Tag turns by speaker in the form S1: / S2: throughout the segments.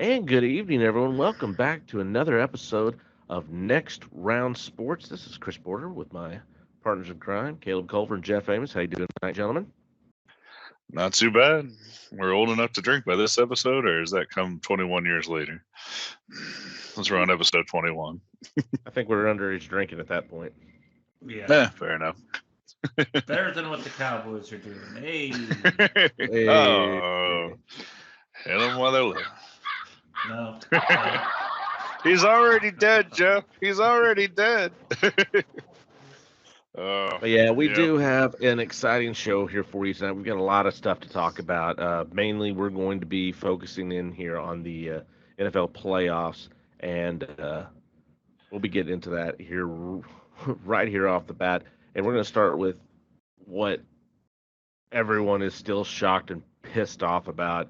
S1: And good evening, everyone. Welcome back to another episode of Next Round Sports. This is Chris Porter with my partners in crime, Caleb Culver and Jeff Amos. How you doing tonight, gentlemen?
S2: Not too bad. We're old enough to drink by this episode, or does that come 21 years later? Let's on episode 21.
S1: I think we're underage drinking at that point.
S3: Yeah,
S2: fair enough.
S3: better than what the Cowboys are doing. Hey,
S1: Hey.
S2: Oh, hit them while they live.
S3: no.
S2: He's already dead, Jeff. He's already dead.
S1: But yeah, we do have an exciting show here for you tonight. We've got a lot of stuff to talk about. Mainly, we're going to be focusing in here on the NFL playoffs, and we'll be getting into that here right here off the bat. And we're going to start with what everyone is still shocked and pissed off about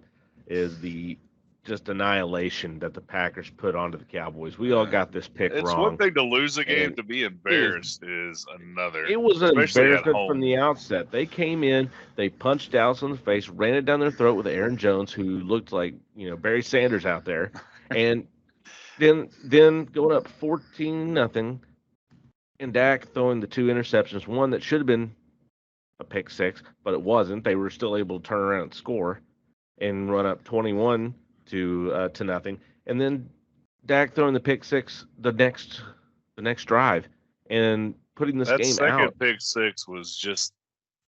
S1: is the just annihilation that the Packers put onto the Cowboys. We all got this pick
S2: It's
S1: wrong.
S2: one thing to lose a game,
S1: And
S2: to be embarrassed is another.
S1: It was an
S2: especially at
S1: embarrassment
S2: home.
S1: from the outset. They came in, they punched Dallas in the face, ran it down their throat with Aaron Jones, who looked like Barry Sanders out there, and then going up 14-0, and Dak throwing the two interceptions, one that should have been a pick six, but it wasn't. They were still able to turn around and score and run up 21 to nothing, and then Dak throwing the pick six the next drive and putting this
S2: that
S1: game
S2: second
S1: out.
S2: pick six was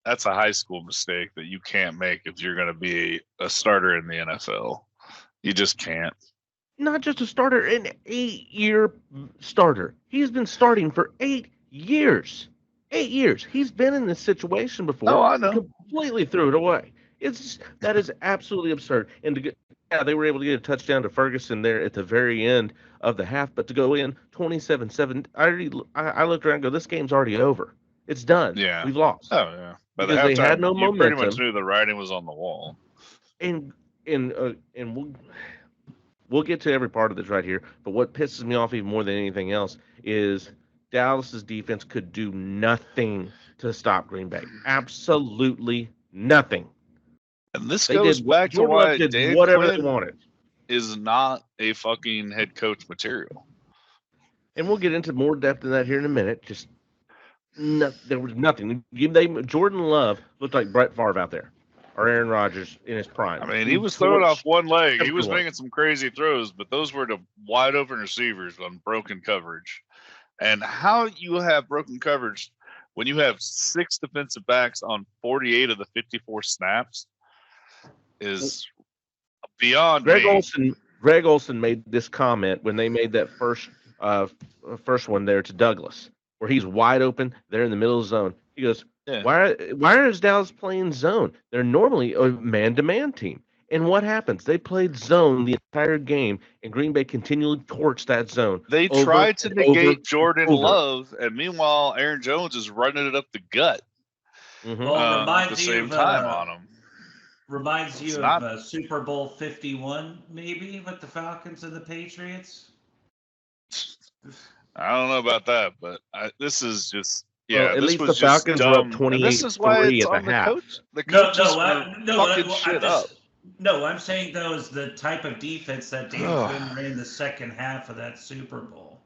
S2: that's a high school mistake that you can't make if you're going to be a starter in the NFL. You just can't.
S1: Not just a starter, an 8-year starter. He's been starting for 8 years. 8 years. He's been in this situation before.
S2: Oh, I know.
S1: Completely threw it away. That is absolutely absurd. And they were able to get a touchdown to Ferguson there at the very end of the half, but to go in 27-7, I looked around and go, this game's already over. It's done.
S2: Yeah.
S1: We've lost.
S2: Oh yeah. By
S1: Because
S2: the
S1: they
S2: halftime,
S1: had no
S2: you pretty
S1: momentum.
S2: much knew the writing was on the wall.
S1: And we'll get to every part of this right here. But what pisses me off even more than anything else is Dallas's defense could do nothing to stop Green Bay. Absolutely nothing.
S2: And this
S1: They
S2: goes
S1: did
S2: back to
S1: Jordan
S2: why
S1: Love did
S2: Dan
S1: whatever they
S2: Quinn
S1: wanted.
S2: is not a fucking head coach material.
S1: And we'll get into more depth in that here in a minute. Just there was nothing. Jordan Love looked like Brett Favre out there, or Aaron Rodgers in his prime.
S2: I mean, he was throwing off one leg. He was
S1: everyone.
S2: making some crazy throws, but those were to wide open receivers on broken coverage. And how you have broken coverage when you have 6 defensive backs on 48 of the 54 snaps is beyond me.
S1: Greg Olson made this comment when they made that first one there to Douglas, where he's wide open there in the middle of the zone. He goes,
S2: Yeah.
S1: Why is Dallas playing zone? They're normally a man-to-man team. And what happens? They played zone the entire game, and Green Bay continually torched that zone.
S2: They
S1: over
S2: tried to
S1: and
S2: negate
S1: over
S2: Jordan
S1: and over.
S2: Love, and meanwhile, Aaron Jones is running it up the gut
S1: Mhm.
S3: Well,
S2: at the
S3: reminds you
S2: same
S3: of,
S2: time on him.
S3: Reminds you
S2: It's
S3: of
S2: not-
S3: Super Bowl 51, maybe, with the Falcons and the Patriots.
S2: I don't know about that, but this is just
S1: Well, at
S2: this
S1: least
S2: was
S1: the Falcons
S2: just
S1: were up
S2: dumb. And this is why
S1: 28-3
S2: it's
S1: at the
S2: on the
S1: half.
S2: coach. The coaches were fucking shit up.
S3: No, I'm saying though is the type of defense that Dan Quinn ran the second half of that Super Bowl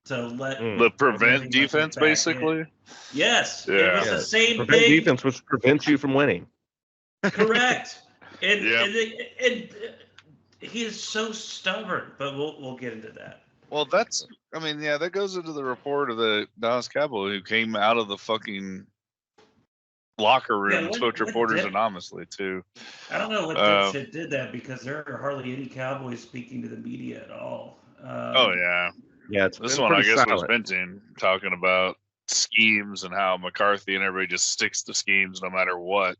S3: to let
S2: The prevent
S3: everybody
S2: defense,
S3: back in.
S2: basically.
S3: Yes,
S2: Yeah.
S3: it was
S1: Yeah.
S3: the same
S1: Prevent
S3: thing.
S1: defense, which prevents you from winning.
S3: Correct. And,
S2: Yeah.
S3: and he is so stubborn, but we'll get into that.
S2: Well, that goes into the report of the Dallas Cowboys who came out of the fucking locker room and spoke to reporters anonymously too.
S3: I don't know what dipshit did that because there are hardly any Cowboys speaking to the media at all.
S2: Oh yeah,
S1: Yeah,
S2: this one I
S1: pretty
S2: guess was
S1: silent.
S2: Benton talking about schemes and how McCarthy and everybody just sticks to schemes no matter what,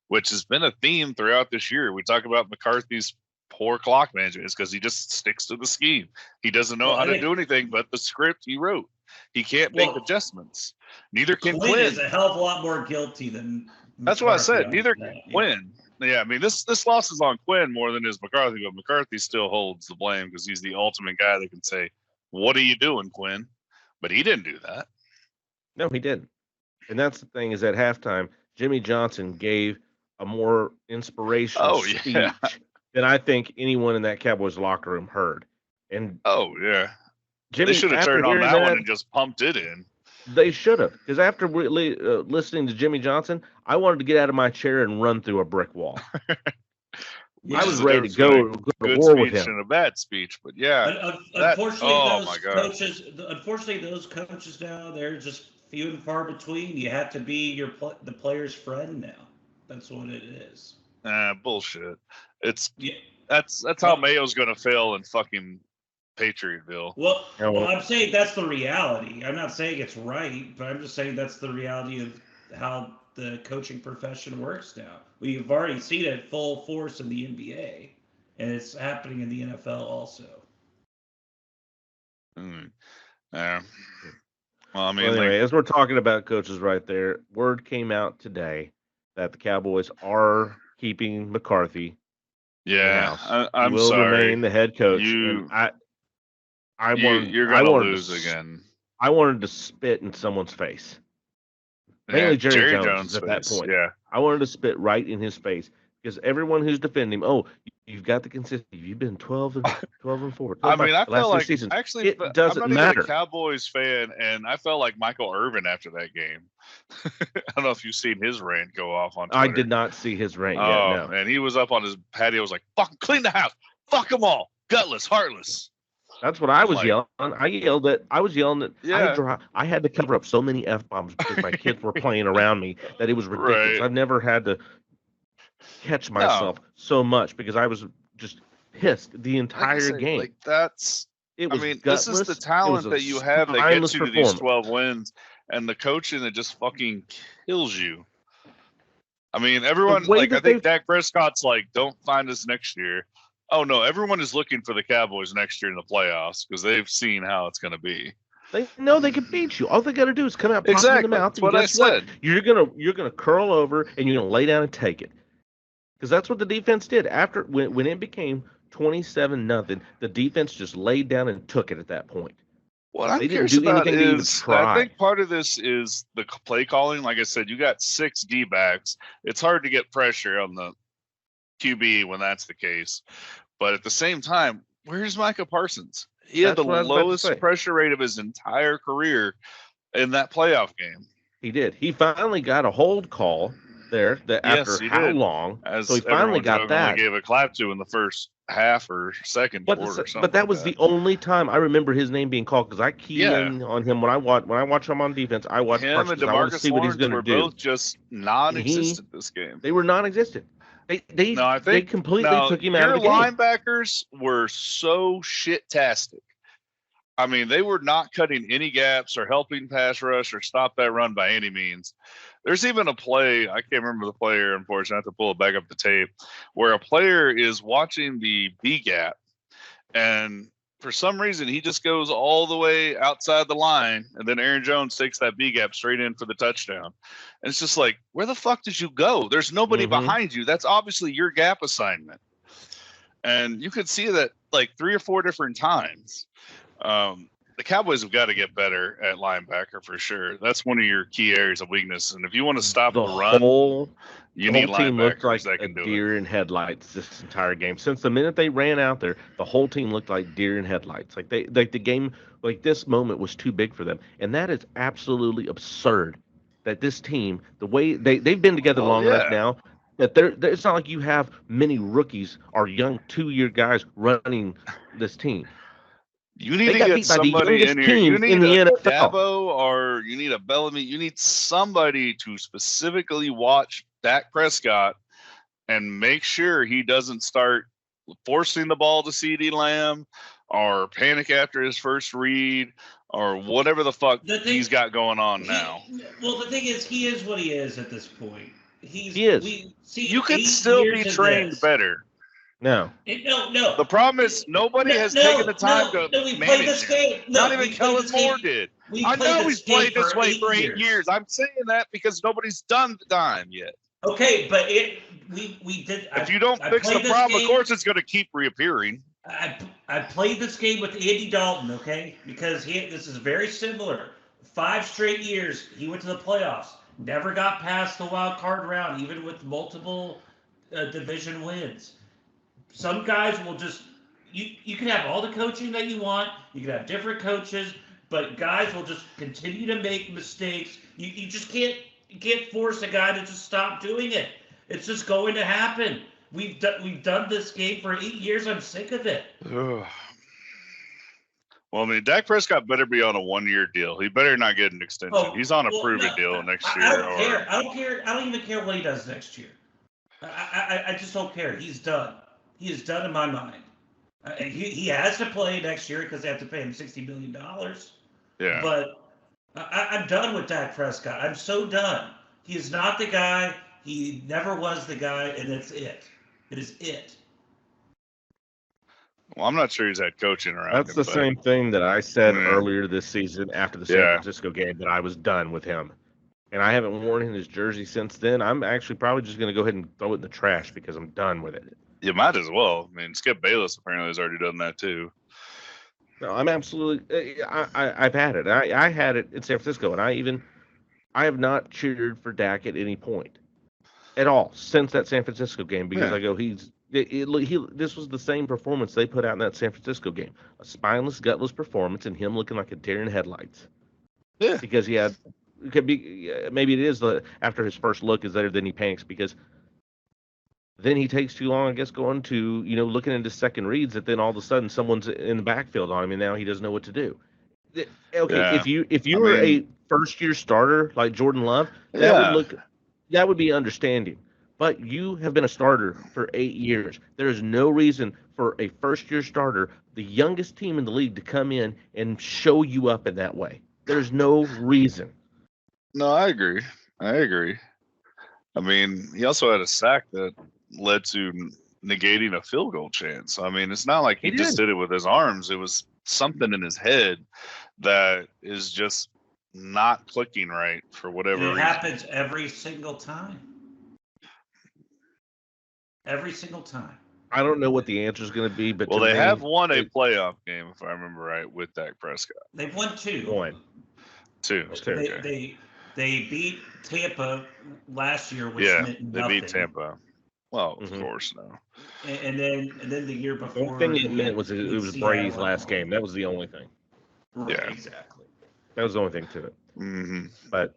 S2: which has been a theme throughout this year. We talk about McCarthy's poor clock management is because he just sticks to the scheme. He doesn't know how to do anything but the script he wrote. He can't make adjustments. Neither can Quinn.
S3: Is a hell of a lot more guilty than.
S2: That's what I said. Neither can Quinn. Yeah, I mean this loss is on Quinn more than is McCarthy, but McCarthy still holds the blame because he's the ultimate guy that can say, "What are you doing, Quinn?" But he didn't do that.
S1: No, he didn't. And that's the thing is at halftime, Jimmy Johnson gave a more inspirational speech than I think anyone in that Cowboys locker room heard. And
S2: Oh yeah, they
S1: Jimmy,
S2: should have
S1: after
S2: turned on
S1: hearing
S2: that one
S1: that,
S2: and just pumped it in.
S1: they should have. Because after listening to Jimmy Johnson, I wanted to get out of my chair and run through a brick wall.
S2: Which
S1: I
S2: is
S1: was
S2: the
S1: ready to
S2: difference between
S1: go
S2: a
S1: to
S2: good
S1: war with
S2: speech
S1: him.
S2: and a bad speech. But yeah,
S3: Unfortunately,
S2: oh my
S3: those
S2: god,
S3: coaches. Unfortunately, those coaches now they're just few and far between. You have to be the player's friend now. That's what it is.
S2: bullshit. It's
S3: Yeah.
S2: that's how Mayo's gonna fail in fucking Patriotville.
S3: Well,
S1: Yeah, well-
S3: I'm saying that's the reality. I'm not saying it's right, but I'm just saying that's the reality of how the coaching profession works now. We've already seen it full force in the NBA, and it's happening in the NFL also.
S2: Yeah. Well, I mean,
S1: Well, anyway,
S2: like,
S1: as we're talking about coaches right there, word came out today that the Cowboys are keeping McCarthy
S2: yeah,
S1: in-house. He
S2: I'm
S1: will
S2: sorry.
S1: remain the head coach.
S2: You,
S1: and I
S2: you're
S1: I
S2: gonna
S1: wanted
S2: lose
S1: to,
S2: again.
S1: I wanted to spit in someone's face. Mainly Jerry Jones at that point.
S2: Yeah,
S1: I wanted to spit right in his face because everyone who's defending him, you've got the consistency. You've been 12 and 4.
S2: I mean, I
S1: the last
S2: felt
S1: three
S2: like
S1: seasons.
S2: actually,
S1: It
S2: I'm
S1: doesn't
S2: not
S1: matter.
S2: even a Cowboys fan, and I felt like Michael Irvin after that game. I don't know if you've seen his rant go off on Twitter.
S1: I did not see his rant yet. No.
S2: And he was up on his patio, was like, "Fucking clean the house, fuck them all, gutless, heartless."
S1: That's what I was
S2: like,
S1: yelling. I was yelling that
S2: Yeah.
S1: I had to cover up so many F-bombs because my kids were playing around me that it was ridiculous.
S2: Right.
S1: I've never had to catch myself so much because I was just pissed the entire game.
S2: Like that's
S1: It was
S2: this is the talent that you have that gets you to these 12 wins, and the coaching that just fucking kills you. I mean, everyone, like, I think Dak Prescott's like, don't find us next year. Oh, no, everyone is looking for the Cowboys next year in the playoffs because they've seen how it's going to be.
S1: They know they can beat you. All they got to do is come out, pop
S2: exactly.
S1: in the mouth,
S2: That's
S1: and
S2: what
S1: guess what? You're gonna curl over and you're gonna lay down and take it. Because that's what the defense did after when it became 27-0. The defense just laid down and took it at that point.
S2: What I'm curious about is, I think part of this is the play calling. Like I said, you got 6 D-backs. It's hard to get pressure on the QB when that's the case. But at the same time, where's Micah Parsons? He had the lowest pressure rate of his entire career in that playoff game.
S1: He did. He finally got a hold call there after how long? So he finally got that.
S2: Gave a clap to in the first half or second quarter.
S1: But that was the only time I remember his name being called because I key in on him when I watch him on defense. I watch
S2: him
S1: Parsons.
S2: and
S1: I want to see what he's going to do.
S2: Both just non-existent this game.
S1: They were non-existent. They completely took him out of the game.
S2: Your linebackers were so shit-tastic. I mean, they were not cutting any gaps or helping pass rush or stop that run by any means. There's even a play, I can't remember the player, unfortunately, I have to pull it back up the tape, where a player is watching the B gap, and for some reason, he just goes all the way outside the line, and then Aaron Jones takes that B gap straight in for the touchdown. And it's just like, where the fuck did you go? There's nobody behind you. That's obviously your gap assignment. And you could see that like 3 or 4 different times. The Cowboys have got to get better at linebacker for sure. That's one of your key areas of weakness. And if you want to stop the run, you need linebackers. The whole team looked like a deer in headlights this entire game. Since the minute they ran out there, the whole team looked like deer in headlights. Like the game, like this moment was too big for them, and that is absolutely absurd. That this team, the way they've been together long enough now, that it's not like you have many rookies or young 2-year guys running this team. You need to get somebody in here. You need a Dabo or you need a Bellamy. You need somebody to specifically watch Dak Prescott and make sure he doesn't start forcing the ball to CeeDee Lamb or panic after his first read or whatever the fuck he's got going on now.
S3: Well, the thing is, he is what he is at this point.
S1: He is.
S2: You could still be trained better.
S1: No.
S3: No.
S2: The problem is nobody has taken the time to manage
S3: this game.
S2: Not even Kellen Moore did. I know he's played this way for 8 years. I'm saying that because nobody's done the time yet.
S3: Okay, but we did.
S2: If you don't fix the problem, of course it's going to keep reappearing.
S3: I played this game with Andy Dalton, okay, because this is very similar. 5 straight years he went to the playoffs, never got past the wild card round, even with multiple division wins. some guys will just you can have all the coaching that you want. You can have different coaches, but guys will just continue to make mistakes. You just can't force a guy to just stop doing it. It's just going to happen. We've done this game for 8 years. I'm sick of it.
S2: Well, I mean, Dak Prescott better be on a 1-year deal. He better not get an extension. He's on a prove-it deal next year.
S3: I don't care. I don't care. I don't even care what he does next year. I just don't care. He's done. He is done in my mind. He has to play next year because they have to pay him $60 million.
S2: Yeah.
S3: But I'm done with Dak Prescott. I'm so done. He is not the guy. He never was the guy, and that's it. It is it.
S2: Well, I'm not sure he's had coaching around.
S1: That's the same thing that I said earlier this season after the San Francisco game, that I was done with him. And I haven't worn his jersey since then. I'm actually probably just going to go ahead and throw it in the trash because I'm done with it.
S2: You might as well. I mean, Skip Bayless apparently has already done that too.
S1: No, I'm absolutely. I've had it. I had it in San Francisco, and I have not cheered for Dak at any point, at all, since that San Francisco game, because I go, this was the same performance they put out in that San Francisco game, a spineless, gutless performance, and him looking like a deer in headlights.
S2: Yeah,
S1: because it could be maybe it is after his first look is there, then he panics because. Then he takes too long, I guess, going to, looking into second reads, that then all of a sudden someone's in the backfield on him, and now he doesn't know what to do. Okay, if you were a first-year starter like Jordan Love, that would be understanding. But you have been a starter for 8 years. There is no reason for a first-year starter, the youngest team in the league, to come in and show you up in that way. There's no reason.
S2: No, I agree. I mean, he also had a sack that led to negating a field goal chance. I mean, it's not like he just did it with his arms. It was something in his head that is just not clicking right for whatever reason.
S3: It happens every single time. Every single time.
S1: I don't know what the answer is going to be, but
S2: they have won a playoff game, if I remember right, with Dak Prescott.
S3: They've won 2.
S2: Two.
S3: They beat Tampa last year, which meant nothing.
S2: They beat Tampa. Well, of course, no.
S3: And then the year before,
S1: the thing it meant was it was Brady's last game. That was the only thing.
S3: Right, yeah, exactly.
S1: That was the only thing to it.
S2: Mm-hmm.
S1: But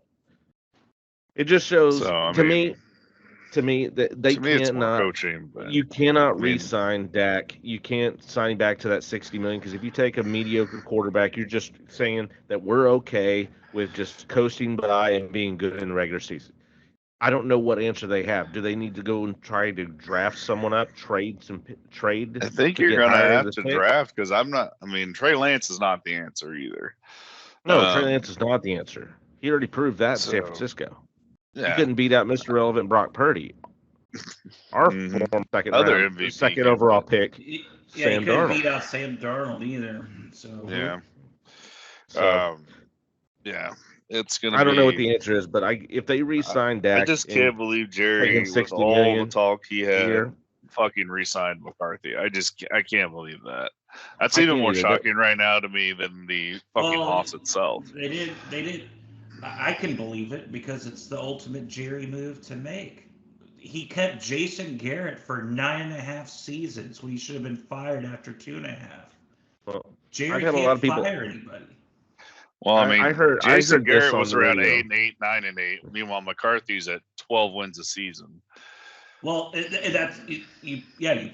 S1: it just shows to me that they cannot.
S2: Coaching,
S1: you cannot re-sign Dak. You can't sign him back to that $60 million, because if you take a mediocre quarterback, you're just saying that we're okay with just coasting by and being good in the regular season. I don't know what answer they have. Do they need to go and try to draft someone up, trade?
S2: I think you're going to have to draft, because Trey Lance is not the answer either.
S1: No, Trey Lance is not the answer. He already proved that in San Francisco. Yeah. He couldn't beat out Mr. Relevant Brock Purdy. Our former second overall pick.
S3: Yeah, Sam he couldn't beat out Sam Darnold either. So
S2: it's gonna.
S3: I
S2: don't
S1: know what the answer is, but if they re-sign Dak,
S2: I just can't believe Jerry, with all the talk he had, fucking re-signed McCarthy. I can't believe that. That's even more shocking right now to me than the fucking loss itself.
S3: They did. I can believe it because it's the ultimate Jerry move to make. He kept Jason Garrett for 9.5 seasons when he should have been fired after 2.5.
S1: Well,
S3: Jerry can't fire anybody.
S2: Well, I heard Jason Garrett was around 8-8, 9-8. Meanwhile, McCarthy's at 12 wins a season.
S3: Well, you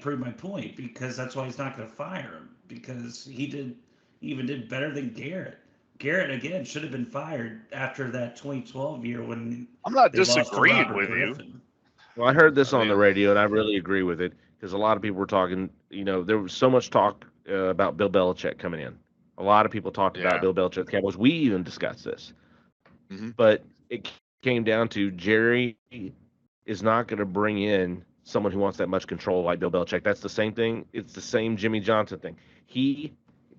S3: proved my point, because that's why he's not going to fire him, because he even did better than Garrett. Garrett, again, should have been fired after that 2012 year when
S2: I'm not disagreeing with you.
S1: Well, I heard this on the radio, and I really agree with it, because a lot of people were talking, there was so much talk about Bill Belichick coming in. A lot of people talked about Bill Belichick, the Cowboys. We even discussed this. Mm-hmm. But it came down to Jerry is not going to bring in someone who wants that much control like Bill Belichick. That's the same thing. It's the same Jimmy Johnson thing. He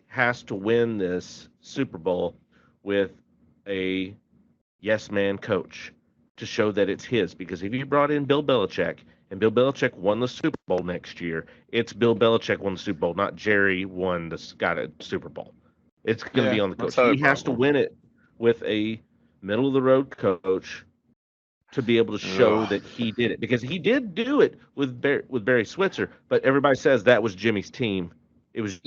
S1: has to win this Super Bowl with a yes-man coach to show that it's his. Because if you brought in Bill Belichick and Bill Belichick won the Super Bowl next year, it's Bill Belichick won the Super Bowl, not Jerry got a Super Bowl. It's going to be on the coach. He has to win it with a middle-of-the-road coach to be able to show that he did it, because he did do it with Barry Switzer, but everybody says that was Jimmy's team. It was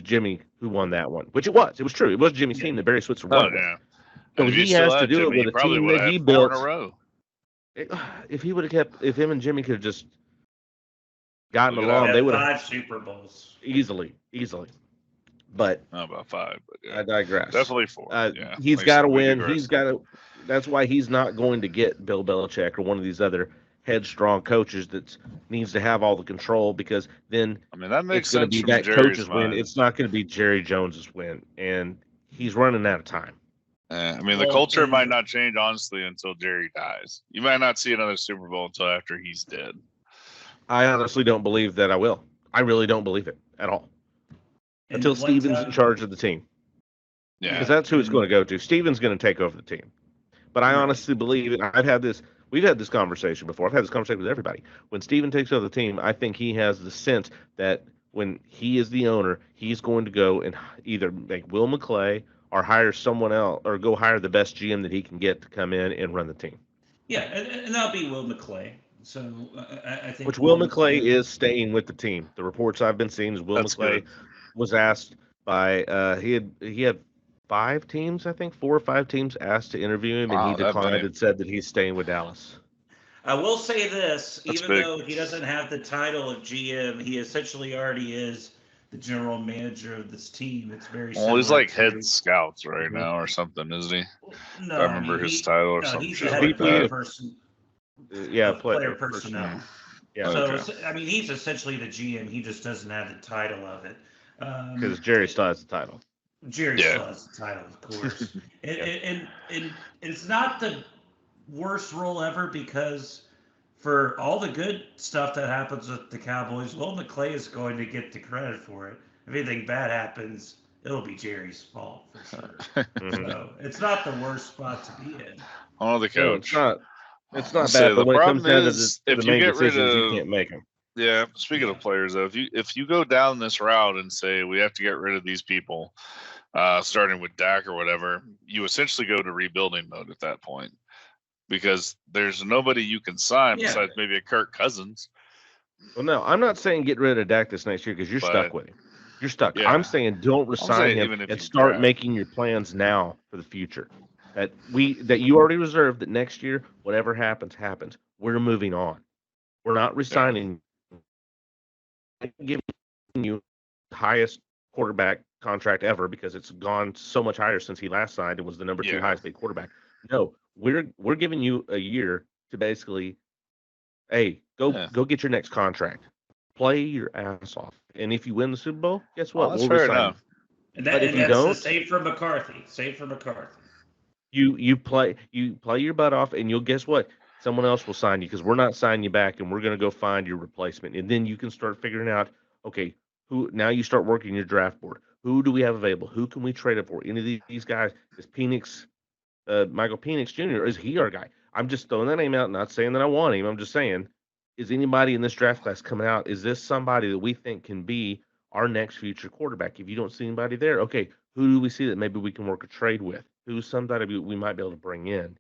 S1: Jimmy who won that one, which it was. It was true. It was Jimmy's team that Barry Switzer won.
S2: Oh yeah.
S1: So
S2: And if
S1: he
S2: you still
S1: has to
S2: had
S1: do
S2: Jimmy,
S1: it with a
S2: probably
S1: team
S2: would
S1: that
S2: have
S1: he
S2: had 4
S1: built.
S2: in a row.
S1: If he would have kept, if him and Jimmy could have just gotten
S3: We
S1: along,
S3: had
S1: they would have
S3: 5 Super Bowls.
S1: easily. But
S2: Not about 5, but yeah.
S1: I digress.
S2: Definitely 4. Yeah.
S1: He's got to win. He's got to. That's why he's not going to get Bill Belichick or one of these other headstrong coaches that needs to have all the control, because then
S2: I mean, that makes
S1: it's going to
S2: sense
S1: be
S2: from
S1: that
S2: Jerry's
S1: coach's
S2: mind.
S1: win. It's not going to be Jerry Jones's win, and he's running out of time.
S2: I mean, the culture might not change, honestly, until Jerry dies. You might not see another Super Bowl until after he's dead.
S1: I honestly don't believe that I will. I really don't believe it at all. Until Steven's in charge of the team.
S2: Yeah.
S1: Because that's who it's going to go to. Steven's going to take over the team. But I honestly believe, and we've had this conversation before. I've had this conversation with everybody. When Steven takes over the team, I think he has the sense that when he is the owner, he's going to go and either make Will McClay or hire someone else, or go hire the best GM that he can get to come in and run the team.
S3: Yeah, and that'll be Will McClay. So I think.
S1: Which Will McClay is staying with the team. The reports I've been seeing is Will McClay was asked by he had 5 teams, I think 4 or 5 teams asked to interview him, and he declined and said that he's staying with Dallas.
S3: I will say this, even though he doesn't have the title of GM, he essentially already is the general manager of this team. It's very similar.
S2: Well, he's like head scouts right now or something, isn't he?
S3: No,
S2: I remember his title or something.
S3: He's the head player person. Player personnel.
S1: Yeah.
S3: So I mean, he's essentially the GM. He just doesn't have the title of it.
S1: Because Jerry still has the title.
S3: Jerry still has the title, of course. and it's not the worst role ever, because for all the good stuff that happens with the Cowboys, Will McClay is going to get the credit for it. If anything bad happens, it'll be Jerry's fault for sure. So it's not the worst spot to be in.
S2: Oh, the coach.
S1: No, it's not bad, but when it comes down to the main decisions, you can't make them.
S2: Yeah, speaking of players, though, if you go down this route and say we have to get rid of these people, starting with Dak or whatever, you essentially go to rebuilding mode at that point, because there's nobody you can sign besides maybe a Kirk Cousins.
S1: Well, no, I'm not saying get rid of Dak this next year, because you're stuck with him. You're stuck. Yeah. I'm saying don't resign him and start making your plans now for the future. That you already reserved, that next year, whatever happens, happens. We're moving on. We're not resigning. Giving you the highest quarterback contract ever, because it's gone so much higher since he last signed and was the number 2 highest paid quarterback. No, we're giving you a year to basically, hey, go get your next contract. Play your ass off. And if you win the Super Bowl, guess what?
S2: That's fair enough.
S3: And that's the same for McCarthy.
S1: You play your butt off, and you'll guess what? Someone else will sign you, because we're not signing you back, and we're going to go find your replacement. And then you can start figuring out, okay, now you start working your draft board. Who do we have available? Who can we trade it for? Any of these guys? Is Penix, Michael Penix Jr., is he our guy? I'm just throwing that name out, not saying that I want him. I'm just saying, is anybody in this draft class coming out? Is this somebody that we think can be our next future quarterback? If you don't see anybody there, okay, who do we see that maybe we can work a trade with? Who's somebody we might be able to bring in?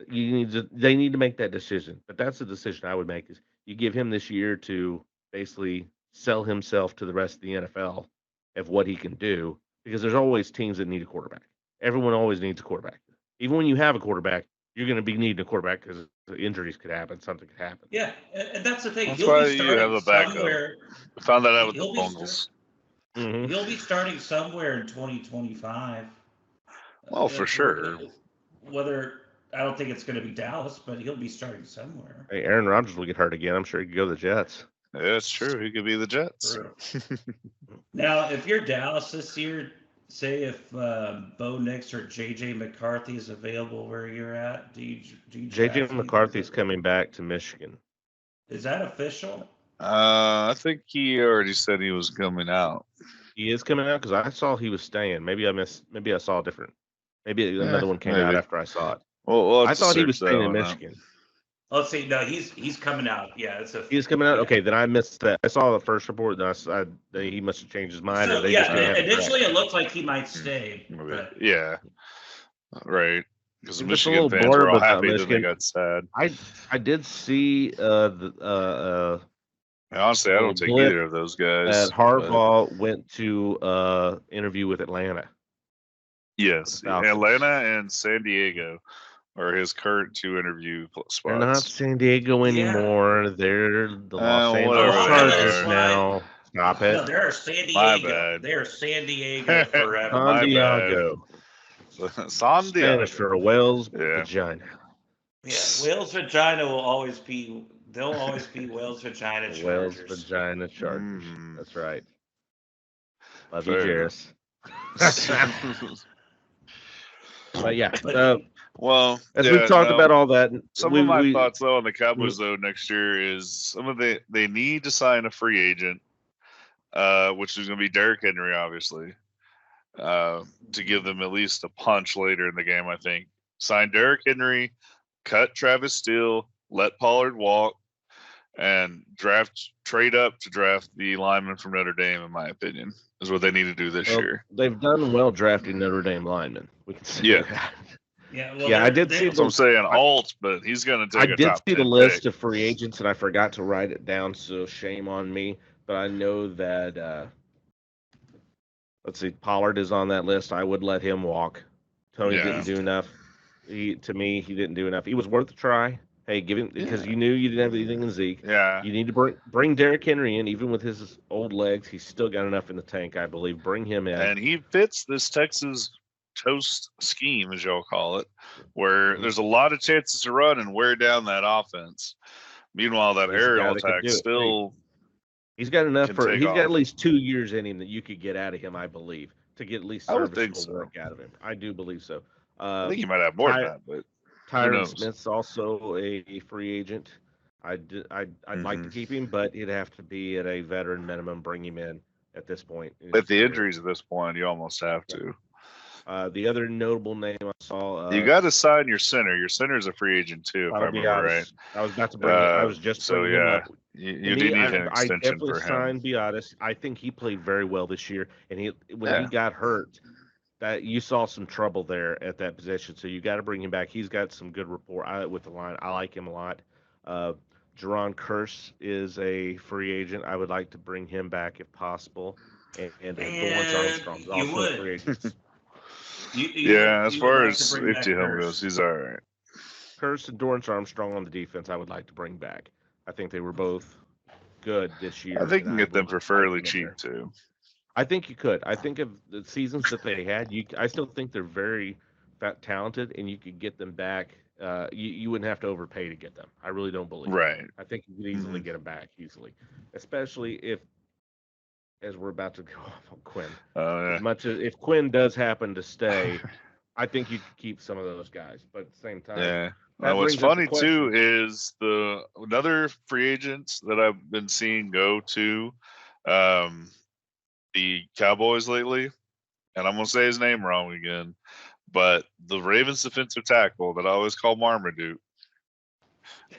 S1: They need to make that decision. But that's the decision I would make, is you give him this year to basically sell himself to the rest of the NFL of what he can do, because there's always teams that need a quarterback. Everyone always needs a quarterback. Even when you have a quarterback, you're going to be needing a quarterback, because injuries could happen, something could happen.
S3: Yeah, and that's the thing.
S2: That's why you have a backup. We found that out with the Bengals.
S3: He'll be starting somewhere in 2025.
S2: Well, for sure.
S3: Whether, I don't think it's going to be Dallas, but he'll be starting somewhere.
S1: Hey, Aaron Rodgers will get hurt again. I'm sure he could go to the Jets.
S2: Yeah, it's true. He could be the Jets.
S3: Now, if you're Dallas this year, say if Bo Nix or J.J. McCarthy is available where you're at, do you
S1: J.J. McCarthy's coming back to Michigan.
S3: Is that official?
S2: I think he already said he was coming out.
S1: He is coming out, because I saw he was staying. Maybe I saw different. Maybe another one came out after I saw it.
S2: Well,
S1: I thought he was staying in Michigan.
S3: Let's see. No, he's coming out. Yeah,
S1: he's coming out. Okay, then I missed that. I saw the first report. Then he must have changed his mind.
S3: So, initially it looked like he might stay.
S2: Yeah, right. Because the
S1: Just a
S2: Michigan
S1: little
S2: fans were
S1: blurb
S2: all
S1: about
S2: happy, then they
S1: Michigan.
S2: got sad.
S1: I did see
S2: Honestly, I don't take
S1: blip
S2: either of those guys.
S1: that Harbaugh went to interview with Atlanta.
S2: Yes, Atlanta and San Diego are his current 2 interview spots.
S1: They're not San Diego anymore. They're the Los Angeles Chargers now. Stop it.
S3: No, they're San Diego.
S2: My bad.
S3: They're San Diego forever.
S2: My
S1: Diego.
S2: San
S1: Spanish
S2: Diego.
S1: for a whale's vagina.
S3: Yeah, whale's vagina will always be. They'll always be whale's vagina Chargers.
S1: Whale's vagina Chargers. That's right. Love you,
S2: Fair
S1: Jairus. But yeah.
S2: Well,
S1: as we've talked about all that,
S2: some of my thoughts though on the Cowboys though next year is they need to sign a free agent, which is going to be Derrick Henry, obviously, to give them at least a punch later in the game. I think sign Derrick Henry, cut Travis Steele, let Pollard walk, and trade up to draft the lineman from Notre Dame. In my opinion, is what they need to do this year.
S1: They've done well drafting Notre Dame linemen. We can say that.
S3: Yeah,
S1: I did see.
S2: I'm saying Alt, but he's going to take.
S1: I did see the list of free agents, and I forgot to write it down, so shame on me. But I know that. Let's see, Pollard is on that list. I would let him walk. Tony didn't do enough. To me, he didn't do enough. He was worth a try. Hey, give him because you knew you didn't have anything in Zeke.
S2: Yeah.
S1: You need to bring Derrick Henry in, even with his old legs. He's still got enough in the tank, I believe. Bring him in,
S2: and he fits this Texas toast scheme, as y'all call it, where there's a lot of chances to run and wear down that offense. Meanwhile, that aerial attack still.
S1: He's got enough he's got at least 2 years in him that you could get out of him, I believe, to get at least serviceable work out of him. I do believe so.
S2: I think he might have more than that, but
S1: Tyron Smith's also a free agent. I'd like to keep him, but it'd have to be at a veteran minimum. Bring him in at this point.
S2: With the injuries at this point, you almost have to.
S1: The other notable name I saw.
S2: You got to sign your center. Your center's a free agent too, if I remember right.
S1: I was about to bring. I was just bringing him up.
S2: You do need an extension for him. I definitely
S1: signed Biotis. I think he played very well this year, and when he got hurt, that you saw some trouble there at that position. So you got to bring him back. He's got some good rapport with the line. I like him a lot. Jerron Kearse is a free agent. I would like to bring him back if possible. And Dorrance Armstrong is also a free agent.
S2: As far as safety helm goes, he's all right.
S1: Kearse and Dorrance Armstrong on the defense, I would like to bring back. I think they were both good this year.
S2: I think you can get them for fairly cheap too.
S1: I think you could. I think of the seasons that they had. I still think they're very talented, and you could get them back. You wouldn't have to overpay to get them. I really don't believe.
S2: Right.
S1: I think you could easily get them back easily, especially as we're about to go off on Quinn. As much as if Quinn does happen to stay, I think you could keep some of those guys. But at the same time,
S2: what's funny too is another free agents that I've been seeing go to the Cowboys lately, and I'm gonna say his name wrong again, but the Ravens defensive tackle that I always call Marmaduke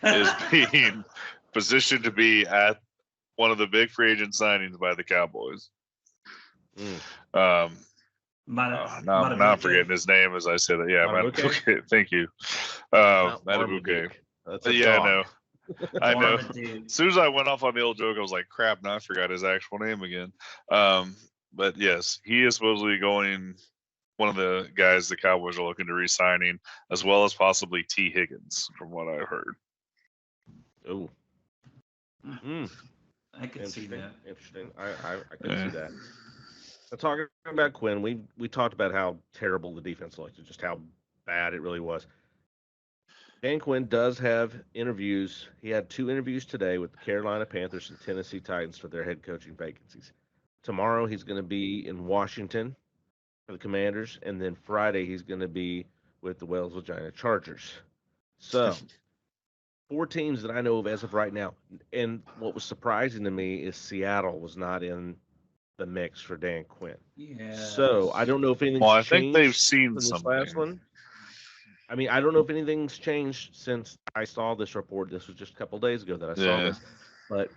S2: is being positioned to be at one of the big free agent signings by the Cowboys. Now I'm forgetting his name as I said it. Yeah, Madubuike. Thank you. Madubuike. I know. As soon as I went off on the old joke, I was like, crap, now I forgot his actual name again. But yes, he is supposedly going one of the guys the Cowboys are looking to re-signing, as well as possibly T. Higgins, from what I've heard.
S1: Oh.
S3: I can see that.
S1: Interesting. I can see that. But talking about Quinn, we talked about how terrible the defense looked, just how bad it really was. Dan Quinn does have interviews. He had 2 interviews today with the Carolina Panthers and Tennessee Titans for their head coaching vacancies. Tomorrow he's going to be in Washington for the Commanders, and then Friday he's going to be with the Wales Vagina Chargers. So 4 teams that I know of as of right now. And what was surprising to me is Seattle was not in the mix for Dan Quinn.
S3: Yeah.
S1: So I don't know if anything's changed.
S2: I think they've seen something.
S1: Last one. I mean, I don't know if anything's changed since I saw this report. This was just a couple days ago that I saw this. But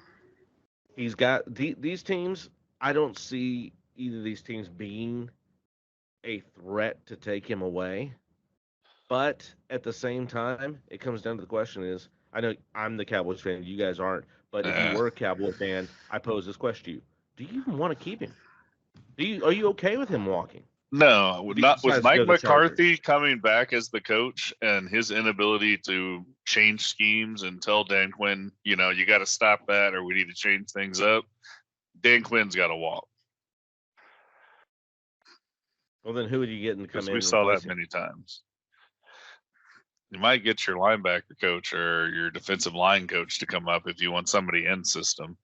S1: he's got these teams. I don't see either of these teams being a threat to take him away. But at the same time, it comes down to the question is, I know I'm the Cowboys fan, you guys aren't, but if you
S2: Uh,
S1: were a Cowboy fan, I pose this question to you. Do you even want to keep him? Are you okay with him walking
S2: no,
S1: if he
S2: not with
S1: decides to go
S2: Mike
S1: to the Chargers?
S2: McCarthy coming back as the coach and his inability to change schemes and tell Dan Quinn, you got to stop that or we need to change things up. Dan Quinn's got to walk.
S1: Well, then who would you get to come
S2: Because
S1: in
S2: we
S1: and
S2: saw
S1: replace
S2: that
S1: him?
S2: many times. You might get your linebacker coach or your defensive line coach to come up if you want somebody in system.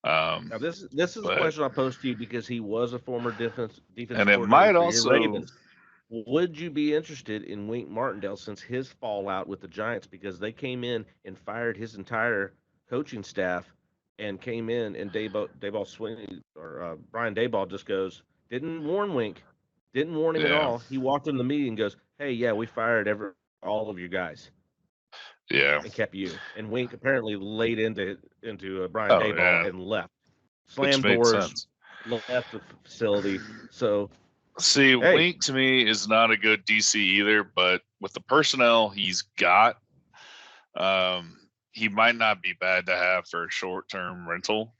S1: Now, this is a
S2: But
S1: question I'll pose to you because he was a former defense
S2: and it
S1: coordinator
S2: might
S1: for your
S2: also
S1: Ravens. Would you be interested in Wink Martindale since his fallout with the Giants because they came in and fired his entire coaching staff and came in and Dayball Sweeney or Brian Dayball just goes, didn't warn Wink, didn't warn him at
S2: yeah,
S1: all. He walked in the meeting and goes, hey, yeah, we fired all of you guys
S2: yeah.
S1: and kept you. And Wink apparently laid into Brian
S2: Oh
S1: Dayball
S2: yeah.
S1: and left,
S2: Which
S1: slammed
S2: made
S1: doors,
S2: sense.
S1: left the facility. So
S2: See,
S1: hey,
S2: Wink to me is not a good DC either, but with the personnel he's got, he might not be bad to have for a short-term rental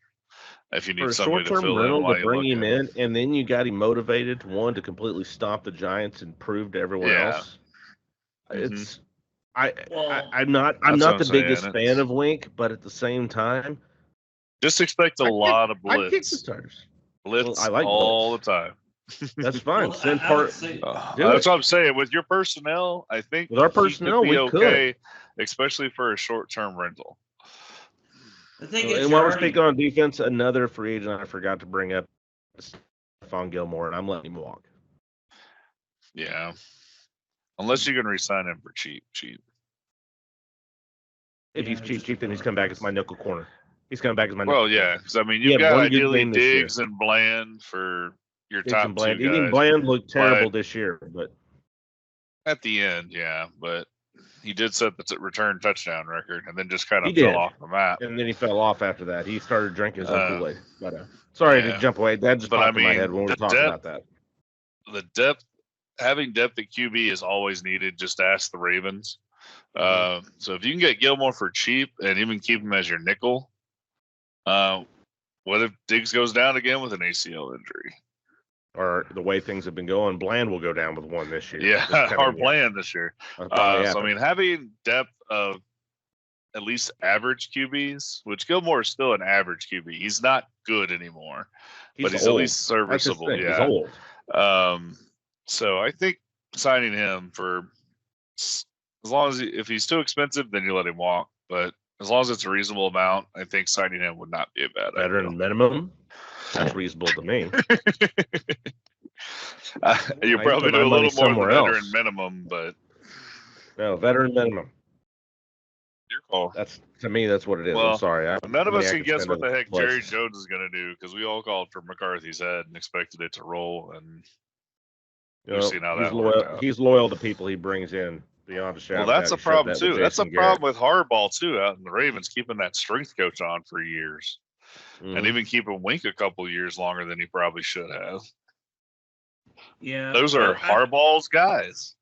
S2: if you
S1: for
S2: need
S1: a
S2: somebody to
S1: short-term
S2: fill in
S1: rental to
S2: while you
S1: bring
S2: look
S1: him
S2: at.
S1: in, and then you got him motivated to completely stomp the Giants and prove to everyone
S2: Yeah.
S1: else.
S2: Mhm.
S1: It's I,
S3: Well,
S1: I'm not
S2: That's what I'm
S1: the
S2: saying.
S1: biggest fan of Wink, but at the same time,
S2: Just expect a lot of
S1: I'd kick the
S2: blitz.
S1: tires.
S2: Blitz
S1: I like
S2: all
S1: blitz.
S2: the time.
S1: That's fine.
S3: well,
S1: Send
S3: I would
S1: part.
S3: say
S1: Do
S2: That's
S1: it
S2: what I'm saying. With your personnel, I think
S1: with our
S2: he could
S1: personnel.
S2: be
S1: We
S2: okay, especially for a short-term rental.
S3: the thing
S1: could.
S3: is
S1: And
S3: you're
S1: while we're
S3: already
S1: speaking on defense, another free agent I forgot to bring up, Stephon Gilmore, and I'm letting him walk.
S2: Yeah. Unless you can resign him for cheap.
S1: If
S3: yeah,
S1: he's
S3: it
S1: cheap,
S3: just
S1: then he's
S3: depends.
S1: coming back as my nickel corner. He's coming back as my nickel
S2: Well,
S1: corner.
S2: yeah, because I mean,
S1: He
S2: you've
S1: had
S2: got
S1: one good
S2: ideally
S1: game this year.
S2: Diggs and Bland for your
S1: Diggs and
S2: top
S1: Bland.
S2: two
S1: Even
S2: guys.
S1: Bland looked terrible
S2: But
S1: this year, but
S2: at the end, yeah, but he did set the return touchdown record and then just kind
S1: he
S2: of fell
S1: did.
S2: off the map.
S1: And then he fell off after that. He started drinking his own
S2: Uh,
S1: Kool-Aid. But sorry to
S2: yeah.
S1: jump away. That just
S2: But I
S1: popped in my head
S2: mean,
S1: when we were talking about that.
S2: the depth, having depth at QB is always needed. Just ask the Ravens. So if you can get Gilmore for cheap and even keep him as your nickel, what if Diggs goes down again with an ACL injury?
S1: Or the way things have been going, Bland will go down with one this year.
S2: Yeah, our plan this year.
S1: That'll probably
S2: So I
S1: happen.
S2: mean, having depth of at least average QBs, which Gilmore is still an average QB. He's not good anymore, but he's
S1: old.
S2: at least serviceable.
S1: That's his thing.
S2: Yeah.
S1: He's old.
S2: So I think signing him for as long as if he's too expensive, then you let him walk. But as long as it's a reasonable amount, I think signing him would not be a bad
S1: Veteran
S2: idea.
S1: minimum. That's reasonable to me.
S2: You
S1: I
S2: probably
S1: put my
S2: do a
S1: money
S2: little more than
S1: somewhere
S2: veteran
S1: else.
S2: minimum, but
S1: No, veteran minimum.
S2: your call.
S1: That's to me. That's what it is.
S2: Well,
S1: I'm sorry.
S2: none of us
S1: I
S2: can
S1: could
S2: guess
S1: spend
S2: what the
S1: other
S2: heck Jerry
S1: places.
S2: Jones is going to do because we all called for McCarthy's head and expected it to roll, and we've seen how that worked out.
S1: He's loyal to people he brings in beyond a shadow.
S2: Well, that's a
S1: He showed
S2: problem
S1: that with
S2: too. That's a
S1: Jason Garrett.
S2: problem with Harbaugh too, out in the Ravens, keeping that strength coach on for years, and even keeping Wink a couple years longer than he probably should have.
S3: Yeah,
S2: Those are Harbaugh's guys,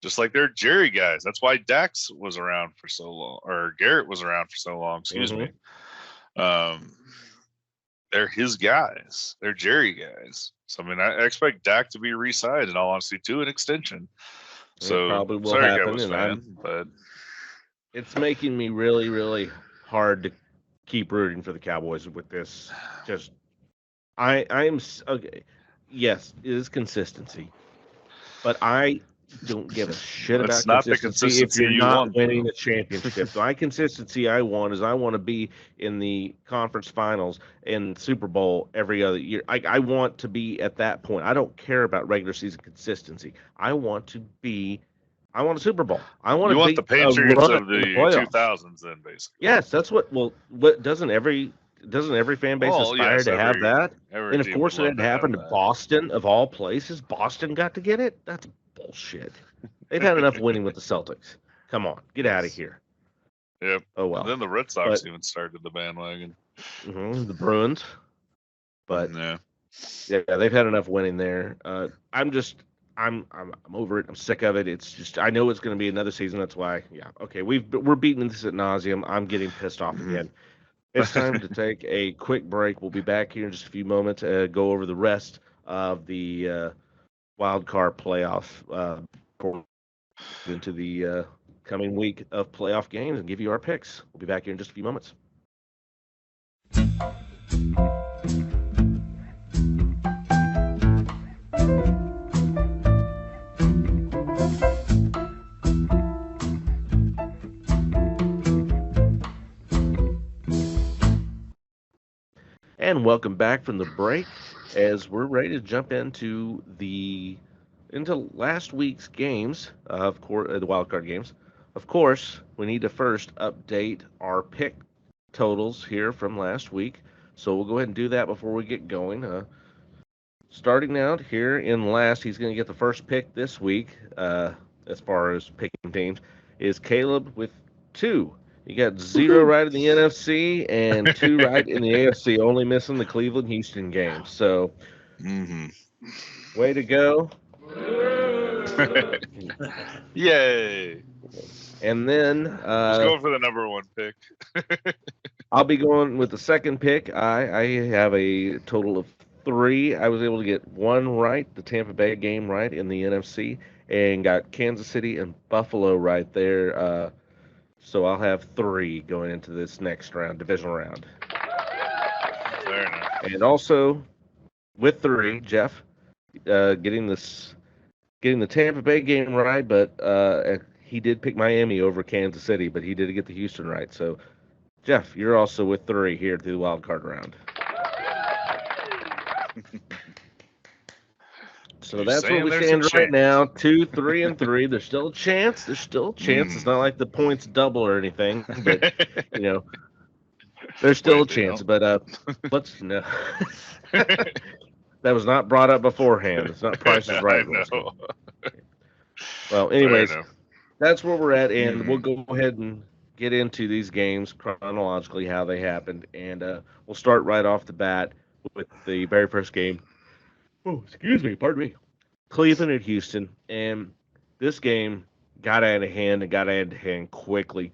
S2: just like they're Jerry guys. That's why Dax was around for so long, or Garrett was around for so long. Excuse me. They're his guys. They're Jerry guys. So I mean, I expect Dak to be re-signed in all honesty to an extension. So
S1: it probably will
S2: sorry,
S1: happen,
S2: Cowboys
S1: and
S2: fan, but
S1: it's making me really, really hard to keep rooting for the Cowboys with this. Just, I'm okay. Yes, it is consistency, but I don't give a shit
S2: It's
S1: about
S2: not the
S1: consistency if
S2: consistency
S1: you're
S2: you
S1: not
S2: want,
S1: winning
S2: though.
S1: a championship. My consistency I want is I want to be in the conference finals and Super Bowl every other year. I want to be at that point. I don't care about regular season consistency. I want a Super Bowl. I want
S2: You
S1: to
S2: want
S1: be
S2: the Patriots
S1: a run
S2: of
S1: in
S2: the
S1: playoffs.
S2: 2000s, then basically.
S1: Yes, that's what. Well, what doesn't every fan base aspire to have that? And of course, it had happened to Boston of all places. Boston got to get it. That's bullshit. They've had enough winning with the Celtics. Come on, get out of here.
S2: Yep.
S1: Oh well.
S2: And then the Red Sox even started the bandwagon.
S1: The Bruins. But
S2: yeah,
S1: they've had enough winning there. I'm just I'm over it. I'm sick of it. It's just I know it's going to be another season. That's why. Yeah. Okay. We're beating this at nauseum. I'm getting pissed off again. It's time to take a quick break. We'll be back here in just a few moments. Go over the rest of the wild card playoff before we get into the coming week of playoff games and give you our picks. We'll be back here in just a few moments. And welcome back from the break as we're ready to jump into last week's games, of course, the wild card games. Of course, we need to first update our pick totals here from last week. So we'll go ahead and do that before we get going. Starting out here in last, he's going to get the first pick this week, as far as picking teams, is Caleb with 2. You got 0 right in the NFC and 2 right in the AFC, only missing the Cleveland-Houston game. So, way to go.
S2: Yay.
S1: And then
S2: let's go for the number 1 pick.
S1: I'll be going with the second pick. I have a total of 3. I was able to get 1 right, the Tampa Bay game right in the NFC, and got Kansas City and Buffalo right there. So I'll have 3 going into this next round, divisional round.
S2: Fair enough.
S1: And also with 3, Jeff, getting the Tampa Bay game right, but he did pick Miami over Kansas City, but he did get the Houston right. So, Jeff, you're also with 3 here through the wild card round. So that's where we stand right now, 2, 3, and 3. There's still a chance. It's not like the points double or anything, but there's still a chance. But let's no. That was not brought up beforehand. It's not Price is Right.
S2: No.
S1: Well, anyways, that's where we're at, and we'll go ahead and get into these games chronologically, how they happened, and we'll start right off the bat with the very first game. Oh, excuse me, pardon me. Cleveland at Houston, and this game got out of hand quickly.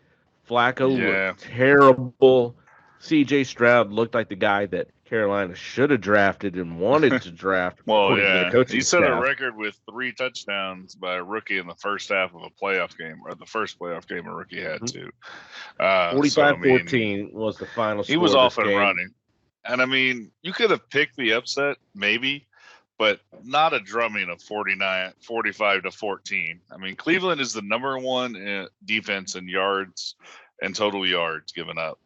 S1: Flacco looked terrible. C.J. Stroud looked like the guy that Carolina should have drafted and wanted to draft.
S2: Well, yeah, he set a record with 3 touchdowns by a rookie in the first half of a playoff game, or the first playoff game a rookie had too.
S1: 45-14 was the final score.
S2: He was off and running. And I mean, you could have picked the upset, maybe, but not a drumming of 45-14. I mean, Cleveland is the number 1 defense in yards and total yards given up.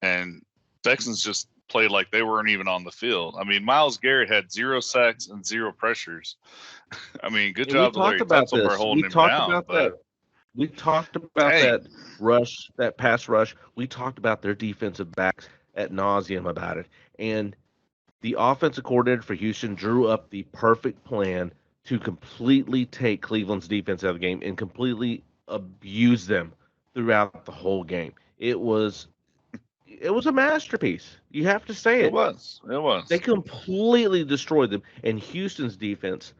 S2: And Texans just played like they weren't even on the field. I mean, Myles Garrett had 0 sacks and 0 pressures. I mean, good job to Larry Tuttle for holding him down.
S1: We talked about that rush, that pass rush. We talked about their defensive backs ad nauseum about it. And the offensive coordinator for Houston drew up the perfect plan to completely take Cleveland's defense out of the game and completely abuse them throughout the whole game. It was a masterpiece. You have to say it.
S2: It was.
S1: They completely destroyed them. And Houston's defense,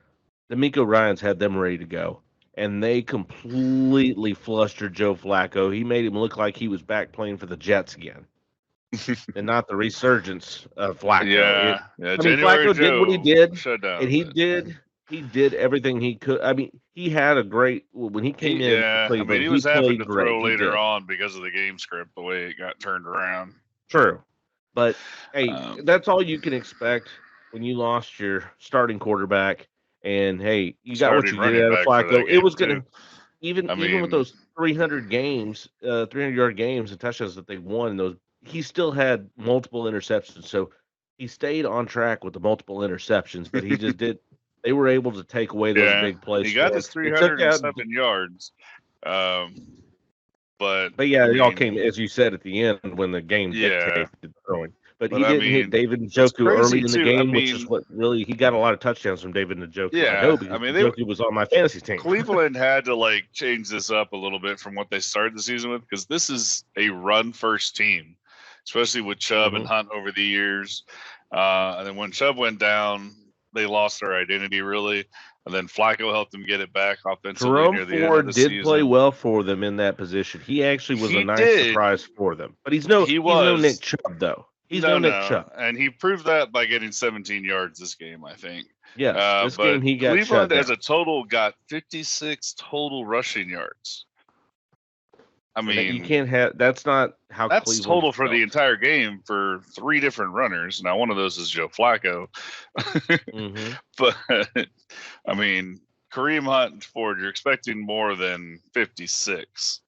S1: D'Amico Ryans had them ready to go. And they completely flustered Joe Flacco. He made him look like he was back playing for the Jets again. And not the resurgence of Flacco.
S2: Yeah.
S1: I mean, Flacco did what he did. And he did everything he could. I mean, he had a great when he came in.
S2: Yeah, I mean, he was having to throw later on because of the game script, the way it got turned around.
S1: True, but hey, that's all you can expect when you lost your starting quarterback. And hey, you got what you did out of Flacco. It was gonna even with those 300 games, 300-yard games and touchdowns that they won. Those he still had multiple interceptions, so he stayed on track with the multiple interceptions, but he just did. They were able to take away those big plays.
S2: He got his 307 yards. But
S1: yeah, they all came, as you said, at the end when the game dictated throwing. But he didn't hit David Njoku early in the game, which is what really he got a lot of touchdowns from David Njoku.
S2: Yeah,
S1: Njoku was on my fantasy team.
S2: Cleveland had to change this up a little bit from what they started the season with because this is a run-first team, especially with Chubb and Hunt over the years. And then when Chubb went down, they lost their identity really, and then Flacco helped them get it back offensively
S1: Jerome
S2: near the end of
S1: Ford
S2: the
S1: did
S2: season.
S1: play well for them in that position. He actually was
S2: He
S1: a nice
S2: did.
S1: surprise for them. But he's no Nick Chubb though. He's no Nick Chubb.
S2: And he proved that by getting 17 yards this game, I think.
S1: Yeah, this game he got
S2: Cleveland
S1: shut
S2: as
S1: down.
S2: a total got 56 total rushing yards. I mean,
S1: you can't have. That's not how.
S2: That's
S1: Cleveland
S2: total for
S1: felt.
S2: the entire game for 3 different runners. Now, one of those is Joe Flacco.
S1: Mm-hmm.
S2: But I mean, Kareem Hunt and Ford, you're expecting more than 56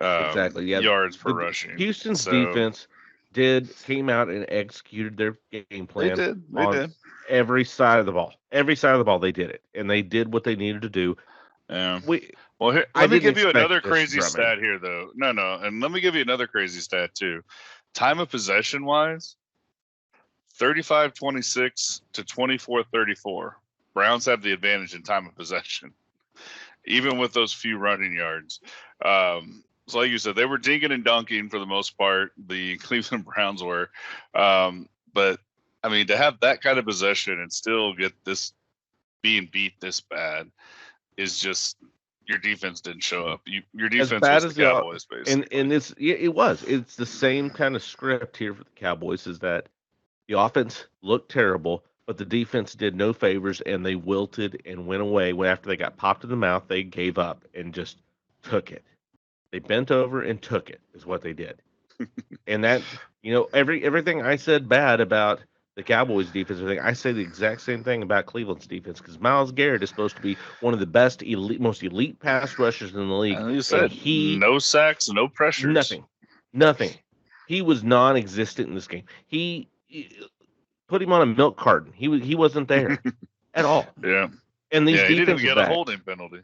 S1: exactly. Yeah,
S2: yards per rushing.
S1: Houston's defense came out and executed their game plan.
S2: They did.
S1: Every side of the ball. Every side of the ball, they did it, and they did what they needed to do.
S2: Yeah. Let me give you another crazy stat here, though. No, and let me give you another crazy stat too. Time of possession wise, 35-26 to 24-34. Browns have the advantage in time of possession, even with those few running yards. So like you said, they were dinking and dunking for the most part. The Cleveland Browns were, but I mean, to have that kind of possession and still get this being beat this bad is just your defense didn't show up. Your defense was the Cowboys, basically.
S1: And it's the same kind of script here for the Cowboys. Is that the offense looked terrible, but the defense did no favors and they wilted and went away. After they got popped in the mouth, they gave up and just took it. They bent over and took it is what they did. And that, everything I said bad about the Cowboys defense, I say the exact same thing about Cleveland's defense because Myles Garrett is supposed to be one of the best, most elite pass rushers in the league.
S2: And you said no sacks, no pressures.
S1: Nothing. He was non-existent in this game. He put him on a milk carton. He wasn't there at all.
S2: Yeah.
S1: And these
S2: he didn't
S1: defensive
S2: get a holding penalty.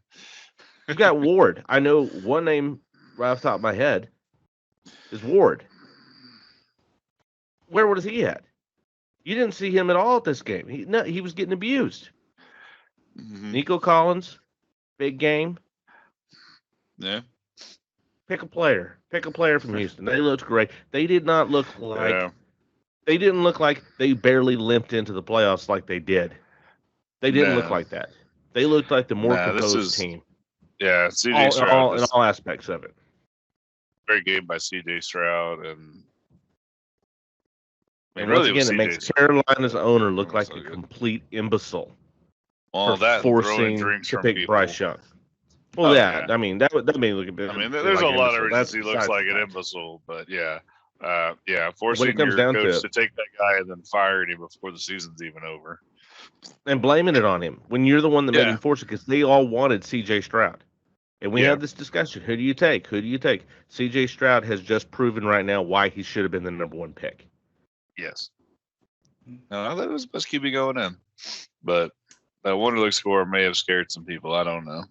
S1: You got Ward. I know one name right off the top of my head is Ward. Where was he at? You didn't see him at all at this game. He was getting abused. Mm-hmm. Nico Collins, big game.
S2: Yeah.
S1: Pick a player from Houston. They looked great. They did not look like they didn't look like they barely limped into the playoffs like they did. They didn't look like that. They looked like the more composed team.
S2: Yeah, CJ Stroud
S1: in all aspects of it.
S2: Great game by CJ Stroud and
S1: once again, it makes Carolina's owner look like a complete imbecile.
S2: Well, that
S1: forcing
S2: drinks
S1: to pick Bryce Young. Well, I mean that may look a bit.
S2: I mean, there's a lot of reasons he looks like an imbecile, but forcing your coach to take that guy and then firing him before the season's even over,
S1: and blaming it on him when you're the one that made him force it because they all wanted C.J. Stroud, and we had this discussion: who do you take? Who do you take? C.J. Stroud has just proven right now why he should have been the number 1 pick.
S2: Yes. No, that was the best QB going in, but that Wonderlic score may have scared some people. I don't know.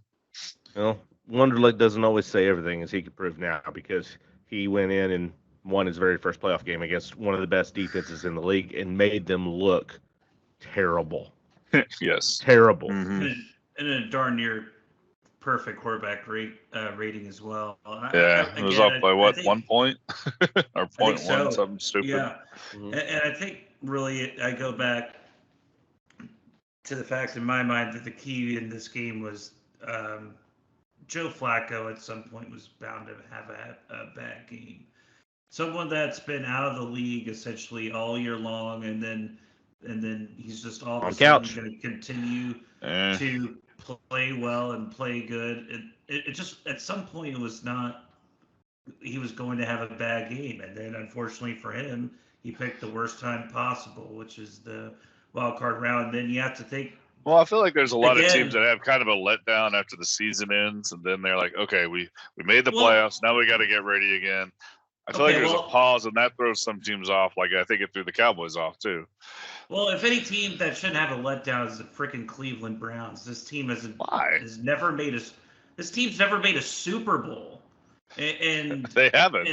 S1: Well, Wonderlic doesn't always say everything, as he can prove now, because he went in and won his very first playoff game against one of the best defenses in the league and made them look terrible.
S2: Yes.
S1: Terrible.
S3: Mm-hmm. And a darn near perfect quarterback rating as well.
S2: It was up by 1 point? Or 0.1, something stupid.
S3: Yeah. Mm-hmm. And I think really I go back to the fact in my mind that the key in this game was Joe Flacco at some point was bound to have a bad game. Someone that's been out of the league essentially all year long, and then he's just all of a sudden going to continue to play well and play good. It just at some point it was not. He was going to have a bad game, and then unfortunately for him, he picked the worst time possible, which is the wild card round. And then you have to think.
S2: Well, I feel like there's a lot of teams that have kind of a letdown after the season ends, and then they're like, okay, we made the playoffs. Now we got to get ready again. I feel like there's a pause, and that throws some teams off. Like I think it threw the Cowboys off too.
S3: Well, if any team that shouldn't have a letdown is the freaking Cleveland Browns. This team has never made this team's never made a Super Bowl, and
S2: they haven't.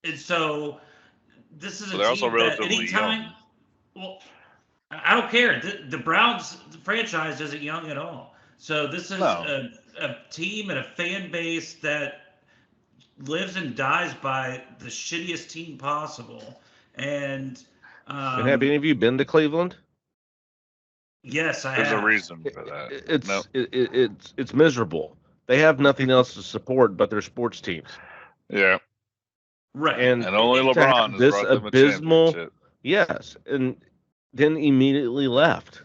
S3: And so this is a
S2: team
S3: also
S2: that
S3: anytime.
S2: Young.
S3: Well, I don't care. The Browns franchise isn't young at all. So this is a team and a fan base that lives and dies by the shittiest team possible. And
S1: have any of you been to Cleveland?
S3: Yes, I
S2: There's a
S3: have.
S2: reason for that.
S1: It's miserable. They have nothing else to support but their sports teams.
S2: Yeah.
S3: Right.
S1: And
S2: And only
S1: to have
S2: LeBron has
S1: this
S2: brought them a
S1: abysmal,
S2: championship.
S1: yes, and then immediately left.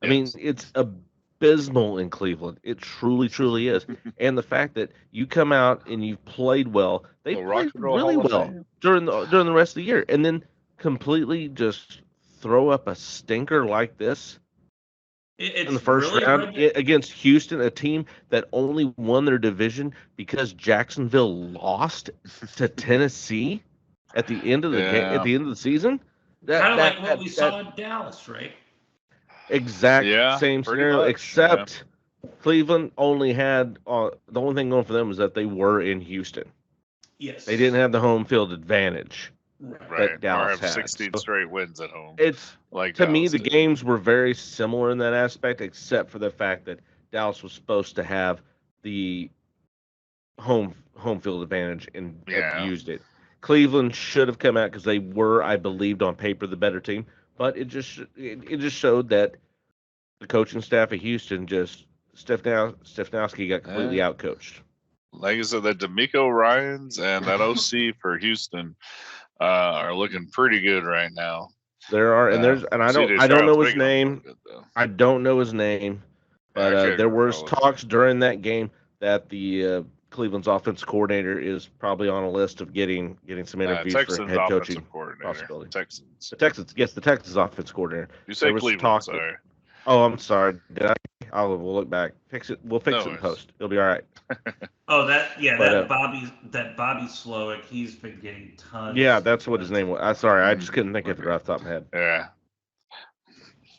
S1: I mean,
S2: Yes.
S1: it's abysmal in Cleveland. It truly, truly is. And the fact that you come out and you've played well, they
S2: The Rock
S1: played
S2: and Roll
S1: really
S2: Hall of
S1: well
S2: Fame.
S1: during the rest of the year, and then completely just throw up a stinker like this in the
S3: It's
S1: first
S3: really
S1: round
S3: hard to,
S1: against Houston, a team that only won their division because Jacksonville lost to Tennessee at the end of the game, at
S2: Yeah.
S1: the end of the season.
S3: kind
S1: That
S3: of
S1: that
S3: like what
S1: that
S3: we
S1: that
S3: saw in Dallas, right?
S1: exact
S2: Yeah,
S1: same
S2: pretty
S1: scenario,
S2: much. Yeah.
S1: except Cleveland only had the only thing going for them was that they were in Houston.
S3: Yes.
S1: They didn't have the home field advantage
S3: Right.
S2: Right.
S1: that
S2: Or
S1: Dallas
S2: have
S1: had.
S2: 16
S1: So
S2: straight wins at home.
S1: it's
S2: Like
S1: to me
S2: Dallas
S1: the
S2: did.
S1: games were very similar in that aspect, except for the fact that Dallas was supposed to have the home field advantage and
S2: Yeah.
S1: abused it. Cleveland should have come out because they were, I believed, on paper the better team, but it just showed that the coaching staff of Houston just Stefanowski got completely outcoached.
S2: Like I said, that D'Amico Ryans and that OC for Houston are looking pretty good right now.
S1: There are and there's and I
S2: CJ
S1: don't know
S2: Stroud's
S1: his
S2: making them
S1: name.
S2: look good, though.
S1: I don't know his name,
S2: Yeah, I
S1: but
S2: can't
S1: there
S2: remember
S1: was
S2: all of
S1: talks during that game that the Cleveland's offensive coordinator is probably on a list of getting some interviews for
S2: Texans
S1: head
S2: offensive
S1: coaching
S2: coordinator.
S1: possibility.
S2: Texans.
S1: The Texans, yes, the Texans offense coordinator.
S2: You say
S1: There was
S2: Cleveland,
S1: talk
S2: sorry.
S1: oh, I'm sorry. Did I? We'll look back. Fix it. We'll fix
S2: No
S1: it in
S2: worries.
S1: post. It'll be all right.
S3: Oh, that
S1: But,
S3: Bobby Slowick, he's been getting tons.
S1: Yeah, that's what his name was. I'm sorry, I just couldn't think of it right off the top of my head.
S2: Yeah.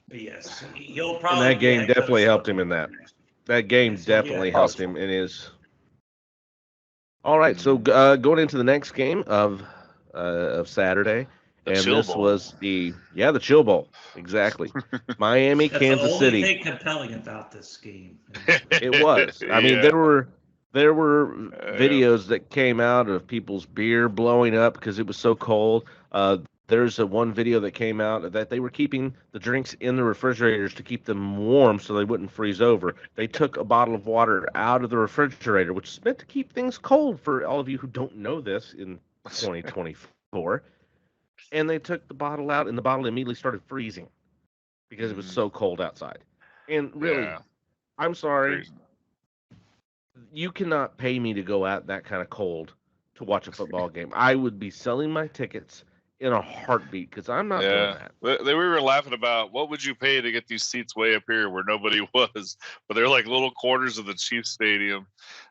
S3: But yes, he'll
S1: And
S3: probably.
S1: that game definitely helped him in that. That game
S3: Yes,
S1: definitely
S3: yeah.
S1: helped him in his. All right, so going into the next game of Saturday,
S2: The
S1: and
S2: Chill
S1: this
S2: Bowl.
S1: was the Chill Bowl, exactly. Miami,
S3: That's
S1: Kansas
S3: the only
S1: City.
S3: thing compelling about this game.
S1: It was. I mean,
S2: Yeah.
S1: there were videos that came out of people's beer blowing up because it was so cold. There's one video that came out that they were keeping the drinks in the refrigerators to keep them warm so they wouldn't freeze over. They took a bottle of water out of the refrigerator, which is meant to keep things cold for all of you who don't know this in 2024. And they took the bottle out, and the bottle immediately started freezing because it was so cold outside. And really,
S2: Yeah.
S1: I'm sorry,
S2: Freezing.
S1: you cannot pay me to go out that kind of cold to watch a football game. I would be selling my tickets in a heartbeat because I'm not doing that.
S2: We were laughing about what would you pay to get these seats way up here where nobody was, but they're like little corners of the Chiefs Stadium.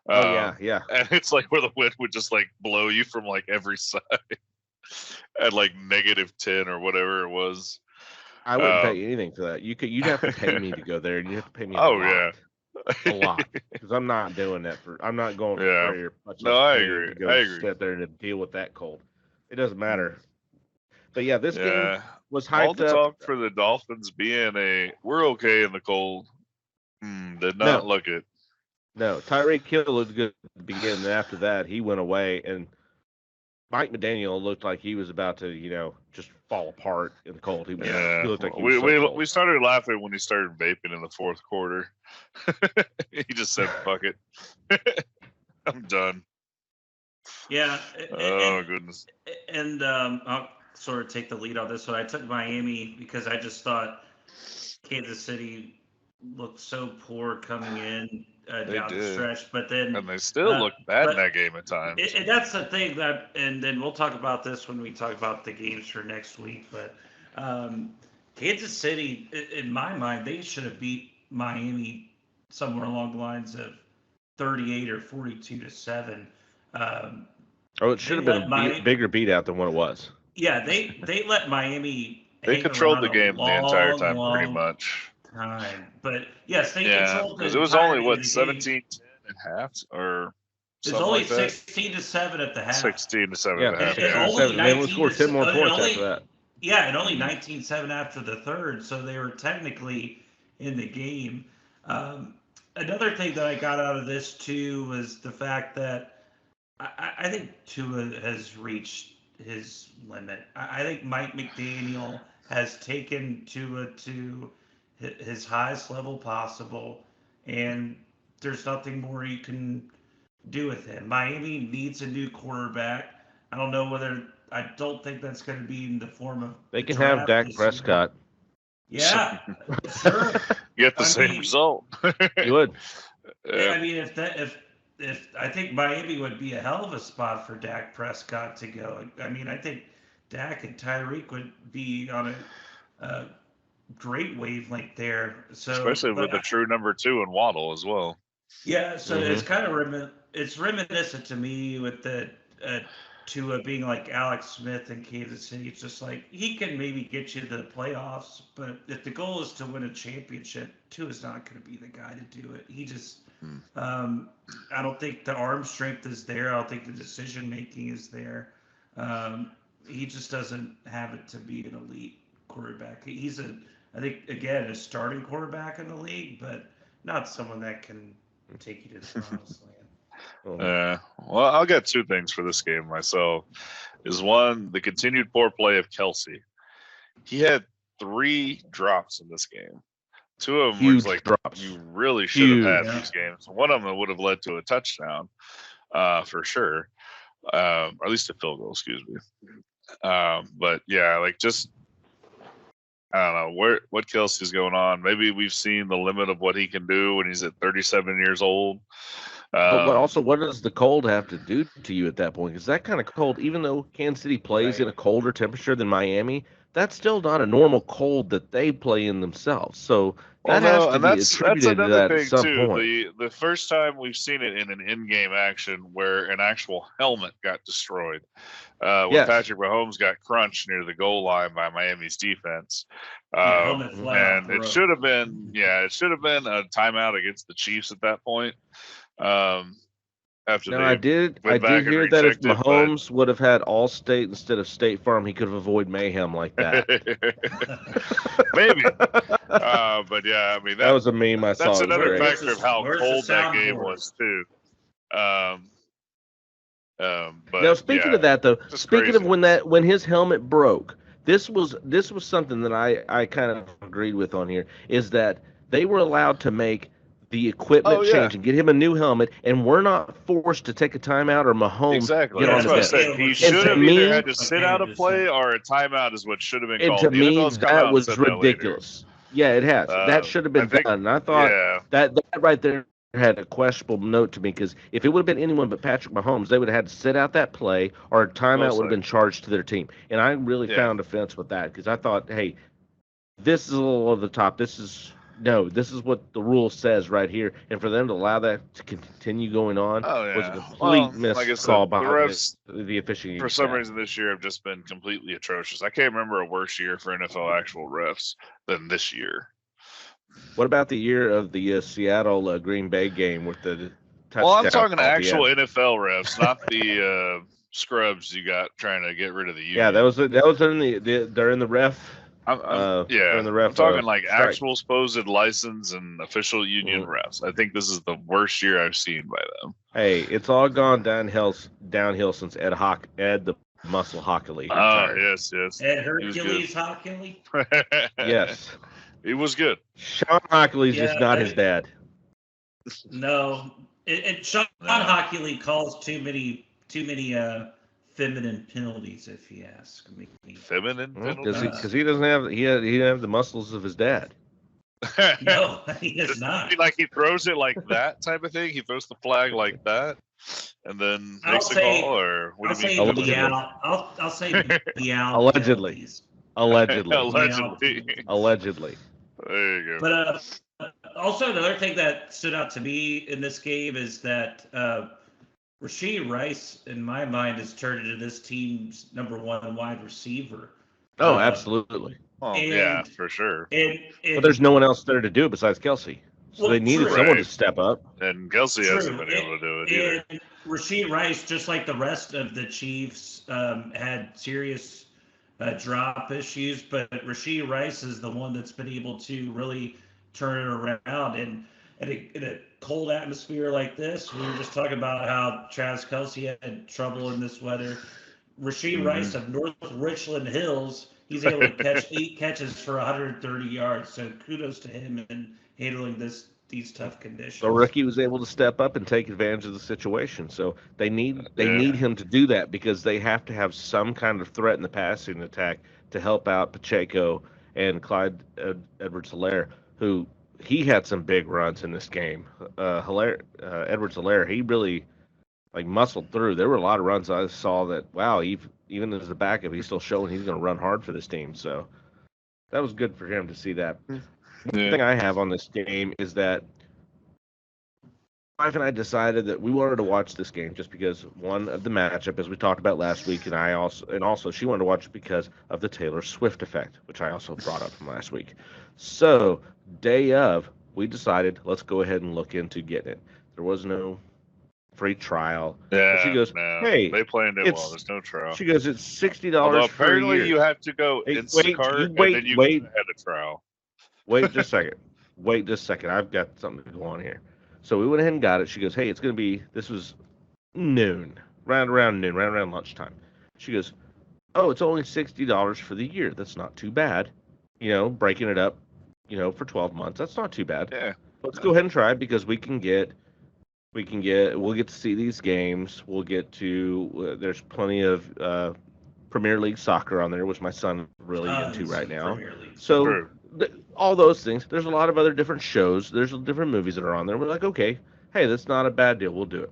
S1: Oh yeah.
S2: And it's like where the wind would just like blow you from like every side at like -10 or whatever it was.
S1: I wouldn't pay you anything for that. You'd have to pay me to go there, and you'd have to pay me
S2: Oh yeah,
S1: a lot, because I'm not doing that I'm not going
S2: Yeah.
S1: for much.
S2: No, I
S1: pay
S2: agree.
S1: To go
S2: I agree.
S1: sit there and deal with that cold. It doesn't matter. But yeah, this game
S2: yeah.
S1: was
S2: All
S1: hyped
S2: the
S1: up.
S2: talk for the Dolphins being we're okay in the cold. Did not look it.
S1: No, Tyreek Hill looked good at the beginning, and after that, he went away, and Mike McDaniel looked like he was about to, just fall apart in the cold. He looked like he was so cold.
S2: We started laughing when he started vaping in the fourth quarter. He just said, "Fuck it, I'm done."
S3: Yeah.
S2: Oh goodness.
S3: And I'll sort of take the lead on this one. I took Miami because I just thought Kansas City looked so poor coming in down the stretch, but then
S2: and they still look bad in that game at times.
S3: And that's the thing and then we'll talk about this when we talk about the games for next week. But Kansas City, in my mind, they should have beat Miami somewhere along the lines of 38 or 42-7.
S1: It should have been a bigger beat-out than what it was.
S3: Yeah, they let Miami.
S2: They controlled the game the entire time, pretty much.
S3: But yes, they controlled
S2: because it was only 17-10 at half, or
S3: it was only 16-7 at the half.
S2: 16-7 at the half.
S3: And
S1: only they only scored 10 more points after that.
S3: Yeah, and only 19-7 after the third, so they were technically in the game. Another thing that I got out of this too was the fact that I think Tua has reached his limit. I think Mike McDaniel has taken Tua to his highest level possible, and there's nothing more you can do with him. Miami needs a new quarterback. I don't know whether I don't think that's going to be in the form of
S1: They
S3: the
S1: can have
S3: draft
S1: Dak
S3: this year.
S1: Prescott.
S3: Yeah, sure.
S2: Get the
S3: I
S2: same
S3: mean,
S2: result.
S1: You would.
S3: I mean, if I think Miami would be a hell of a spot for Dak Prescott to go. I mean, I think Dak and Tyreek would be on a great wavelength there. So,
S2: Especially with
S3: but
S2: the true number 2 in Waddle as well.
S3: yeah, so it's
S1: Mhm.
S3: kind of it's reminiscent to me with the Tua being like Alex Smith in Kansas City. It's just like he can maybe get you to the playoffs, but if the goal is to win a championship, Tua's not going to be the guy to do it. He just, I don't think the arm strength is there. I don't think the decision making is there. He just doesn't have it to be an elite quarterback. He's I think again, a starting quarterback in the league, but not someone that can take you to the promised land.
S2: Well, I'll get 2 things for this game myself. Is one, the continued poor play of Kelsey. He had 3 drops in this game. 2 of them
S1: Huge
S2: were like
S1: drops.
S2: you really should have had
S3: Huge.
S2: these games. One of them would have led to a touchdown, for sure, or at least a field goal. Excuse me. But yeah, like just I don't know what Kelsey's going on. Maybe we've seen the limit of what he can do when he's at 37 years old.
S1: But what does the cold have to do to you at that point? Because that kind of cold, even though Kansas City plays in a colder temperature than Miami, that's still not a normal cold that they play in themselves. So that has to be
S2: that's
S1: attributed to
S2: another
S1: that at
S2: thing
S1: some
S2: too.
S1: point.
S2: The first time we've seen it in an in-game action where an actual helmet got destroyed, when
S1: Yes.
S2: Patrick Mahomes got crunched near the goal line by Miami's defense.
S3: Helmet flat out
S2: And it
S3: broke.
S2: should have been a timeout against the Chiefs at that point. After
S1: Now
S2: they
S1: I did
S2: went back and
S1: hear that if
S2: rechecked it,
S1: Mahomes would have had Allstate instead of State Farm, he could have avoided mayhem like that.
S2: maybe. But yeah, I mean
S1: that was a meme I saw.
S2: that's
S1: It was
S2: another
S1: great.
S2: factor of how
S3: Where's the
S2: cold that game
S3: soundboard?
S2: was too. But
S1: Now speaking
S2: yeah,
S1: of that though,
S2: just
S1: speaking of
S2: crazy.
S1: when his helmet broke, this was something that I kind of agreed with on here, is that they were allowed to make the equipment
S2: Oh, yeah.
S1: change and get him a new helmet, and we're not forced to take a timeout or Mahomes
S2: Exactly.
S1: get on
S2: That's
S1: the
S2: what I
S1: bench.
S2: said. He
S3: And
S2: should
S1: to
S2: have
S1: me-
S2: either had to sit out a
S3: Okay,
S2: play or a timeout is what should have been
S1: And
S2: called.
S1: to
S2: The
S1: me,
S2: NFL's come out
S1: that
S2: and
S1: was
S2: said that later.
S1: ridiculous. Yeah, it has. That should have been
S2: I think-
S1: done. And I thought
S2: Yeah.
S1: that right there had a questionable note to me, because if it would have been anyone but Patrick Mahomes, they would have had to sit out that play, or a timeout
S2: Most
S1: would have been charged to their team. And I really
S2: Yeah.
S1: found offense with that, because I thought, hey, this is a little over the top. This is what the rule says right here. And for them to allow that to continue going on
S2: Oh,
S1: was a
S2: yeah.
S1: complete
S2: Well,
S1: miss
S2: like I said,
S1: call
S2: the
S1: by
S2: refs,
S1: the officiating
S2: for some
S1: staff.
S2: reason this year have just been completely atrocious. I can't remember a worse year for NFL actual refs than this year.
S1: What about the year of the Seattle Green Bay game with the touchdown?
S2: Well, I'm talking
S1: call at the
S2: actual
S1: end?
S2: NFL refs, not the scrubs you got trying to get rid of the union.
S1: Yeah, that was during during the ref.
S2: Yeah,
S1: during the ref.
S2: I'm talking like
S1: strike.
S2: actual supposed license and official union refs. I think this is the worst year I've seen by them.
S1: Hey, it's all gone downhill since Ed the Muscle Hockley
S2: Oh,
S1: retired.
S2: yes.
S3: Ed
S2: He was
S3: Hercules Hockley?
S1: Yes,
S2: he was good.
S1: Sean Hockley's just
S3: Yeah,
S1: not his dad.
S3: No. Sean
S2: No.
S3: Hockley calls too many feminine penalties, if you ask me.
S2: Feminine penalties?
S1: Because he didn't have the muscles of his dad.
S3: No, he is not.
S2: Like he throws it like that type of thing. He throws the flag like that, and then makes a call. Or what
S3: I'll
S2: do you
S3: say
S2: mean?
S1: Allegedly.
S3: meow. I'll say meow.
S1: Allegedly.
S3: penalties.
S1: Allegedly.
S2: Allegedly.
S1: Allegedly.
S2: There you go.
S3: But also another thing that stood out to me in this game is that Rashee Rice, in my mind, has turned into this team's number one wide receiver.
S1: Oh, absolutely.
S2: Oh,
S3: and-
S2: yeah, for sure.
S3: And
S1: But there's no one else there to do it besides Kelsey. So
S3: Well,
S1: they needed
S3: true.
S1: someone
S2: Right.
S1: to step up.
S2: And Kelsey hasn't been able to do it either.
S3: And Rashee Rice, just like the rest of the Chiefs, had serious drop issues, but Rashee Rice is the one that's been able to really turn it around. And in a cold atmosphere like this, we were just talking about how Travis Kelsey had trouble in this weather. Rashee Rice of North Richland Hills he's able to catch 8 catches for 130 yards. So kudos to him in handling these tough conditions.
S1: The rookie was able to step up and take advantage of the situation. So they need him to do that because they have to have some kind of threat in the passing attack to help out Pacheco and Clyde Edwards-Helaire, who he had some big runs in this game. Edwards-Helaire, he really muscled through. There were a lot of runs I saw that, wow, even as a backup, he's still showing he's going to run hard for this team. So that was good for him to see that. One thing I have on this game is that my wife and I decided that we wanted to watch this game just because, one, of the matchup, as we talked about last week, and also she wanted to watch it because of the Taylor Swift effect, which I also brought up from last week. So, day of, we decided, let's go ahead and look into getting it. There was no free trial.
S2: Yeah,
S1: she goes, hey,
S2: they planned it well. There's no trial.
S1: She goes, it's $60
S2: Although
S1: for a
S2: apparently
S1: year.
S2: you have to go Instacart and then you had a trial.
S1: Wait just a second. I've got something to go on here. So we went ahead and got it. She goes, hey, it's going to be, this was noon, around noon, right around lunchtime. She goes, oh, it's only $60 for the year. That's not too bad. Breaking it up, for 12 months. That's not too bad.
S2: Yeah.
S1: Let's go ahead and try it because we'll get to see these games. We'll get to, there's plenty of Premier League soccer on there, which my son is really into right now. So all those things. There's a lot of other different shows. There's different movies that are on there. We're like, okay, hey, that's not a bad deal. We'll do it.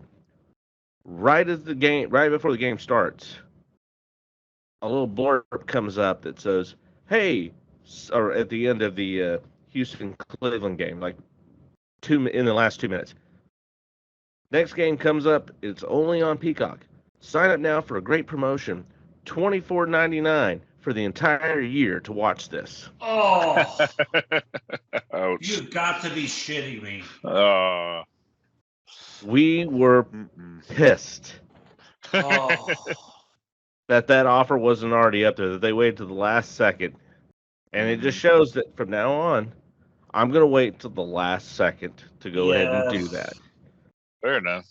S1: Right before the game starts, a little blurb comes up that says, hey, or at the end of the Houston-Cleveland game, in the last 2 minutes. Next game comes up. It's only on Peacock. Sign up now for a great promotion. $24.99 for the entire year to watch this.
S3: Oh,
S2: ouch!
S3: You've got to be shitting me.
S1: We were pissed that offer wasn't already up there. That they waited to the last second, and it just shows that from now on, I'm gonna wait till the last second to go ahead and do that.
S2: Fair enough.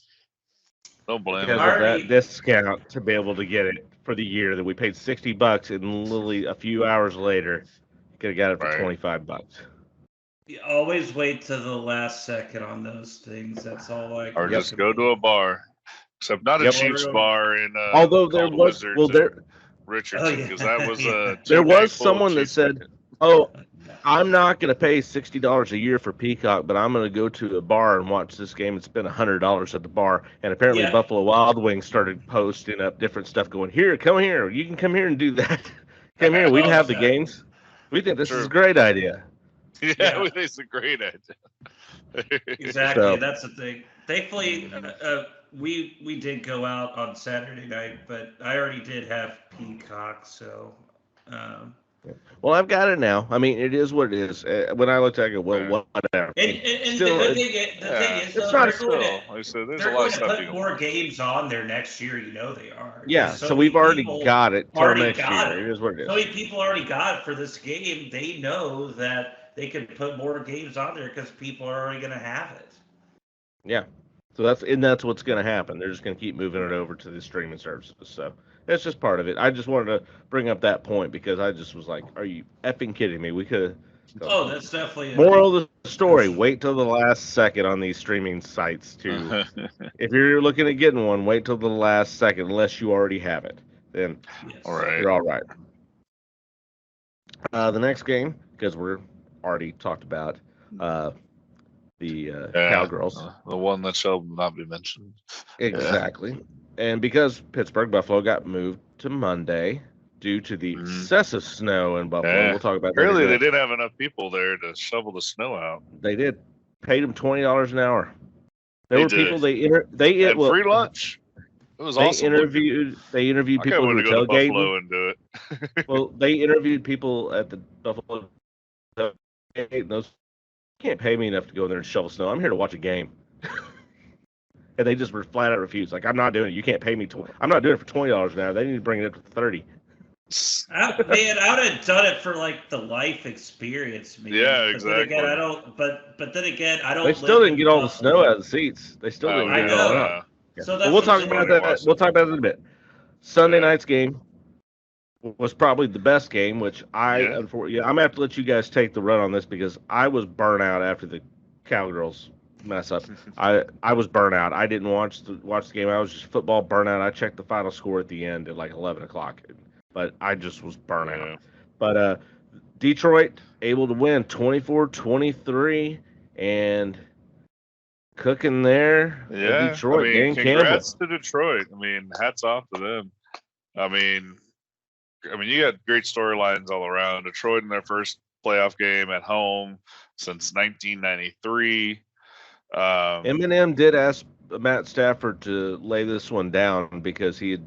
S2: Don't blame
S1: because of that discount to be able to get it for the year that we paid $60 and literally a few hours later could have got it for $25.
S3: You always wait to the last second on those things. That's all I.
S2: Or just go to a bar, except not a Chiefs bar in.
S1: Although there was
S2: Richardson, because that was a.
S1: There was someone that said, "Oh, I'm not going to pay $60 a year for Peacock, but I'm going to go to a bar and watch this game and spend $100 at the bar." And apparently, Buffalo Wild Wings started posting up different stuff, going, "Here, come here. You can come here and do that. Come here. We can have the games. We think this is a great idea."
S2: Yeah, we think it's a great idea.
S3: Exactly. So, that's the thing. Thankfully, we did go out on Saturday night, but I already did have Peacock, so.
S1: Well, I've got it now. I mean, it is what it is. When I looked at it, I go, well, whatever.
S3: And still, the thing is,
S1: it's not
S3: they're going to put more games on there next year. You know they are.
S1: Yeah, so we've already got it till next year. It is what it is.
S3: So many people already got it for this game. They know that they can put more games on there because people are already going to have it.
S1: Yeah. So that's what's going to happen. They're just going to keep moving it over to the streaming services. So that's just part of it. I just wanted to bring up that point because I just was like, are you effing kidding me? We could have.
S3: Oh, that's definitely.
S1: Moral of the story: wait till the last second on these streaming sites too. If you're looking at getting one, wait till the last second, unless you already have it. Then you're all right. The next game, because we're already talked about, the Cowgirls.
S2: The one that shall not be mentioned.
S1: Exactly. And because Pittsburgh Buffalo got moved to Monday due to the excessive snow in Buffalo, we'll talk about that.
S2: Apparently, they didn't have enough people there to shovel the snow out.
S1: They did. Paid them $20 an hour. There were people they
S2: had free lunch. It was awesome.
S1: They interviewed people who were tailgating.
S2: Buffalo and do it.
S1: Well, they interviewed people at the Buffalo tailgate. Those can't pay me enough to go there and shovel snow. I'm here to watch a game. And they just were flat out refused. Like, I'm not doing it. You can't pay me. I'm not doing it for $20 an hour. They need to bring it up to $30.
S3: I would have done it for like the life experience. Maybe.
S2: Yeah, exactly.
S3: Then again, but then again, I don't.
S1: They still didn't get all the snow out of the seats. They still didn't get it all out. Yeah. So we'll talk about that. We'll talk about it in a bit. Sunday night's game. was probably the best game, which
S2: Yeah.
S1: unfortunately, I'm gonna have to let you guys take the run on this because I was burnt out after the Cowgirls mess up. I was burnt out. I didn't watch the game. I was just football burnout. I checked the final score at the end at like 11 o'clock, but I just was burnt out.
S2: Yeah.
S1: But Detroit able to win 24-23 and cooking there at
S2: Yeah. I
S1: Detroit.
S2: mean,
S1: Dan Campbell.
S2: congrats to Detroit. I mean, hats off to them. I mean, you got great storylines all around. Detroit in their first playoff game at home since 1993.
S1: Eminem did ask Matt Stafford to lay this one down because he had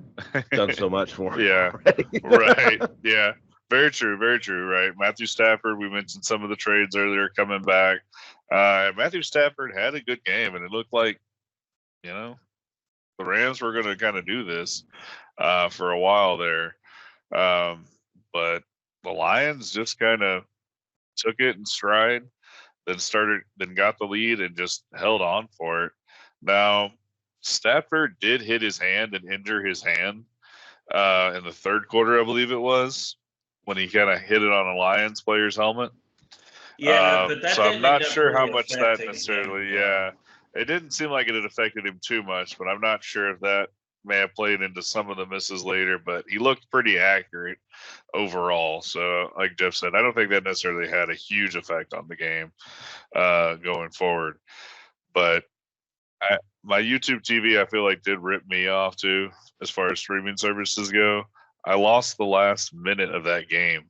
S1: done so much for him.
S2: Yeah,
S1: already.
S2: right. Yeah, very true. Very true. Right. Matthew Stafford. We mentioned some of the trades earlier coming back. Matthew Stafford had a good game, and it looked like, the Rams were going to kind of do this for a while there. But the Lions just kind of took it in stride, then got the lead and just held on for it. Now, Stafford did hit his hand and injure his hand in the third quarter, I believe it was, when he kind of hit it on a Lions player's helmet.
S3: Yeah, but that
S2: so I'm not sure how
S3: really
S2: much that
S3: affect
S2: necessarily.
S3: him.
S2: Yeah, it didn't seem like it had affected him too much, but I'm not sure if that may have played into some of the misses later. But he looked pretty accurate overall. So, like Jeff said, I don't think that necessarily had a huge effect on the game going forward. But my YouTube TV, I feel like, did rip me off too, as far as streaming services go. I lost the last minute of that game.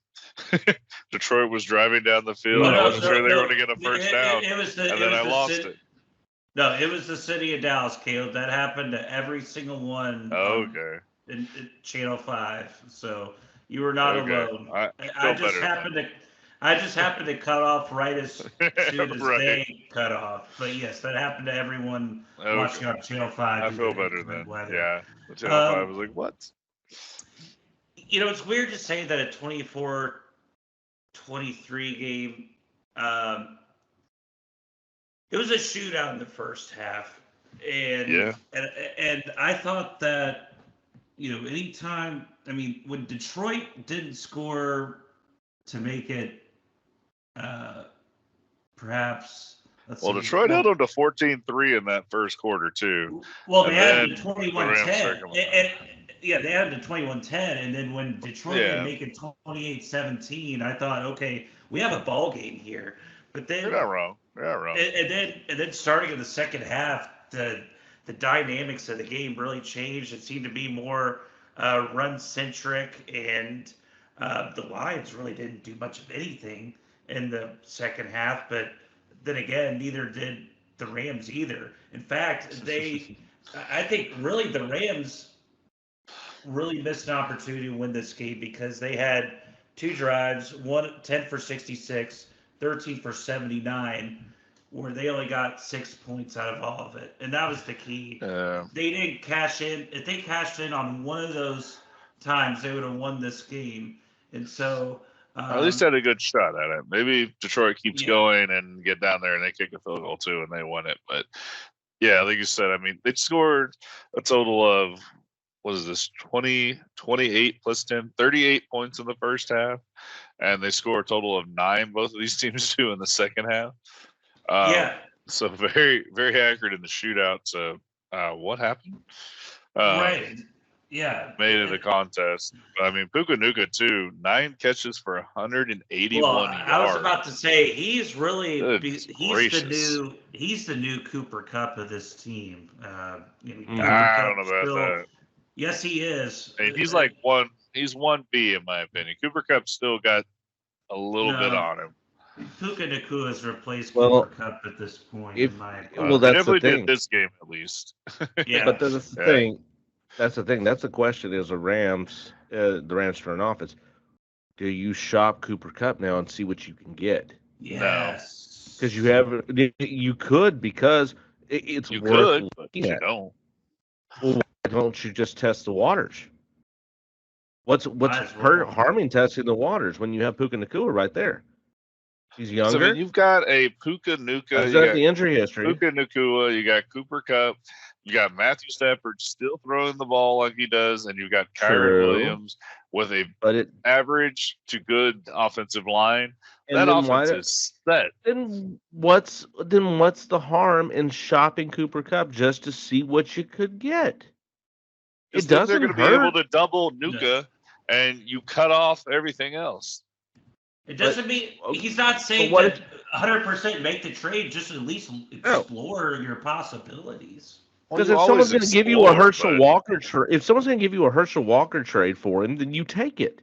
S2: Detroit was driving down the field. I wasn't sure they were going to get a first down, and then I lost it.
S3: No, it was the city of Dallas, Caleb. That happened to every single one.
S2: Okay.
S3: In Channel 5, so you were not alone. I just happened to cut off right as soon as
S2: right.
S3: they cut off. But yes, that happened to everyone watching on Channel 5.
S2: I feel better then.
S3: Weather.
S2: Yeah, the Channel 5 was like, what?
S3: It's weird to say that a 24-23 game. It was a shootout in the first half, and I thought that, anytime, when Detroit didn't score to make it, perhaps.
S2: Detroit held them to 14-3 in that first quarter too.
S3: Well, they had to 21-10. Yeah, they had to 21-10, and then when Detroit could make it 28-17, I thought, okay, we have a ball game here. But then
S2: you're not wrong.
S3: And then starting in the second half, the dynamics of the game really changed. It seemed to be more run centric, and the Lions really didn't do much of anything in the second half. But then again, neither did the Rams either. In fact, I think really the Rams really missed an opportunity to win this game because they had two drives, 10 for 66. 13 for 79, where they only got 6 points out of all of it. And that was the key. They didn't cash in. If they cashed in on one of those times, they would have won this game. And so...
S2: at least had a good shot at it. Maybe Detroit keeps going and get down there and they kick a field goal too and they win it. But, yeah, like you said, they scored a total of, 28 plus 10, 38 points in the first half. And they score a total of 9, both of these teams do, in the second half. So very, very accurate in the shootout. So what happened?
S3: Right. Yeah.
S2: Made it a contest. Puka Nuka too, 9 catches for 181 yards.
S3: I was about to say he's really
S2: he's
S3: the new Cooper Kupp of this team.
S2: I don't know about that.
S3: Yes, he is.
S2: He's he's 1B in my opinion. Cooper Kupp still got a little bit on him.
S3: Puka Nacua has replaced Cooper Kupp at this point. In my opinion.
S1: Well, that's the thing.
S2: Did this game at least.
S3: Yeah,
S1: but that's the thing. That's the thing. That's the question. Is the Rams front office? Do you shop Cooper Kupp now and see what you can get?
S3: Yes.
S1: Because you could because it's
S2: you
S1: worth
S2: could, but you don't.
S1: Well, why don't you just test the waters? What's harming testing the waters when you have Puka Nacua right there? He's younger.
S2: So, you've got a Puka Nuka.
S1: You got the injury history.
S2: Puka Nacua. You got Cooper Kupp. You got Matthew Stafford still throwing the ball like he does, and you've got Kyron
S1: True.
S2: Williams with a
S1: But it
S2: average to good offensive line.
S1: and
S2: That
S1: then
S2: offense
S1: why
S2: is set.
S1: then what's the harm in shopping Cooper Cup just to see what you could get?
S2: Because
S1: It
S2: then they're
S1: doesn't
S2: going to be able
S1: hurt.
S2: to double Nuka, and you cut off everything else.
S3: It doesn't mean he's not saying
S1: what
S3: that 100% make the trade. Just at least explore your possibilities.
S1: Because
S2: Well,
S1: if
S2: you
S1: someone's
S2: always
S1: going to give you a
S2: explore,
S1: Herschel
S2: but-
S1: Walker if someone's going to give you a Herschel Walker trade for him, then you take it.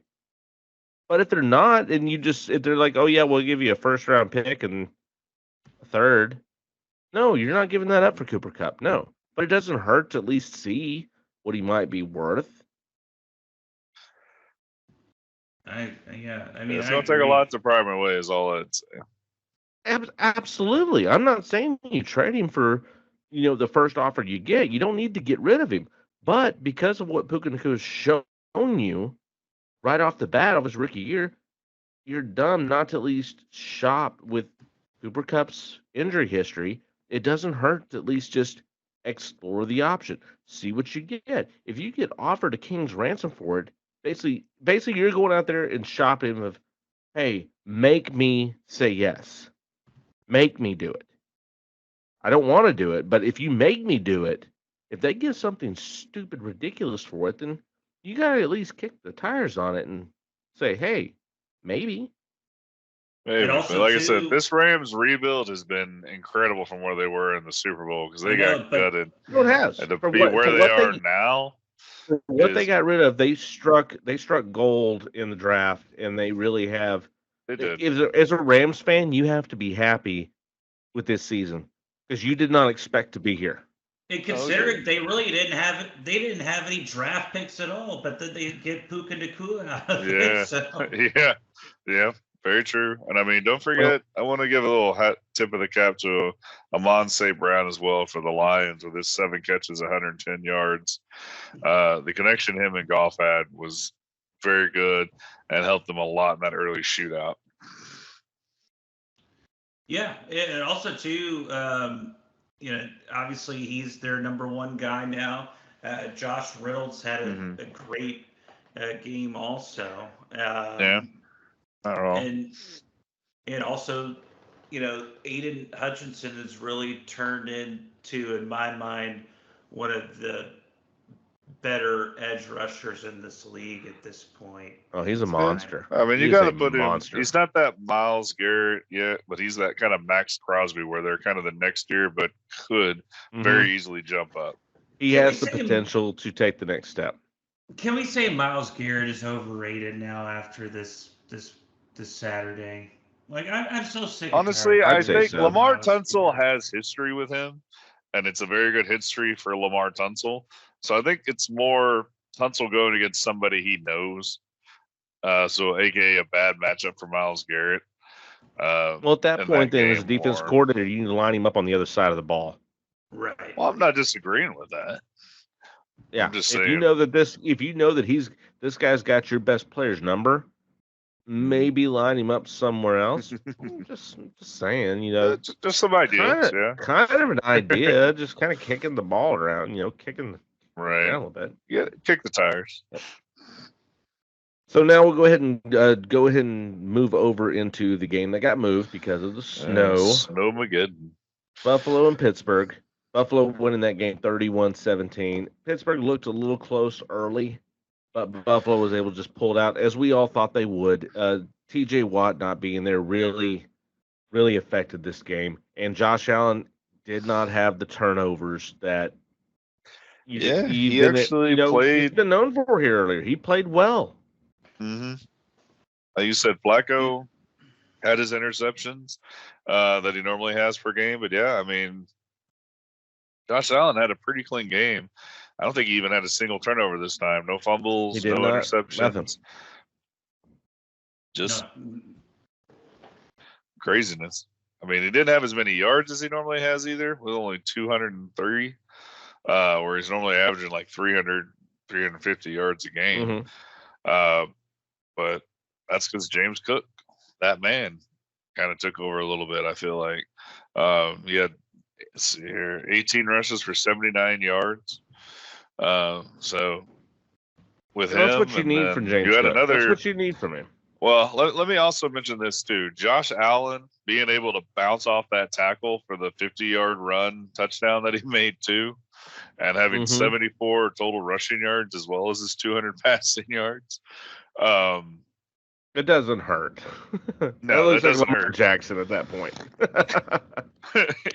S1: But if they're not, and if they're like, oh yeah, we'll give you a first round pick and a third, no, you're not giving that up for Cooper Cup. No, but it doesn't hurt to at least see what he might be worth.
S3: I mean,
S2: it's going to take a lot to pry him away, is all I'd say.
S1: Absolutely. I'm not saying you trade him for, the first offer you get. You don't need to get rid of him. But because of what Puka Nacua has shown you right off the bat of his rookie year, you're dumb not to at least shop with Cooper Cup's injury history. It doesn't hurt to at least just explore the option. See what you get. If you get offered a king's ransom for it, basically you're going out there and shopping him of, hey, make me say yes. Make me do it. I don't want to do it, but if you make me do it, if they give something stupid, ridiculous for it, then you got to at least kick the tires on it and say, hey, maybe.
S2: Maybe.
S3: also,
S2: But like I said, this Rams rebuild has been incredible from where they were in the Super Bowl because they got gutted.
S1: It has.
S2: And to be where they are now.
S1: What they got rid of, they struck gold in the draft, and they really have.
S2: They did.
S1: As a Rams fan, you have to be happy with this season because you did not expect to be here.
S3: And considering they really didn't have any draft picks at all, but then they get Puka Nacua out of it. So.
S2: Yeah, very true. And I mean, don't forget, I want to give a little tip of the cap to Amon St. Brown as well for the Lions with his 7 catches, 110 yards. The connection him and Goff had was very good and helped them a lot in that early shootout.
S3: Yeah, and also too, obviously he's their number one guy now. Josh Reynolds had a great game also.
S2: Yeah, not wrong.
S3: And also, Aiden Hutchinson has really turned into, in my mind, one of the better edge rushers in this league at this point.
S1: Oh, he's a monster.
S2: I mean, you got to put him. He's not that Myles Garrett yet, but he's that kind of Max Crosby where they're kind of the next year, but could very easily jump up.
S1: He has the potential to take the next step.
S3: Can we say Myles Garrett is overrated now after this Saturday? Like, I'm so sick.
S2: Honestly, I think Lamar Tunsil has history with him, and it's a very good history for Lamar Tunsil. So I think it's more Tunsil going against somebody he knows. So AKA a bad matchup for Myles Garrett.
S1: Well, at that point, then, as a defense coordinator, you need to line him up on the other side of the ball.
S3: Right.
S2: Well, I'm not disagreeing with that.
S1: Yeah.
S2: I'm just saying.
S1: If you know that this guy's got your best player's number, maybe line him up somewhere else. just saying,
S2: just some ideas,
S1: kind of an idea, just kind of kicking the ball around, kicking
S2: right
S1: a little bit.
S2: Yeah, kick the tires.
S1: Yep. So now we'll go ahead and move over into the game that got moved because of the snow.
S2: Snowmageddon.
S1: Buffalo and Pittsburgh. Buffalo winning that game 31-17. Pittsburgh looked a little close early, but Buffalo was able to just pull it out as we all thought they would. TJ Watt not being there really, really affected this game. And Josh Allen did not have the turnovers that
S2: he actually played.
S1: He's been known for here earlier. He played well.
S2: Mm-hmm. Like you said, Flacco had his interceptions that he normally has per game. But yeah, I mean, Josh Allen had a pretty clean game. I don't think he even had a single turnover this time. No fumbles, no interceptions.
S1: Nothing.
S2: Just craziness. I mean, he didn't have as many yards as he normally has either, with only 203, where he's normally averaging like 300, 350 yards a game. But that's because James Cook, that man, kind of took over a little bit, I feel like. He had let's see here, 18 rushes for 79 yards. So with him,
S1: that's what you
S2: and
S1: need
S2: then
S1: from James
S2: you had
S1: Cook.
S2: another.
S1: That's what you need from him.
S2: Well, let me also mention this too. Josh Allen being able to bounce off that tackle for the 50-yard run touchdown that he made too, and having 74 total rushing yards as well as his 200 passing yards.
S1: It doesn't hurt.
S2: No,
S1: looks
S2: that
S1: like
S2: doesn't
S1: Lamar
S2: hurt.
S1: Jackson at that point.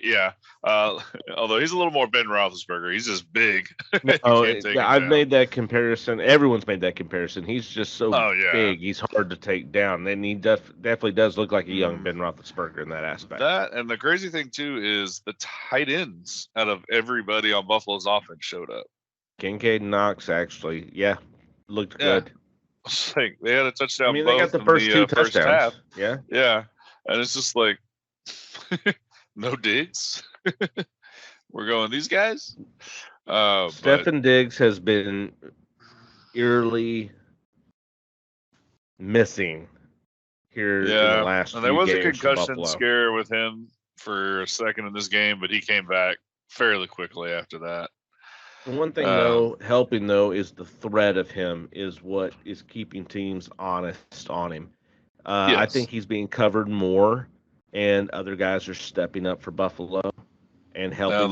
S2: Yeah. Although he's a little more Ben Roethlisberger. He's just big.
S1: Oh,
S2: I've
S1: I've made that comparison. Everyone's made that comparison. He's just so big. He's hard to take down. And he definitely does look like a young Ben Roethlisberger in that aspect.
S2: That, and the crazy thing, too, is the tight ends out of everybody on Buffalo's offense showed up.
S1: Kincaid and Knox, actually, looked good.
S2: It's like they had a touchdown.
S1: I mean, they got the first two touchdowns. Yeah.
S2: And it's just like, no Diggs. We're going these guys.
S1: Stefan Diggs has been eerily missing here in the last few games.
S2: And there was a concussion scare with him for a second in this game, but he came back fairly quickly after that.
S1: One thing, though, helping, though, is the threat of him is what is keeping teams honest on him. I think he's being covered more, and other guys are stepping up for Buffalo and helping,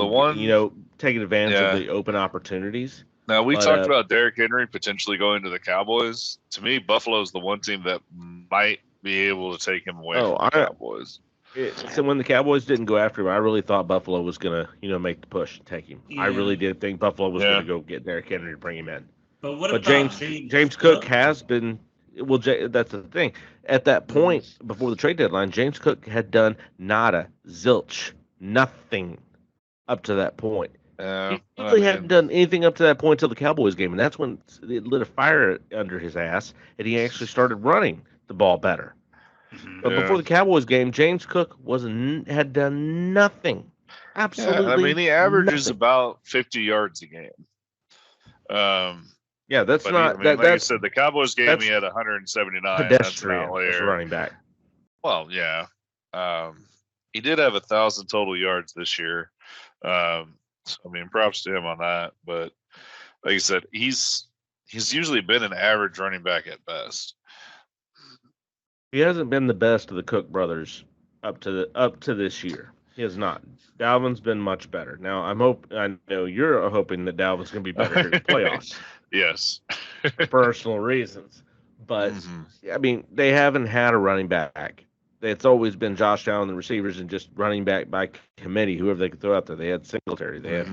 S1: taking advantage of the open opportunities.
S2: Now, we talked about Derrick Henry potentially going to the Cowboys. To me, Buffalo's the one team that might be able to take him away from the Cowboys.
S1: So when the Cowboys didn't go after him, I really thought Buffalo was going to, make the push and take him. Yeah. I really did think Buffalo was going to go get Derrick Henry to bring him in.
S3: But about
S1: James Cook has been – well, that's the thing. At that point, before the trade deadline, James Cook had done nada, zilch, nothing up to that point. He really hadn't done anything up to that point until the Cowboys game, and that's when it lit a fire under his ass, and he actually started running the ball better. But before the Cowboys game, James Cook had done nothing. Absolutely.
S2: I mean, he averages about 50 yards a game.
S1: That's not.
S2: Like I said, the Cowboys game, he had 179.
S1: Pedestrian as running back.
S2: Well, yeah. He did have 1,000 total yards this year. So, I mean, props to him on that. But like I said, he's usually been an average running back at best.
S1: He hasn't been the best of the Cook brothers up to this year. He has not. Dalvin's been much better. Now I know you're hoping that Dalvin's going to be better in the playoffs.
S2: Yes,
S1: for personal reasons. But I mean, they haven't had a running back. It's always been Josh Allen, the receivers, and just running back by committee, whoever they could throw out there. They had Singletary. They had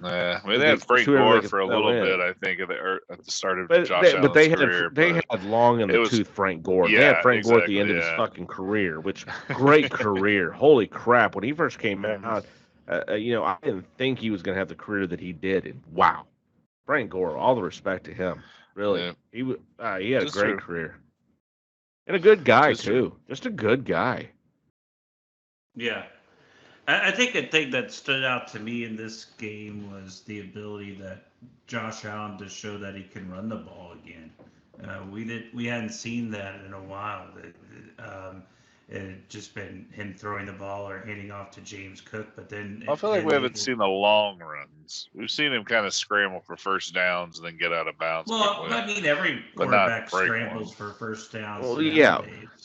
S2: I mean, they had Frank Gore for a little bit, I think, at the start of Josh Allen's career.
S1: They had long in the tooth Frank Gore.
S2: Yeah,
S1: they had Frank Gore at the end of his fucking career, which great career. Holy crap! When he first came out, I didn't think he was going to have the career that he did. And wow, Frank Gore, all the respect to him. Really, he had a great career, and a good guy too. Just a good guy.
S3: Yeah. I think the thing that stood out to me in this game was the ability that Josh Allen to show that he can run the ball again. We hadn't seen that in a while. It had just been him throwing the ball or handing off to James Cook, but then
S2: I feel like we haven't seen the long runs. We've seen him kind of scramble for first downs and then get out of bounds.
S3: Well, I mean, every quarterback scrambles for first downs.
S1: Well, yeah.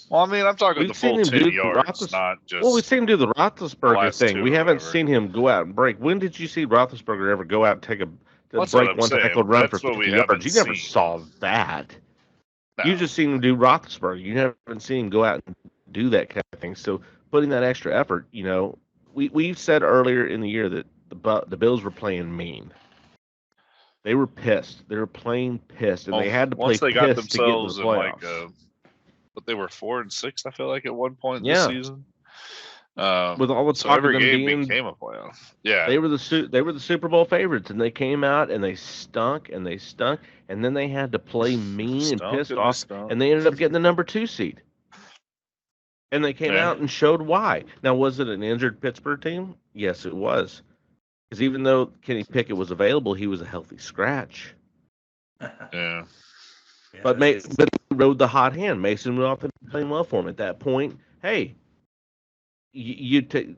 S2: Well, I mean, I'm talking the full 10 yards, not just.
S1: Well, we've seen him do the Roethlisberger thing. We haven't seen him go out and break. When did you see Roethlisberger ever go out and take a break one tackle run for 50 yards? You never saw that. No. You just seen him do Roethlisberger. You haven't seen him go out and do that kind of thing. So putting that extra effort, we've said earlier in the year that the Bills were playing mean. They were pissed. They were playing pissed, and they had to play pissed to get in the playoffs.
S2: But they were 4-6. I feel like at one point this season.
S1: With all the talk
S2: every
S1: of them
S2: game became a playoff. Yeah,
S1: they were the Super Bowl favorites, and they came out and they stunk, and then they had to play mean and pissed off, and they ended up getting the number 2 seed. And they came out and showed why. Now, was it an injured Pittsburgh team? Yes, it was. Because even though Kenny Pickett was available, he was a healthy scratch.
S2: Yeah.
S1: But he rode the hot hand. Mason Rudolph had been playing well for him at that point. Hey, you take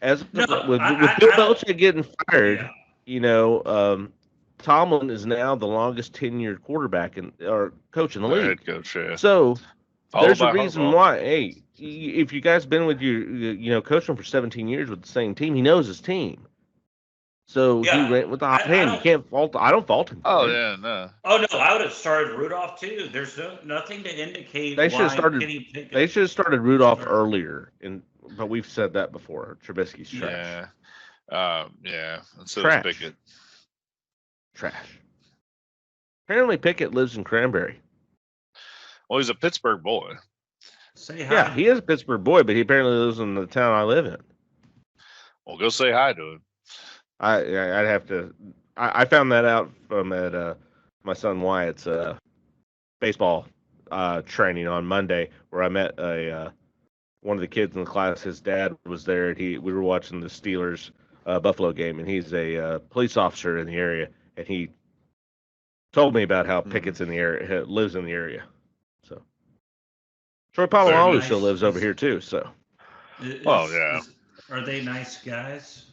S1: As
S3: No,
S1: with
S3: I
S1: Bill
S3: don't.
S1: Belichick getting fired,
S3: Yeah.
S1: you know, Tomlin is now the longest tenured quarterback or coach in the
S2: The
S1: league.
S2: head coach, yeah.
S1: So
S2: Followed
S1: there's a
S2: by
S1: reason
S2: Harbaugh.
S1: why. Hey, if you guys been with coaching for 17 years with the same team, he knows his team. So he
S3: Yeah.
S1: went with the hot
S3: I
S1: hand. You
S3: don't.
S1: can't fault. I don't fault him
S2: Oh
S1: for it.
S2: yeah, no.
S3: Oh no, I would have started Rudolph too. There's nothing to indicate
S1: They should have
S3: why
S1: started.
S3: Kenny
S1: They
S3: Pickett
S1: should have started Rudolph
S3: started.
S1: earlier. But we've said that before. Trubisky's trash.
S2: Yeah. Yeah. And so is
S1: Trash.
S2: Pickett.
S1: Trash. Apparently, Pickett lives in Cranberry.
S2: Well, he's a Pittsburgh boy.
S3: Say hi.
S1: Yeah, he is a Pittsburgh boy, but he apparently lives in the town I live in.
S2: Well, go say hi to him.
S1: I'd have to. I found that out from at my son Wyatt's baseball training on Monday, where I met one of the kids in the class. His dad was there, and we were watching the Steelers Buffalo game, and he's a police officer in the area, and he told me about how Pickett's in the area, lives in the area. So Troy Polamalu
S3: nice.
S1: still lives over here too. So
S3: Are they nice guys?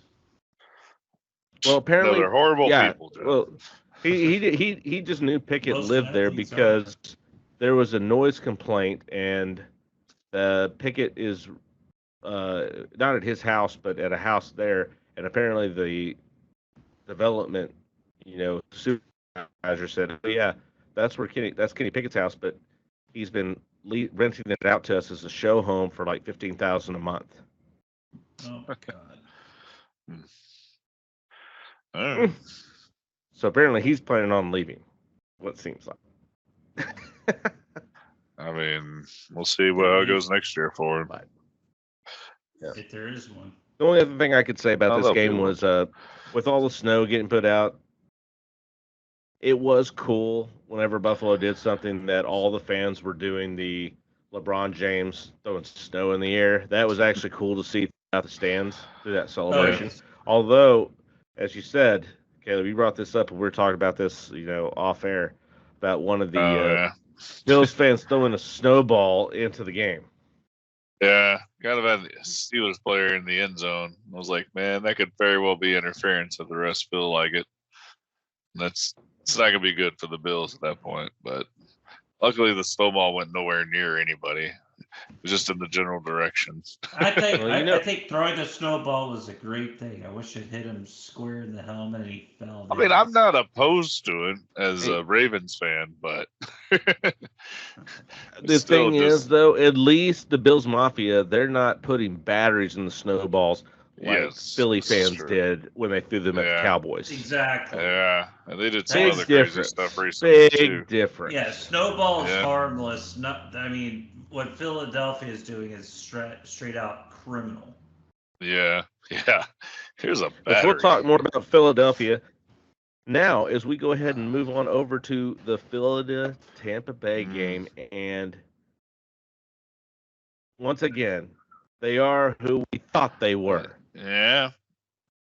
S1: well, apparently
S2: no, they're horrible people. Joe.
S1: Well, he just knew Pickett
S3: Most
S1: lived there
S3: athletes
S1: because there was a noise complaint, and Pickett is not at his house, but at a house there, and apparently the development, supervisor said, oh, yeah, that's Kenny Pickett's house, but he's been renting it out to us as a show home for like $15,000 a month.
S3: Oh my God.
S1: So apparently he's planning on leaving. What seems like.
S2: I mean, we'll see how it goes next year for him.
S3: Yeah. If there is one.
S1: The only other thing I could say about this game was with all the snow getting put out, it was cool whenever Buffalo did something that all the fans were doing the LeBron James throwing snow in the air. That was actually cool to see throughout the stands through that celebration.
S3: Oh, yes.
S1: Although, as you said, Caleb, you brought this up, and we were talking about this, off air, about one of the Bills fans throwing a snowball into the game.
S2: Yeah, kind of had a Steelers player in the end zone. I was like, man, that could very well be interference if the refs feel like it. It's not going to be good for the Bills at that point. But luckily, the snowball went nowhere near anybody. It was just in the general direction.
S3: I think throwing the snowball was a great thing. I wish it hit him square in the helmet and he fell down.
S2: I mean, I'm not opposed to it as a Ravens fan, but
S1: the thing is, though, at least the Bills Mafia, they're not putting batteries in the snowballs like Philly fans did when they threw them at the Cowboys.
S3: Exactly.
S2: Yeah, and they did some other crazy stuff recently
S1: Big difference.
S3: Yeah, snowball is harmless. What Philadelphia is doing is straight out criminal.
S2: Yeah. Here's a battery.
S1: But we'll talk more about Philadelphia now as we go ahead and move on over to the Philadelphia-Tampa Bay game. And once again, they are who we thought they were.
S2: Yeah.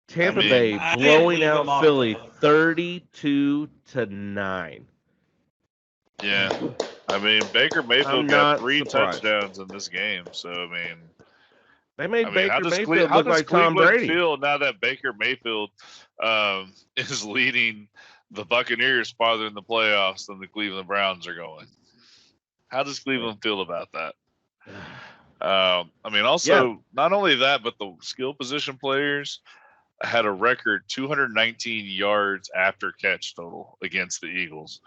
S1: Tampa Bay blowing out Philly 32-9.
S2: Yeah. I mean, Baker Mayfield got 3 touchdowns in this game. So, I mean,
S1: they made Baker Mayfield
S2: how
S1: look
S2: does
S1: like Tom
S2: Cleveland
S1: Brady.
S2: feel now that Baker Mayfield is leading the Buccaneers farther in the playoffs than the Cleveland Browns are going? How does Cleveland feel about that? I mean, also, not only that, but the skill position players had a record 219 yards after catch total against the Eagles.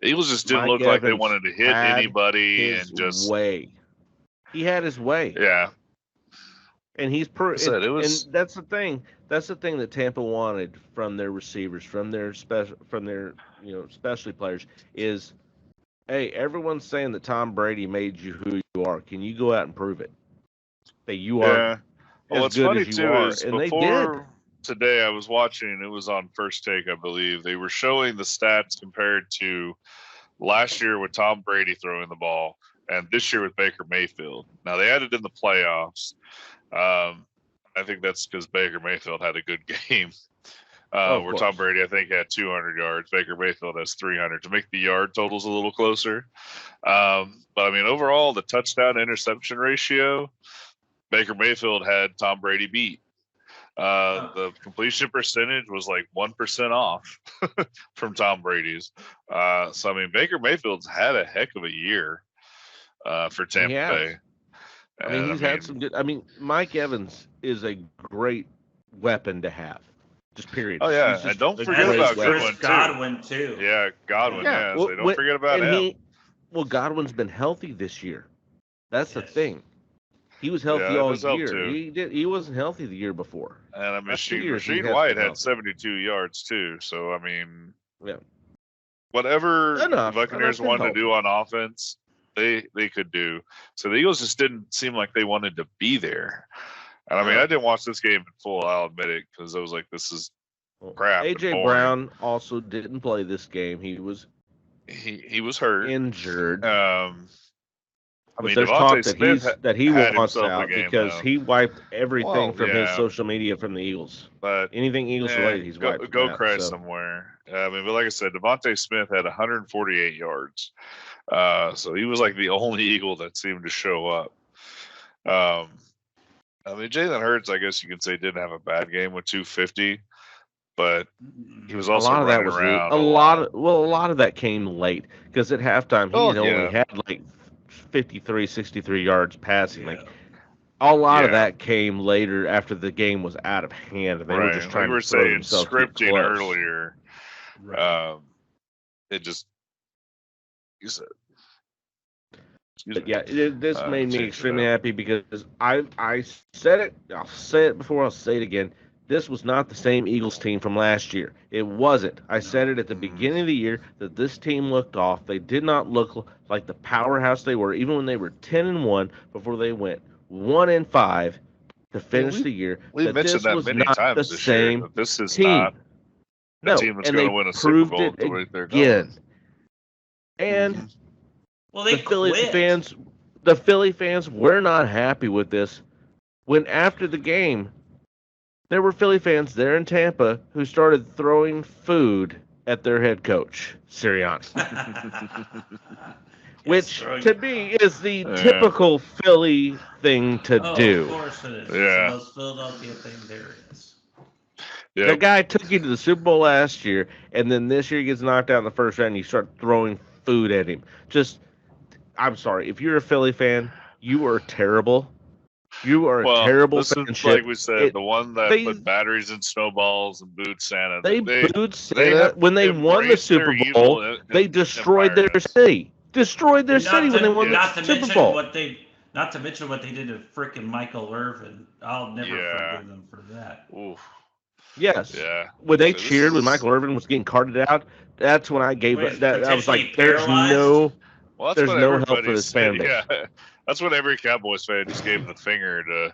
S2: The Eagles just didn't look like they wanted to hit anybody and just
S1: He had his way.
S2: Yeah.
S1: And he's and that's the thing. That's the thing that Tampa wanted from their receivers, from their specialty players is, hey, everyone's saying that Tom Brady made you who you are. Can you go out and prove it? That you are as good as you are. And they did.
S2: Today I was watching, it was on First Take, I believe. They were showing the stats compared to last year with Tom Brady throwing the ball and this year with Baker Mayfield. Now, they added in the playoffs. I think that's because Baker Mayfield had a good game. Where Tom Brady, I think, had 200 yards. Baker Mayfield has 300 to make the yard totals a little closer. But, I mean, overall, the touchdown-interception ratio, Baker Mayfield had Tom Brady beat. The completion percentage was like 1% off from Tom Brady's. So I mean, Baker Mayfield's had a heck of a year for Tampa Bay.
S1: I mean, he's had some good. I mean, Mike Evans is a great weapon to have. Just period.
S2: Oh yeah, and don't forget about
S3: Godwin too.
S2: Yeah, Godwin. Yeah, so don't forget about him.
S1: Godwin's been healthy this year. That's the thing. He was healthy all year. He wasn't healthy the year before.
S2: And I mean, Rashid White had 72 yards too. So I mean, whatever the Buccaneers wanted to do on offense, they could do. So the Eagles just didn't seem like they wanted to be there. And I mean, I didn't watch this game in full. I'll admit it, because I was like, this is crap.
S1: AJ Brown also didn't play this game. He was
S2: hurt,
S1: injured.
S2: I mean,
S1: there's talk that he wants out because he wiped everything from his social media from the Eagles.
S2: But
S1: anything Eagles related, he's wiped.
S2: Go cry somewhere. I mean, but like I said, Devontae Smith had 148 yards. So he was like the only Eagle that seemed to show up. I mean, Jalen Hurts, I guess you could say, didn't have a bad game with 250, but he was also running around.
S1: A lot of that came late because at halftime he only had like 53, 63 yards passing. Like a lot of that came later after the game was out of hand. They were just trying to throw themselves
S2: scripting earlier. It just
S1: this made me extremely happy because I said it. I'll say it before. I'll say it again. This was not the same Eagles team from last year. It wasn't. I said it at the beginning of the year that this team looked off. They did not look like the powerhouse they were, even when they were 10-1 before they went 1-5 to finish the year.
S2: We mentioned that many times this year. This is not the team that's going to win a Super Bowl the way they're going.
S1: And the Philly fans were not happy with this. When after the game, there were Philly fans there in Tampa who started throwing food at their head coach, Sirianni. Which, to me, is the typical Philly thing to do.
S3: Of course it is. It's the most Philadelphia thing there is.
S1: Yep. The guy took you to the Super Bowl last year, and then this year he gets knocked out in the first round, and you start throwing food at him. I'm sorry. If you're a Philly fan, you are terrible. You are a terrible fanship.
S2: This is, like we said, the one that put batteries and snowballs and booed Santa.
S1: They booed Santa when they won the Super Bowl. They destroyed their city. Destroyed their city when they won the Super Bowl.
S3: Not to mention what they did to frickin' Michael Irvin. I'll never forgive them for that.
S2: Oof.
S1: Yes. Yeah. When they cheered when Michael Irvin was getting carted out, that's when I gave it. I was like, there's no help for this fan base.
S2: Yeah. That's when every Cowboys fan just gave the finger to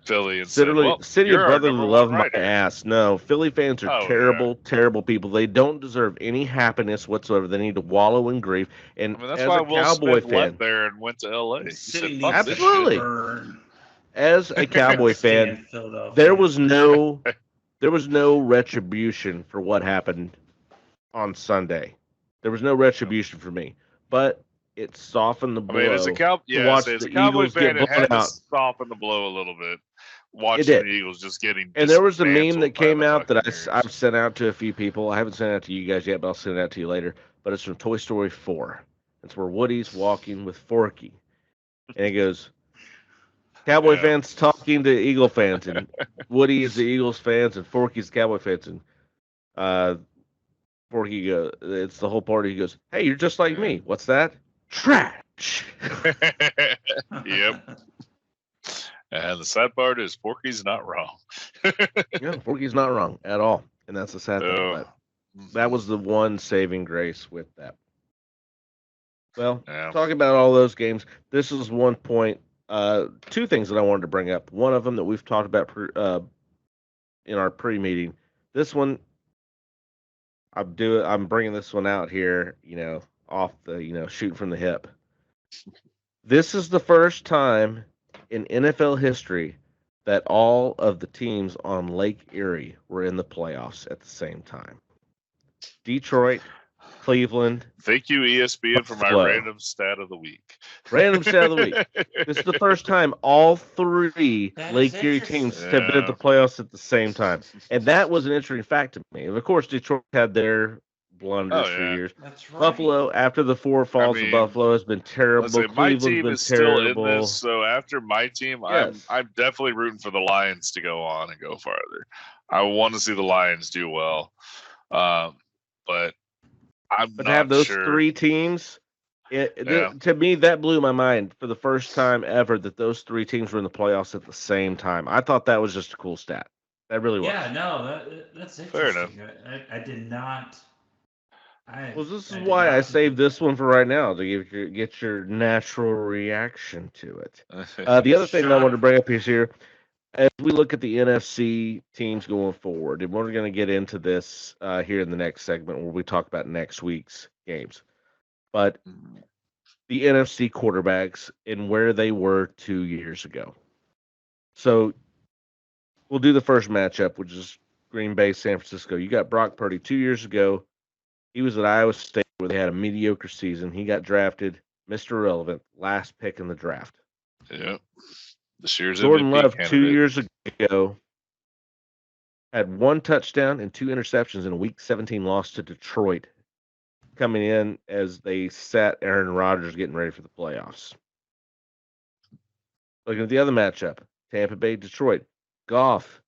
S2: Philly and
S1: said, City of Brotherly love my ass. No, Philly fans are terrible people. They don't deserve any happiness whatsoever. They need to wallow in grief. And
S2: that's why Will Cowboy fan left there and went to L.A.
S1: Absolutely. As a Cowboy fan, there was no retribution for what happened on Sunday. There was no retribution for me, but it softened the blow.
S2: I mean, as a Cowboy fan, it had to soften the blow a little bit. Watching the Eagles just getting
S1: and there was a meme that came out that I've sent out to a few people. I haven't sent it out to you guys yet, but I'll send it out to you later. But it's from Toy Story 4. It's where Woody's walking with Forky. And it goes, Cowboy fans talking to Eagle fans. And Woody is the Eagles fans and Forky's Cowboy fans. And Forky goes, it's the whole party. He goes, hey, you're just like me. What's that? Trash.
S2: Yep. And the sad part is Forky's not wrong.
S1: Yeah, Forky's not wrong at all. And that's the sad thing. But that was the one saving grace with that. Well, talking about all those games, this is one point, two things that I wanted to bring up. One of them that we've talked about in our pre-meeting. This one, I'm bringing this one out here, off the, shooting from the hip. This is the first time in NFL history that all of the teams on Lake Erie were in the playoffs at the same time. Detroit, Cleveland.
S2: Thank you, ESPN, for my
S1: Buffalo.
S2: random stat of the week.
S1: Random stat of the week. This is the first time all three
S3: That
S1: Lake
S3: is
S1: Erie
S3: interesting.
S1: teams have been at the playoffs at the same time. And that was an interesting fact to me. And of course, Detroit had their blunders for years.
S3: That's right.
S1: Buffalo, after the four falls of Buffalo, has been terrible.
S2: Let's say my
S1: Cleveland's
S2: team
S1: been
S2: is
S1: terrible.
S2: still in this, so after my team,
S1: Yes.
S2: I'm definitely rooting for the Lions to go on and go farther. I want to see the Lions do well, but I'm
S1: But
S2: not
S1: to have those
S2: sure.
S1: three teams, to me, that blew my mind for the first time ever that those three teams were in the playoffs at the same time. I thought that was just a cool stat. That really was.
S3: Yeah, no, that's interesting. I did not.
S1: Well, this is why I saved this one for right now to get your natural reaction to it. The other thing that I wanted to bring up is here, as we look at the NFC teams going forward, and we're going to get into this here in the next segment where we talk about next week's games. But the NFC quarterbacks and where they were 2 years ago. So we'll do the first matchup, which is Green Bay, San Francisco. You got Brock Purdy 2 years ago. He was at Iowa State where they had a mediocre season. He got drafted, Mr. Irrelevant, last pick in the draft.
S2: Yep. This year's
S1: Jordan
S2: MVP
S1: Love
S2: candidate.
S1: 2 years ago had 1 touchdown and 2 interceptions in a Week 17 loss to Detroit, coming in as they sat Aaron Rodgers getting ready for the playoffs. Looking at the other matchup, Tampa Bay, Detroit. Goff,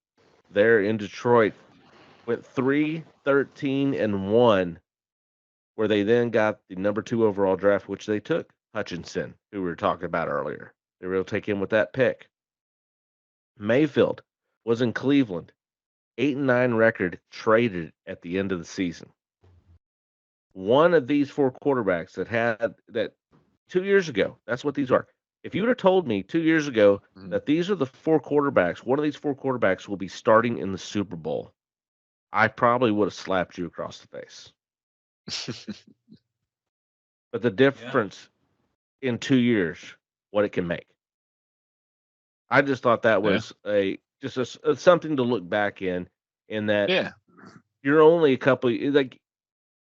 S1: there in Detroit, went 3-13-1, where they then got the number 2 overall draft, which they took Hutchinson, who we were talking about earlier. They were able to take him with that pick. Mayfield was in Cleveland, 8-9 record, traded at the end of the season. One of these 4 quarterbacks that 2 years ago, that's what these are. If you would have told me 2 years ago that these are the 4 quarterbacks, one of these 4 quarterbacks will be starting in the Super Bowl, I probably would have slapped you across the face. But the difference in 2 years, what it can make. I just thought that was something to look back in that you're only a couple, like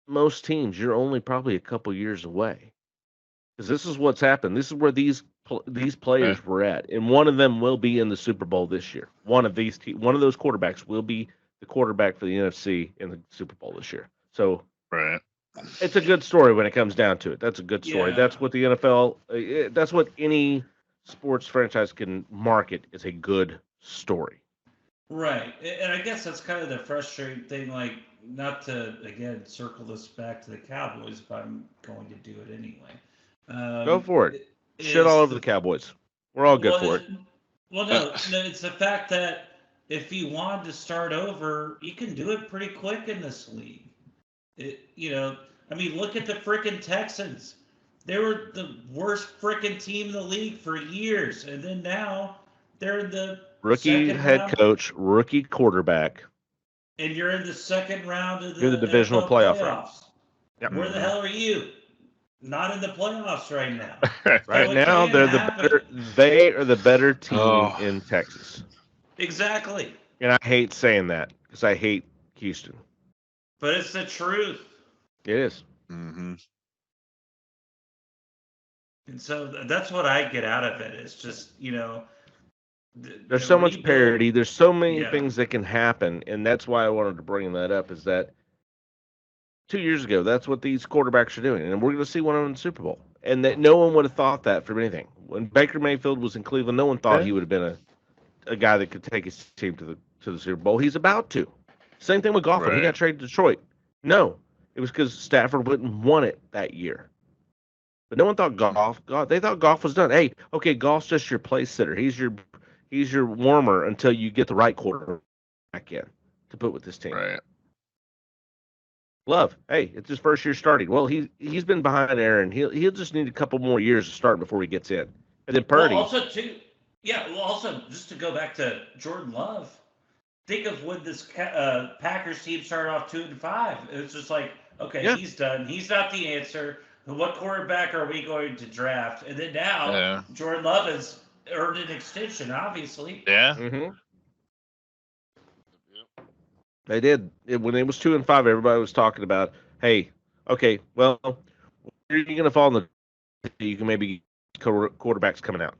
S1: most teams, you're only probably a couple years away. Because this is what's happened. This is where these players were at, and one of them will be in the Super Bowl this year. One of those quarterbacks will be the quarterback for the NFC in the Super Bowl this year. So it's a good story when it comes down to it. That's a good story.
S3: Yeah.
S1: That's what the NFL. That's what any sports franchise can market is a good story.
S3: Right, and I guess that's kind of the frustrating thing. Like, not to again circle this back to the Cowboys, but I'm going to do it anyway.
S1: Go for it. Shit all over the Cowboys. We're all good for it.
S3: Well, no, it's the fact that if you wanted to start over, you can do it pretty quick in this league. I mean, look at the frickin' Texans. They were the worst frickin' team in the league for years, and then now they're in the
S1: rookie head coach, rookie quarterback,
S3: and you're in the second round of
S1: the divisional playoffs.
S3: Yep. Where the hell are you? Not in the playoffs right now.
S1: Right now, they are the better team in Texas.
S3: Exactly.
S1: And I hate saying that because I hate Houston.
S3: But it's the truth.
S1: It is.
S2: Mm-hmm.
S3: And so that's what I get out of it. It's just,
S1: there's so much parity. There's so many things that can happen. And that's why I wanted to bring that up is that 2 years ago, that's what these quarterbacks are doing. And we're going to see one of them in the Super Bowl. And that no one would have thought that from anything. When Baker Mayfield was in Cleveland, no one thought he would have been a guy that could take his team to the Super Bowl. He's about to. Same thing with Goff. When he got traded to Detroit. No, it was because Stafford wouldn't want it that year. But no one thought Goff. They thought Goff was done. Hey, okay, Goff's just your place sitter. He's your warmer until you get the right quarterback in to put with this team.
S2: Right.
S1: Love, hey, it's his first year starting. Well, he's been behind Aaron. He'll just need a couple more years to start before he gets in. And then Purdy.
S3: Well, also just to go back to Jordan Love, think of when this Packers team started off 2-5. It was just like, okay, he's done. He's not the answer. What quarterback are we going to draft? And then now Jordan Love has earned an extension, obviously.
S2: Yeah.
S1: Mm-hmm. They did. When it was 2-5, everybody was talking about, hey, Okay, well, where are you going to fall in the? You can maybe quarterbacks coming out.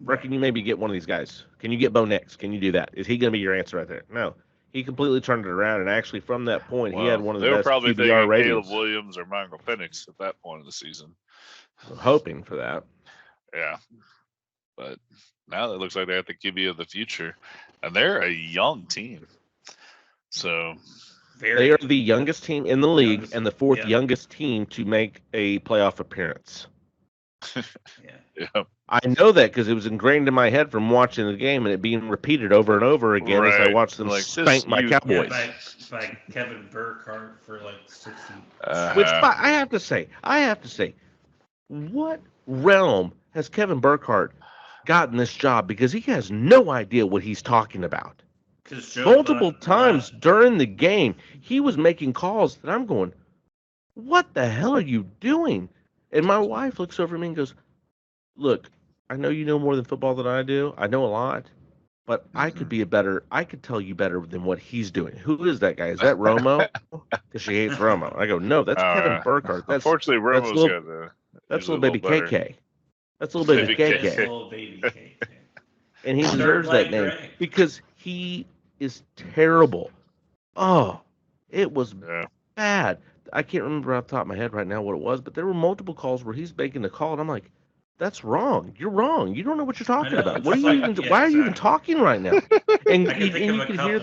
S1: Reckon you maybe get one of these guys. Can you get Bo Nix? Can you do that? Is he going to be your answer right there? No. He completely turned it around, and actually from that point, he had
S2: Well,
S1: one of
S2: they
S1: the
S2: were
S1: best
S2: probably
S1: QBR
S2: thinking Caleb
S1: ratings.
S2: Williams or Michael Penix at that point of the season.
S1: Hoping for that.
S2: Yeah. But now it looks like they have the QB of the future, and they're a young team. So
S1: they are the youngest team in the league
S3: Youngest,
S1: and the fourth
S3: yeah.
S1: youngest team to make a playoff appearance.
S2: yeah.
S1: I know that because it was ingrained in my head from watching the game and it being repeated over and over again as I
S2: Right.
S1: watched them
S2: Like,
S1: spank my Cowboys.
S3: Yeah, by Kevin Burkhardt for like 60.
S1: Which I have to say, what realm has Kevin Burkhardt gotten this job? Because he has no idea what he's talking about. Multiple times during the game, he was making calls that I'm going, what the hell are you doing? And my wife looks over at me and goes, look, I know you know more than football than I do. I know a lot, but I could tell you better than what he's doing. Who is that guy? Is that Romo? Because she hates Romo. I go, no, that's Kevin Burkhardt.
S2: Unfortunately, Romo's
S1: that's little baby KK. That's little baby KK.
S3: Little baby KK.
S1: And he deserves that name because he is terrible. Oh, it was bad. I can't remember off the top of my head right now what it was, but there were multiple calls where he's making the call, and I'm like, that's wrong. You're wrong. You don't know what you're talking about. What are you even? Why are you even talking right now? And you can hear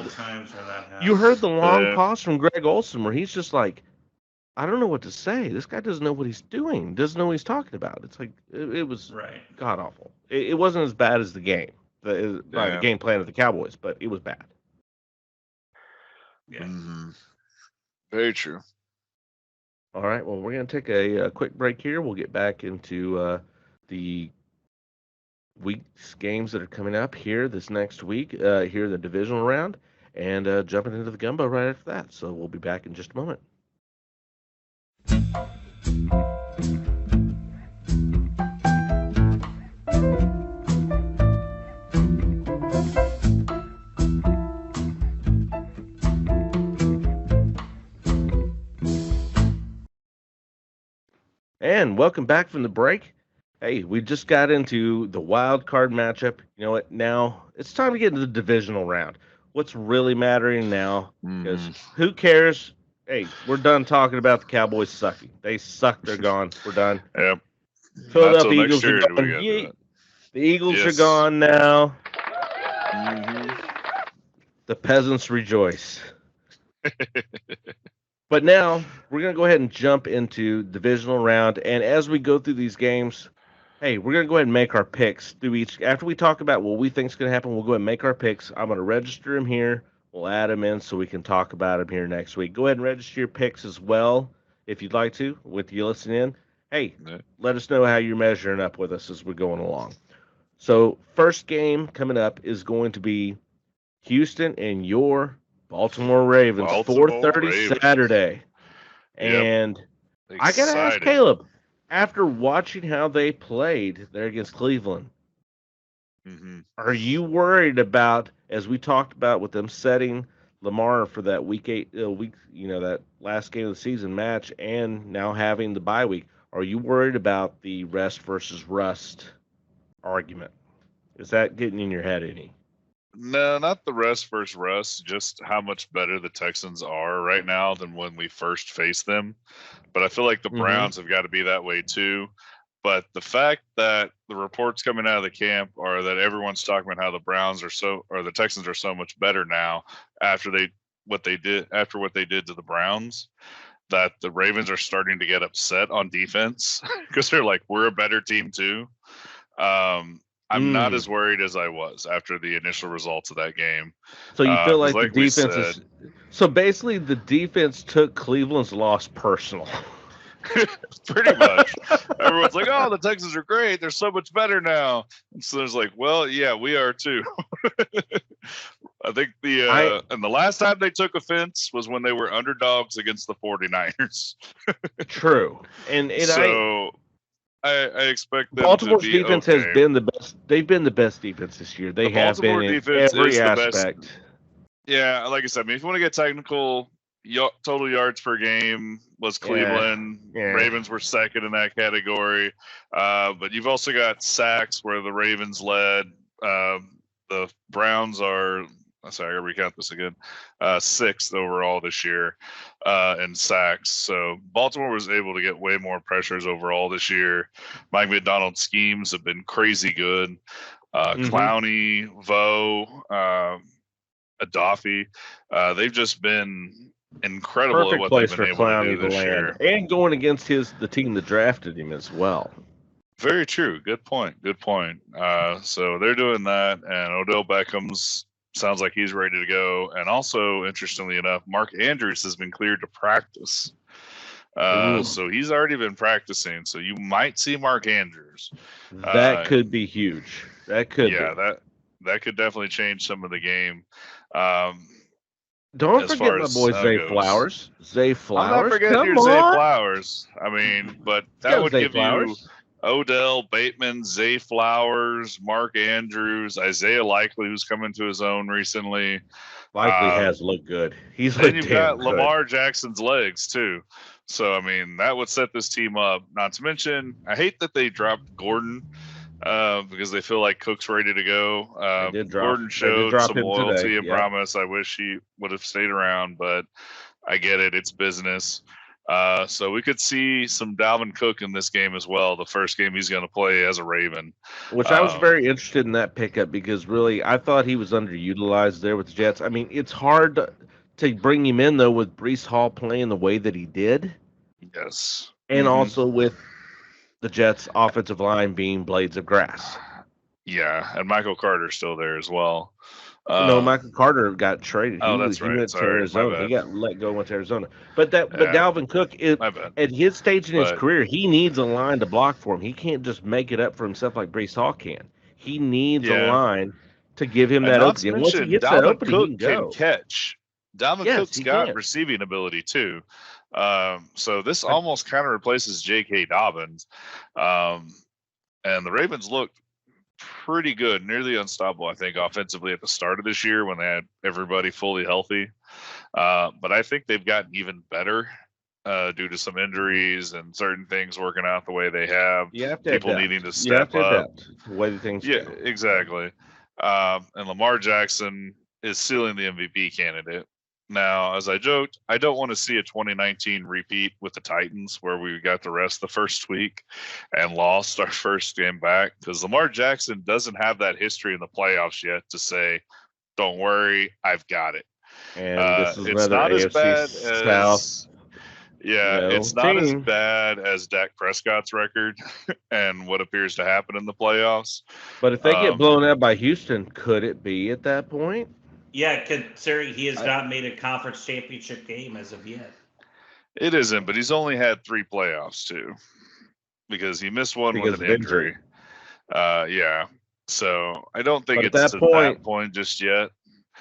S1: you heard the long pause from Greg Olson where he's just like, I don't know what to say. This guy doesn't know what he's doing. Doesn't know what he's talking about. It's like it was god awful. It wasn't as bad as the game, the game plan of the Cowboys, but it was bad.
S3: Yeah.
S2: Mm-hmm. Very true.
S1: All right. Well, we're going to take a quick break here. We'll get back into the week's games that are coming up here this next week, here in the divisional round, and jumping into the Gumbo right after that. So we'll be back in just a moment. And welcome back from the break. Hey, we just got into the wild card matchup. You know what? Now it's time to get into the divisional round. What's really mattering now? Because who cares? Hey, we're done talking about the Cowboys sucking. They suck. They're gone. We're done.
S2: Yep.
S1: Philadelphia Eagles are gone. The Eagles are gone now.
S2: Mm-hmm.
S1: The peasants rejoice. But now we're going to go ahead and jump into divisional round. And as we go through these games, hey, we're going to go ahead and make our picks through each. After we talk about what we think is going to happen, we'll go ahead and make our picks. I'm going to register them here. We'll add them in so we can talk about them here next week. Go ahead and register your picks as well if you'd like to with you listening in. Hey, let us know how you're measuring up with us as we're going along. So first game coming up is going to be Houston and your Baltimore Ravens, 4:30 Saturday. And I got to ask Caleb, after watching how they played there against Cleveland, are you worried about, as we talked about with them setting Lamar for that that last game of the season match and now having the bye week, are you worried about the rest versus rust argument? Is that getting in your head any?
S2: No, not the rest versus rust, just how much better the Texans are right now than when we first faced them. But I feel like the Browns have got to be that way too. But the fact that the reports coming out of the camp are that everyone's talking about how the Texans are so much better now after what they did to the Browns, that the Ravens are starting to get upset on defense because they're like, we're a better team too. I'm not as worried as I was after the initial results of that game.
S1: So you feel like the defense is... So basically the defense took Cleveland's loss personal.
S2: Pretty much. Everyone's like, oh, the Texans are great. They're so much better now. And so there's like, well, yeah, we are too. I think and the last time they took offense was when they were underdogs against the 49ers.
S1: True.
S2: I expect them
S1: Baltimore's
S2: to be
S1: defense has been the best. They've been the best defense this year. They have been in every aspect.
S2: Yeah, like I said, I mean, if you want to get technical, total yards per game was Cleveland.
S1: Yeah.
S2: Ravens were second in that category. But you've also got sacks where the Ravens led. The Browns are, sorry, I gotta recount this again, sixth overall this year in sacks. So Baltimore was able to get way more pressures overall this year. Mike McDonald's schemes have been crazy good. Clowney, Vo, Adafi, they've just been incredible
S1: Perfect
S2: at what
S1: place
S2: they've
S1: for
S2: been able to
S1: Clowney
S2: do
S1: to
S2: this
S1: land,
S2: year.
S1: and going against the team that drafted him as well.
S2: Very true. Good point. So they're doing that, and Odell Beckham's sounds like he's ready to go. And also, interestingly enough, Mark Andrews has been cleared to practice. So he's already been practicing. So you might see Mark Andrews.
S1: That could be huge. That could
S2: that could definitely change some of the game.
S1: Don't forget my boy Zay Flowers. Zay Flowers.
S2: I'm not forgetting your Zay Flowers. I mean, but that would give you Odell, Bateman, Zay Flowers, Mark Andrews, Isaiah Likely, who's come into his own recently.
S1: Likely has looked good. He's
S2: then you've got Lamar Jackson's legs too. So I mean, that would set this team up. Not to mention, I hate that they dropped Gordon because they feel like Cook's ready to go. Gordon showed some loyalty and promise. I wish he would have stayed around, but I get it. It's business. So we could see some Dalvin Cook in this game as well. The first game he's going to play as a Raven.
S1: Which I was very interested in that pickup because really I thought he was underutilized there with the Jets. I mean, it's hard to bring him in, though, with Breece Hall playing the way that he did.
S2: Yes.
S1: And also with the Jets' offensive line being blades of grass.
S2: Yeah, and Michael Carter's still there as well.
S1: No, Michael Carter got traded.
S2: He went to
S1: Arizona. He got let go, went to Arizona. But Dalvin Cook, at his stage in his career, he needs a line to block for him. He can't just make it up for himself like Breece Hall can. He needs a line to give him that opening. And once he gets that opening, he can go.
S2: Catch. Dalvin Cook's got receiving ability too. So this almost kind of replaces J.K. Dobbins. And the Ravens looked pretty good, nearly unstoppable, I think, offensively at the start of this year when they had everybody fully healthy. But I think they've gotten even better due to some injuries and certain things working out the way they have. People needing to step up.
S1: The way things go.
S2: Exactly. And Lamar Jackson is sealing the MVP candidate. Now, as I joked, I don't want to see a 2019 repeat with the Titans where we got the rest the first week and lost our first game back because Lamar Jackson doesn't have that history in the playoffs yet to say, don't worry, I've got it.
S1: And this is
S2: it's not
S1: AFC
S2: as bad
S1: South.
S2: It's not as bad as Dak Prescott's record and what appears to happen in the playoffs.
S1: But if they get blown out by Houston, could it be at that point?
S3: Yeah, considering he has not made a conference championship game as of yet.
S2: It isn't, but he's only had 3 playoffs too, because he missed one with an injury. So I don't think it's to that point just yet.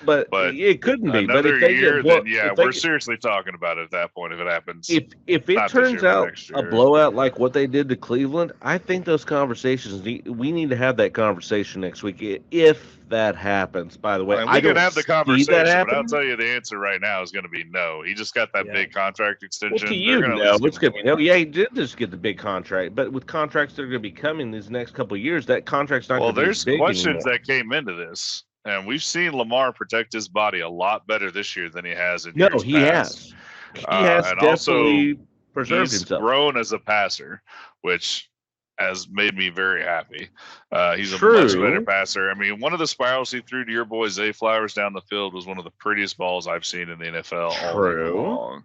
S1: But it couldn't be.
S2: Another
S1: but if they
S2: year,
S1: get
S2: then we're seriously talking about it at that point if it happens.
S1: If it turns out a blowout like what they did to Cleveland, I think those conversations we need to have that conversation next week if that happens. By the way,
S2: I don't have the conversation, but I'll tell you the answer right now is going to be no. He just got that big contract extension.
S1: Well, to you, no, it's going to be no. Yeah, he did just get the big contract, but with contracts that are going to be coming these next couple of years, that contract's not going to be big anymore.
S2: Well, there's questions that came into this. And we've seen Lamar protect his body a lot better this year than he has in years past.
S1: He has. He has
S2: and
S1: definitely preserved
S2: he's
S1: himself.
S2: Grown as a passer, which has made me very happy. He's a much better passer. I mean, one of the spirals he threw to your boy Zay Flowers down the field was one of the prettiest balls I've seen in the NFL all year long.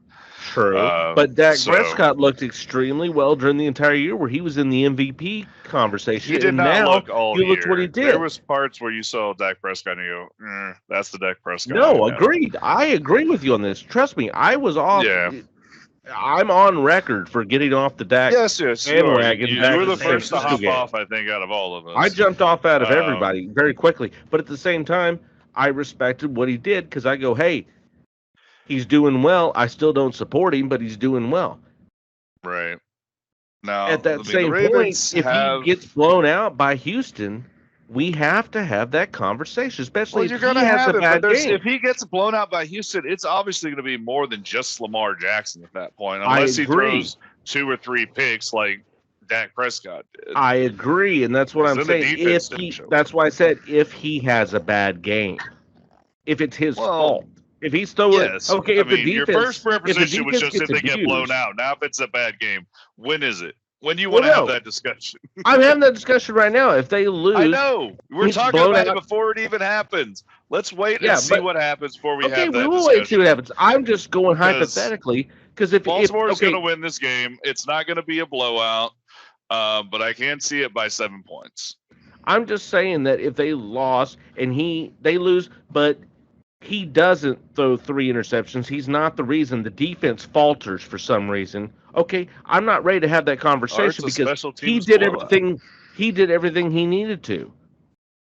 S1: True. But Dak Prescott looked extremely well during the entire year where he was in the MVP conversation.
S2: He did not look all year.
S1: Looked what he did.
S2: There was parts where you saw Dak Prescott and you go, that's the Dak Prescott.
S1: No, agreed. I agree with you on this. Trust me, I was off.
S2: Yeah.
S1: I'm on record for getting off the Dak bandwagon.
S2: You were the first to hop off, I think, out of all of us.
S1: I jumped off out of everybody very quickly. But at the same time, I respected what he did because I go, hey, he's doing well. I still don't support him, but he's doing well.
S2: Right. Now,
S1: at that same point, if he gets blown out by Houston, we have to have that conversation, especially
S2: Well, you're
S1: if
S2: going
S1: he
S2: to
S1: has
S2: have
S1: a
S2: it, but
S1: bad game.
S2: if he gets blown out by Houston, it's obviously going to be more than just Lamar Jackson at that point,
S1: I
S2: unless he
S1: agree.
S2: throws 2 or 3 picks like Dak Prescott did.
S1: I agree, and that's what
S2: 'Cause
S1: I'm
S2: then the
S1: saying.
S2: defense didn't show
S1: That's
S2: up.
S1: why I said if he has a bad game, if it's his
S2: Well,
S1: fault, if he's throwing,
S2: yes.
S1: okay,
S2: I
S1: if the
S2: mean, your first
S1: defense
S2: preposition was just
S1: gets
S2: if they get blown
S1: abused,
S2: out. Now, if it's a bad game, when is it? When you
S1: well,
S2: want to have
S1: no,
S2: that discussion?
S1: I'm having that discussion right now. If they lose,
S2: I know. We're
S1: he's
S2: talking
S1: blown
S2: about it
S1: out.
S2: before it even happens. Let's wait
S1: Yeah,
S2: and see
S1: but
S2: what happens before we
S1: okay,
S2: have
S1: we
S2: that
S1: will wait and see
S2: discussion.
S1: what happens. I'm just going
S2: Because
S1: hypothetically because if
S2: Baltimore is
S1: okay,
S2: going to win this game, it's not going to be a blowout, but I can see it by 7 points.
S1: I'm just saying that if they lost and they lose, but he doesn't throw 3 interceptions, he's not the reason the defense falters for some reason. Okay, I'm not ready to have that
S2: Or it's
S1: conversation
S2: a
S1: because
S2: special
S1: he
S2: teams
S1: did
S2: blowout.
S1: everything. He did everything he needed to.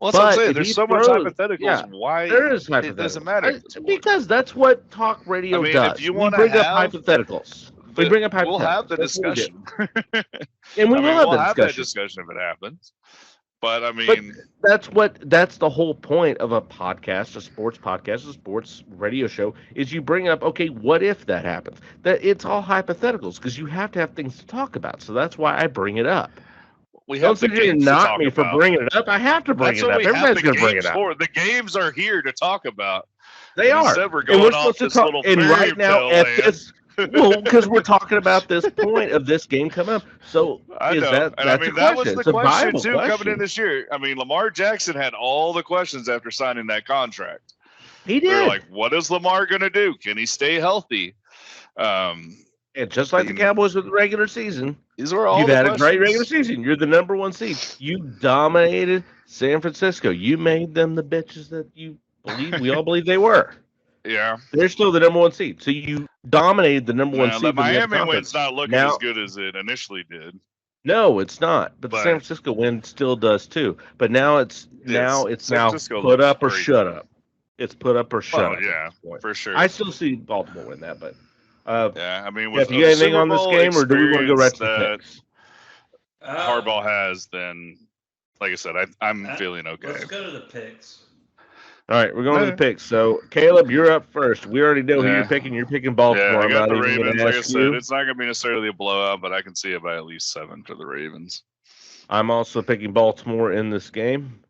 S2: Well, that's what I'm
S1: But
S2: saying.
S1: if
S2: There's
S1: he
S2: so much
S1: throws,
S2: hypotheticals.
S1: yeah,
S2: Why
S1: there is
S2: it doesn't
S1: hypotheticals.
S2: matter at this point.
S1: Because that's what talk radio
S2: I mean,
S1: does.
S2: if you
S1: We
S2: want to
S1: bring up
S2: have
S1: hypotheticals. We bring up hypotheticals.
S2: we'll have the
S1: That's what we do.
S2: discussion.
S1: And we
S2: I
S1: will
S2: mean,
S1: have
S2: we'll
S1: the
S2: have that
S1: discussion.
S2: discussion if it happens. But I
S1: But
S2: mean,
S1: that's the whole point of a podcast, a sports podcast, a sports radio show, is you bring up, okay, what if that happens? That it's all hypotheticals because you have to have things to talk about. So that's why I bring it up.
S2: we
S1: Don't
S2: have the
S1: sit here and
S2: games to
S1: knock
S2: talk
S1: me for
S2: about.
S1: bringing it up. I have to bring
S2: That's
S1: it
S2: what
S1: up.
S2: we have
S1: Everybody's
S2: the
S1: going to bring it
S2: games
S1: up.
S2: for. The games are here to talk about.
S1: They
S2: And
S1: are.
S2: instead, we're
S1: And
S2: going
S1: we're
S2: off
S1: supposed to
S2: this
S1: talk.
S2: little
S1: And
S2: fairy
S1: right now,
S2: tale
S1: at
S2: land.
S1: this, well, because we're talking about this point of this game coming up. So
S2: I
S1: is
S2: know.
S1: that
S2: And I
S1: that's
S2: mean,
S1: a
S2: that
S1: question?
S2: was
S1: It's
S2: the
S1: a
S2: question,
S1: viable
S2: too,
S1: question.
S2: coming in this year. I mean, Lamar Jackson had all the questions after signing that contract.
S1: He
S2: They're
S1: did.
S2: like, what is Lamar going to do? Can he stay healthy?
S1: And just like the
S2: mean,
S1: Cowboys with the regular season,
S2: these were all
S1: you've
S2: the
S1: had a great regular
S2: questions.
S1: season. You're the number 1 seed. You dominated San Francisco. You made them the bitches that we all believe they were.
S2: Yeah.
S1: They're still the number 1 seed. So you dominated the number 1
S2: Now,
S1: seed.
S2: that
S1: when you had
S2: Miami
S1: confidence.
S2: win's not looking
S1: Now,
S2: as good as it initially did.
S1: no, it's not. But the
S2: But
S1: San Francisco win still does too. But now it's
S2: San
S1: now
S2: Francisco
S1: put
S2: looks
S1: up or
S2: great.
S1: shut up. It's put up or shut
S2: Well,
S1: up. at
S2: yeah,
S1: this point.
S2: for sure.
S1: I still see Baltimore win that, but
S2: Yeah, I mean,
S1: Jeff,
S2: with
S1: you got anything
S2: Super
S1: on this
S2: Bowl
S1: game, or do we want to go right to the
S2: experience
S1: picks?
S2: that Harbaugh has, then, like I said, I'm feeling okay.
S3: Let's go to the picks.
S1: All right, we're going to the picks. So, Caleb, you're up first. We already know who
S2: Yeah.
S1: you're picking. You're picking Baltimore.
S2: Yeah, I
S1: I'm
S2: got
S1: not
S2: the
S1: even going
S2: Ravens.
S1: to
S2: Like I
S1: ask
S2: said,
S1: you.
S2: it's not going to be necessarily a blowout, but I can see it by at least 7 for the Ravens.
S1: I'm also picking Baltimore in this game.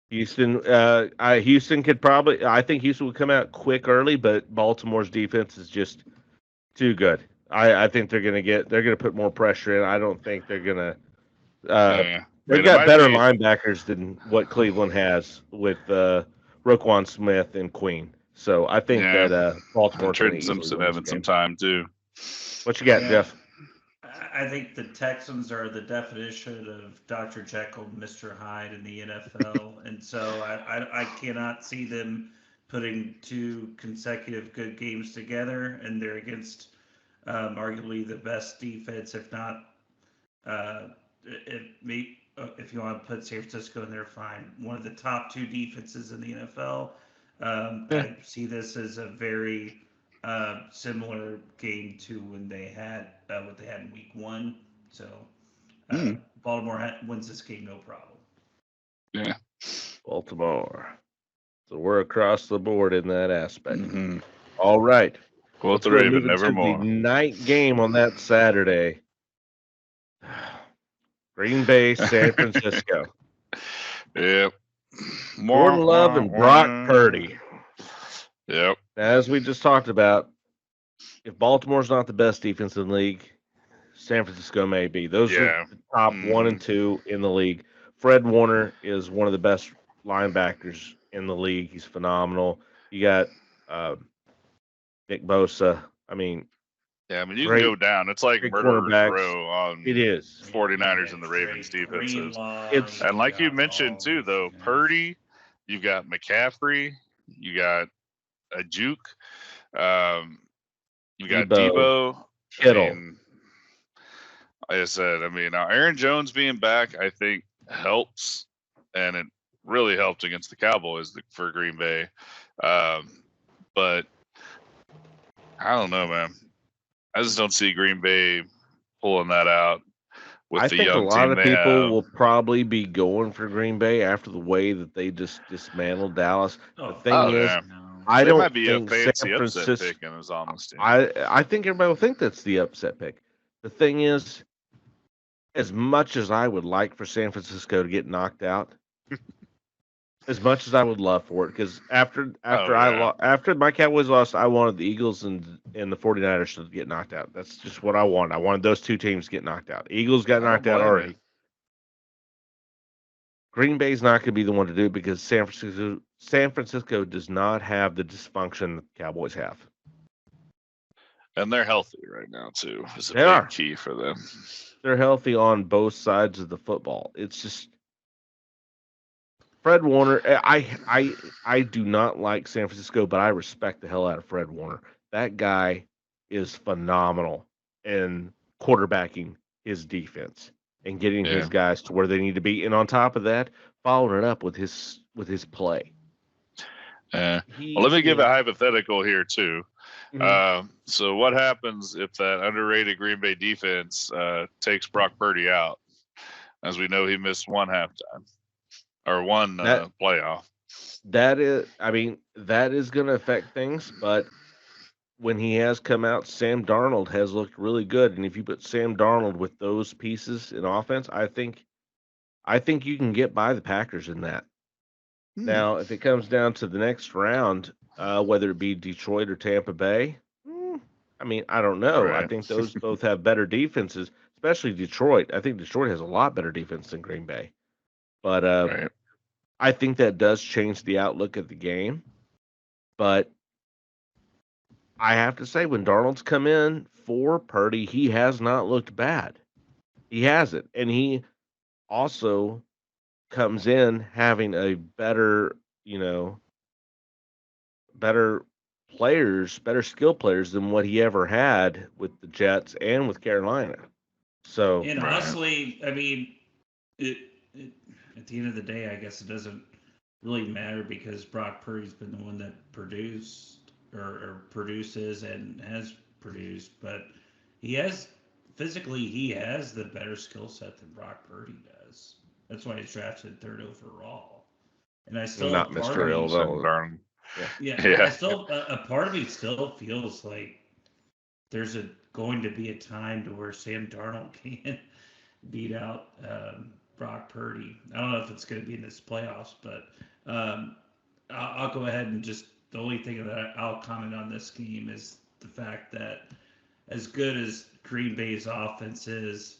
S1: Houston, Houston could probably. I think Houston would come out quick early, but Baltimore's defense is just too good. I think they're gonna put more pressure in. I don't think they're gonna.
S2: Yeah.
S1: They've got better linebackers than what Cleveland has with Roquan Smith and Queen. So I think that Baltimore's going to
S2: Trenton Simpson having some time too.
S1: What you got, Jeff?
S3: I think the Texans are the definition of Dr. Jekyll and Mr. Hyde in the NFL, and so I cannot see them putting 2 consecutive good games together, and they're against arguably the best defense, if not if you want to put San Francisco in there, fine. One of the top 2 defenses in the NFL. I see this as a very similar game to when they had what they had in week 1. So Baltimore wins this game, no problem.
S2: Yeah,
S1: Baltimore. So we're across the board in that aspect.
S2: Mm-hmm.
S1: All right.
S2: Quote the Raven,
S1: The
S2: nevermore.
S1: night game on that Saturday. Green Bay, San Francisco.
S2: Yep.
S1: Jordan Love and Brock Purdy.
S2: Yep.
S1: As we just talked about, if Baltimore's not the best defense in the league, San Francisco may be. Those are the top 1 and 2 in the league. Fred Warner is one of the best linebackers in the league. He's phenomenal. You got Nick Bosa. I mean,
S2: you can go down. It's like murderer's row on
S1: it is
S2: 49ers and the Ravens defenses.
S1: It's
S2: and like you mentioned too, though, Purdy, you got McCaffrey, you got a Juke, you got Debo,
S1: Kittle.
S2: Like I said, now Aaron Jones being back, I think helps, and it really helped against the Cowboys for Green Bay. But I don't know, man. I just don't see Green Bay pulling that out. with
S1: I
S2: the
S1: think a
S2: young
S1: lot
S2: team
S1: of
S2: they
S1: people
S2: have.
S1: will probably be going for Green Bay after the way that they just dismantled Dallas. The thing
S2: Oh,
S1: is,
S2: yeah.
S3: No.
S1: I
S2: They might
S1: don't
S2: be a
S1: think San
S2: fancy upset
S1: Francisco.
S2: pick in his honesty.
S1: I think everybody will think that's the upset pick. The thing is, as much as I would like for San Francisco to get knocked out, as much as I would love for it, because
S2: Oh, yeah.
S1: after my Cowboys lost, I wanted the Eagles and the 49ers to get knocked out. That's just what I wanted. I wanted those two teams to get knocked out. Eagles got
S2: I don't
S1: knocked out
S2: blame you.
S1: already. Green Bay's not going to be the one to do it because San Francisco does not have the dysfunction the Cowboys have.
S2: And they're healthy right now, too. Is a
S1: They
S2: big
S1: are.
S2: key for them.
S1: They're healthy on both sides of the football. It's just Fred Warner. I do not like San Francisco, but I respect the hell out of Fred Warner. That guy is phenomenal in quarterbacking his defense and getting
S2: Yeah.
S1: his guys to where they need to be. And on top of that, following it up with his play.
S2: Well, let me give a hypothetical here, too.
S1: Mhm.
S2: So what happens if that underrated Green Bay defense takes Brock Purdy out? As we know, he missed one halftime or one playoff.
S1: That is going to affect things, but when he has come out, Sam Darnold has looked really good. And if you put Sam Darnold with those pieces in offense, I think you can get by the Packers in that. Now, if it comes down to the next round, whether it be Detroit or Tampa Bay, I don't know. I
S2: Right.
S1: think those both have better defenses, especially Detroit. I think Detroit has a lot better defense than Green Bay. But
S2: Right.
S1: I think that does change the outlook of the game. But I have to say, when Darnold's come in for Purdy, he has not looked bad. He hasn't. And he also comes in having a better, better players, better skill players than what he ever had with the Jets and with Carolina. So,
S3: And honestly, I mean, it, at the end of the day, I guess it doesn't really matter because Brock Purdy's been the one that produced or produces and has produced, but he has physically he has the better skill set than Brock Purdy does. That's why he's drafted third overall. And I still
S1: not
S3: part
S1: Mr.
S3: of me,
S1: Irrelevant.
S3: I still a part of me still feels like there's going to be a time to where Sam Darnold can beat out Brock Purdy. I don't know if it's going to be in this playoffs, but I'll go ahead and just the only thing that I'll comment on this game is the fact that as good as Green Bay's offense is,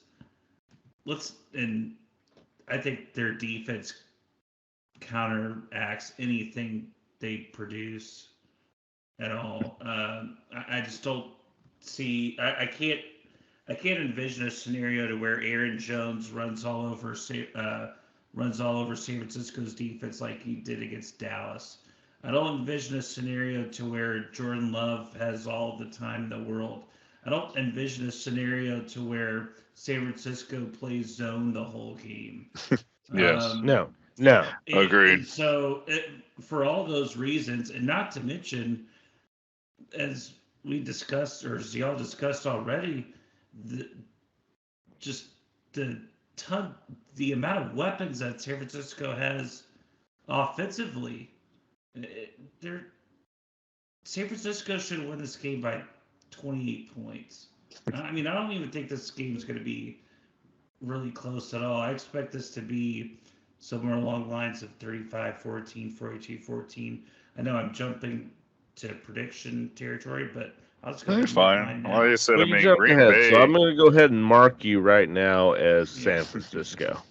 S3: and I think their defense counteracts anything they produce at all. I just don't see. I can't envision a scenario to where Aaron Jones runs all over San Francisco's defense like he did against Dallas. I don't envision a scenario to where Jordan Love has all the time in the world. I don't envision a scenario to where San Francisco plays zone the whole game.
S2: Yes.
S1: No.
S2: Agreed.
S3: And so, for all those reasons, and not to mention, as we discussed, or as y'all discussed already, just the amount of weapons that San Francisco has offensively. San Francisco should win this game by 28 points. I mean, I don't even think this game is going to be really close at all. I expect this to be somewhere along the lines of 35-14, 42-14. I know I'm jumping to prediction territory, but I'll just go ahead
S2: That's
S3: and make
S2: fine.
S3: mine
S2: Like
S3: now.
S2: I said,
S1: Well,
S2: I
S1: you
S2: mean,
S1: jumped
S2: Green
S1: ahead,
S2: Bay.
S1: so I'm going to go ahead and mark you right now as San Francisco.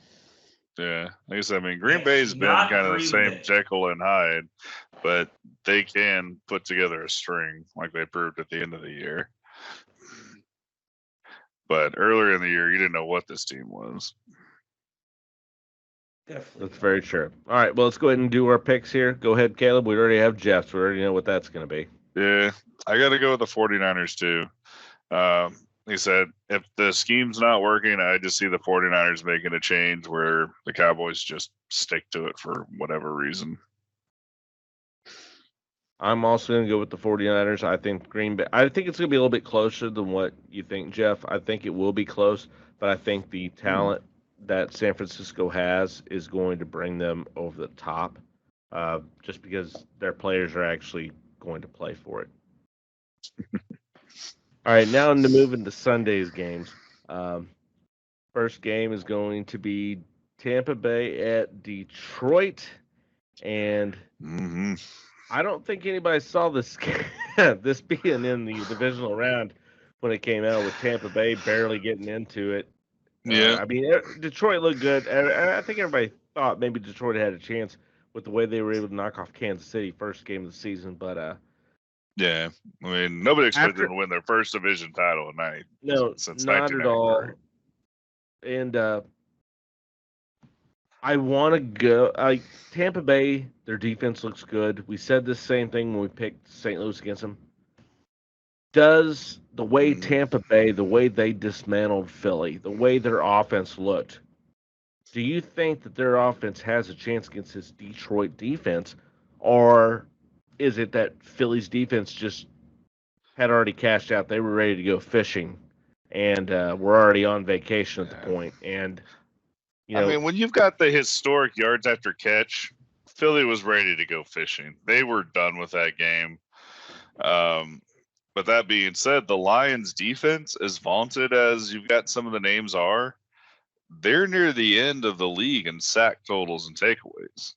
S2: Yeah, like I said, I mean, Green
S3: Yes,
S2: Bay's been
S3: not
S2: kind of the
S3: Green
S2: same
S3: Bay.
S2: Jekyll and Hyde, but they can put together a string like they proved at the end of the year. But earlier in the year, you didn't know what this team was.
S3: Definitely.
S1: That's very true. All right, well, let's go ahead and do our picks here. Go ahead, Caleb. We already have Jeff's. We already know what that's going to be.
S2: Yeah, I got to go with the 49ers too. He said, if the scheme's not working, I just see the 49ers making a change where the Cowboys just stick to it for whatever reason.
S1: I'm also going to go with the 49ers. I think Green Bay. I think it's going to be a little bit closer than what you think, Jeff. I think it will be close, but I think the talent that San Francisco has is going to bring them over the top, just because their players are actually going to play for it. All right, now to move into Sunday's games. Um, First game is going to be Tampa Bay at Detroit, and
S2: Mm-hmm.
S1: I don't think anybody saw this this being in the divisional round when it came out with Tampa Bay barely getting into it.
S2: Yeah.
S1: I mean, Detroit looked good. And I think everybody thought maybe Detroit had a chance with the way they were able to knock off Kansas City first game of the season. But
S2: Yeah. I mean, nobody expected them
S1: after
S2: to win their first division title tonight
S1: no,
S2: since
S1: not at all.
S2: 1993.
S1: And I want to go. Tampa Bay, their defense looks good. We said the same thing when we picked St. Louis against them. Does the way Tampa Bay, the way they dismantled Philly, the way their offense looked, do you think that their offense has a chance against this Detroit defense, or is it that Philly's defense just had already cashed out? They were ready to go fishing, and were already on vacation at the point. And
S2: I mean, when you've got the historic yards after catch, Philly was ready to go fishing. They were done with that game. But that being said, the Lions defense, as vaunted as you've got some of the names are, they're near the end of the league in sack totals and takeaways.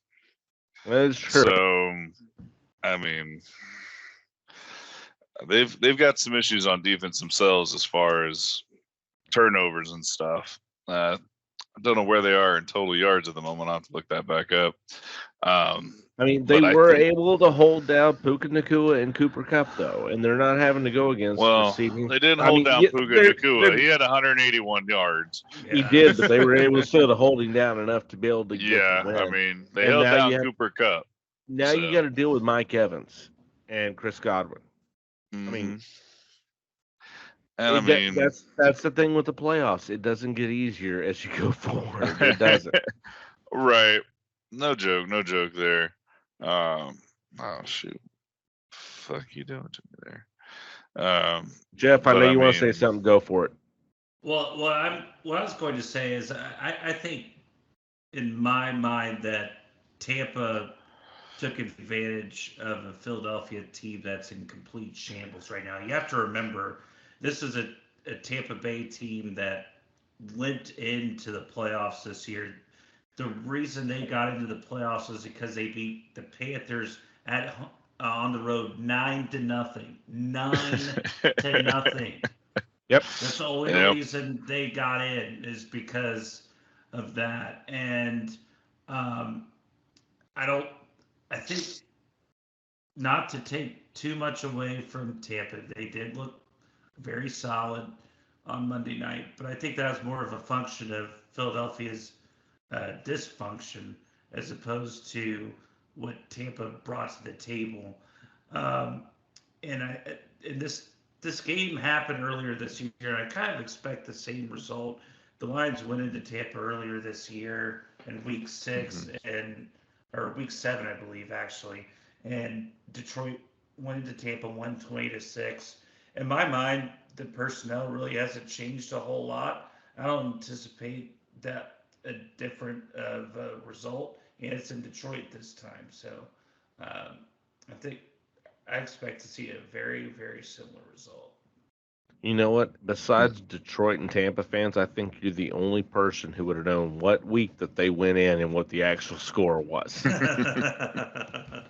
S1: that is true.
S2: So, I mean, they've got some issues on defense themselves as far as turnovers and stuff. I don't know where they are in total yards at the moment. I'll have to look that back up.
S1: I mean, they were able to hold down Puka Nacua and Cooper Cup, though, and they're not having to go against receiving.
S2: They didn't hold down Puka Nacua. He had 181 yards.
S1: He did, but they were able to still hold him down enough to be able to get the win.
S2: I mean, they held down Cooper Cup.
S1: Now you got to deal with Mike Evans and Chris Godwin.
S2: Mm-hmm.
S1: I mean,
S2: and
S1: that's the thing with the playoffs. It doesn't get easier as you go forward. It doesn't.
S2: Right. No joke there. Oh shoot. Fuck you doing to me there.
S1: Jeff, I know you want to say something. Go for it.
S3: Well, what I was going to say is I think in my mind that Tampa took advantage of a Philadelphia team that's in complete shambles right now. You have to remember, this is a Tampa Bay team that went into the playoffs this year. The reason they got into the playoffs was because they beat the Panthers on the road 9-0. 9-0.
S1: Yep.
S3: That's the only reason they got in is because of that. And I think not to take too much away from Tampa, they did look very solid on Monday night, but I think that was more of a function of Philadelphia's dysfunction as opposed to what Tampa brought to the table. And this game happened earlier this year, and I kind of expect the same result. The Lions went into Tampa earlier this year in Week 6 or Week 7, I believe, actually, and Detroit went into Tampa 120-6. In my mind, the personnel really hasn't changed a whole lot. I don't anticipate that a different of a result, and it's in Detroit this time. So I expect to see a very, very similar result.
S1: You know what? Besides Detroit and Tampa fans, I think you're the only person who would have known what week that they went in and what the actual score was.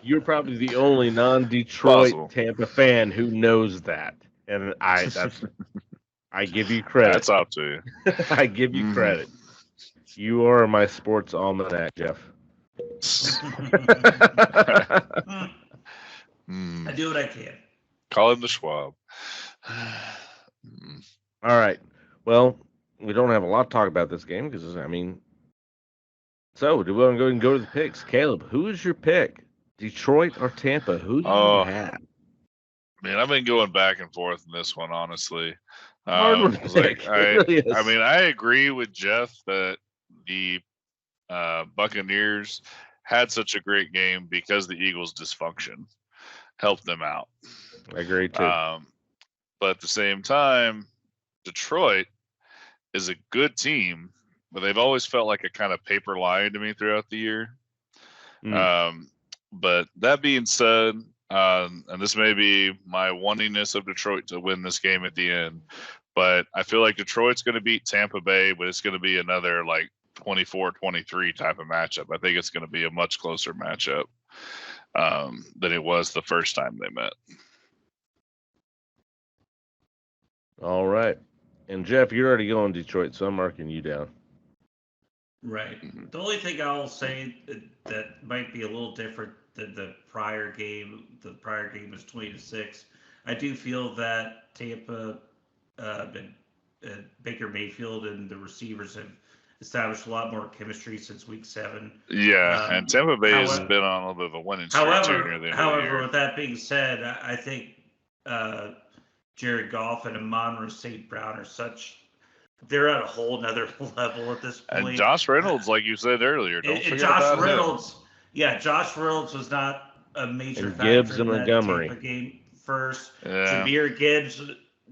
S1: You're probably the only non-Detroit Tampa fan who knows that, and I give you credit.
S2: That's up to you.
S1: I give you credit. You are my sports almanac, Jeff.
S3: I do what I can.
S2: Call him the Schwab.
S1: All right. Well, we don't have a lot to talk about this game because, so do we want to go and go to the picks? Caleb, who is your pick? Detroit or Tampa? Who do you have?
S2: Man, I've been going back and forth in this one, honestly.
S1: Hard one to pick.
S2: I agree with Jeff that the Buccaneers had such a great game because the Eagles' dysfunction helped them out.
S1: I agree too.
S2: But at the same time, Detroit is a good team, but they've always felt like a kind of paper lion to me throughout the year. But that being said, and this may be my wantingness of Detroit to win this game at the end, but I feel like Detroit's going to beat Tampa Bay, but it's going to be another like 24-23 type of matchup. I think it's going to be a much closer matchup than it was the first time they met.
S1: All right. And Jeff, you're already going Detroit, so I'm marking you down.
S3: Right. The only thing I'll say that might be a little different than the prior game. The prior game was 20-6. I do feel that Tampa and Baker Mayfield and the receivers have established a lot more chemistry since week 7.
S2: Yeah, and Tampa Bay has been on a little bit of a winning streak too near the end of the year.
S3: With that being said, I think Jared Goff and Amon-Ra St. Brown are they're at a whole nother level at this point.
S2: And Josh Reynolds, like you said earlier, don't forget about him.
S3: Yeah, Josh Reynolds was not a major factor
S1: Gibbs
S3: in
S1: and
S3: that Tampa game first.
S2: Yeah.
S3: Jahmyr Gibbs,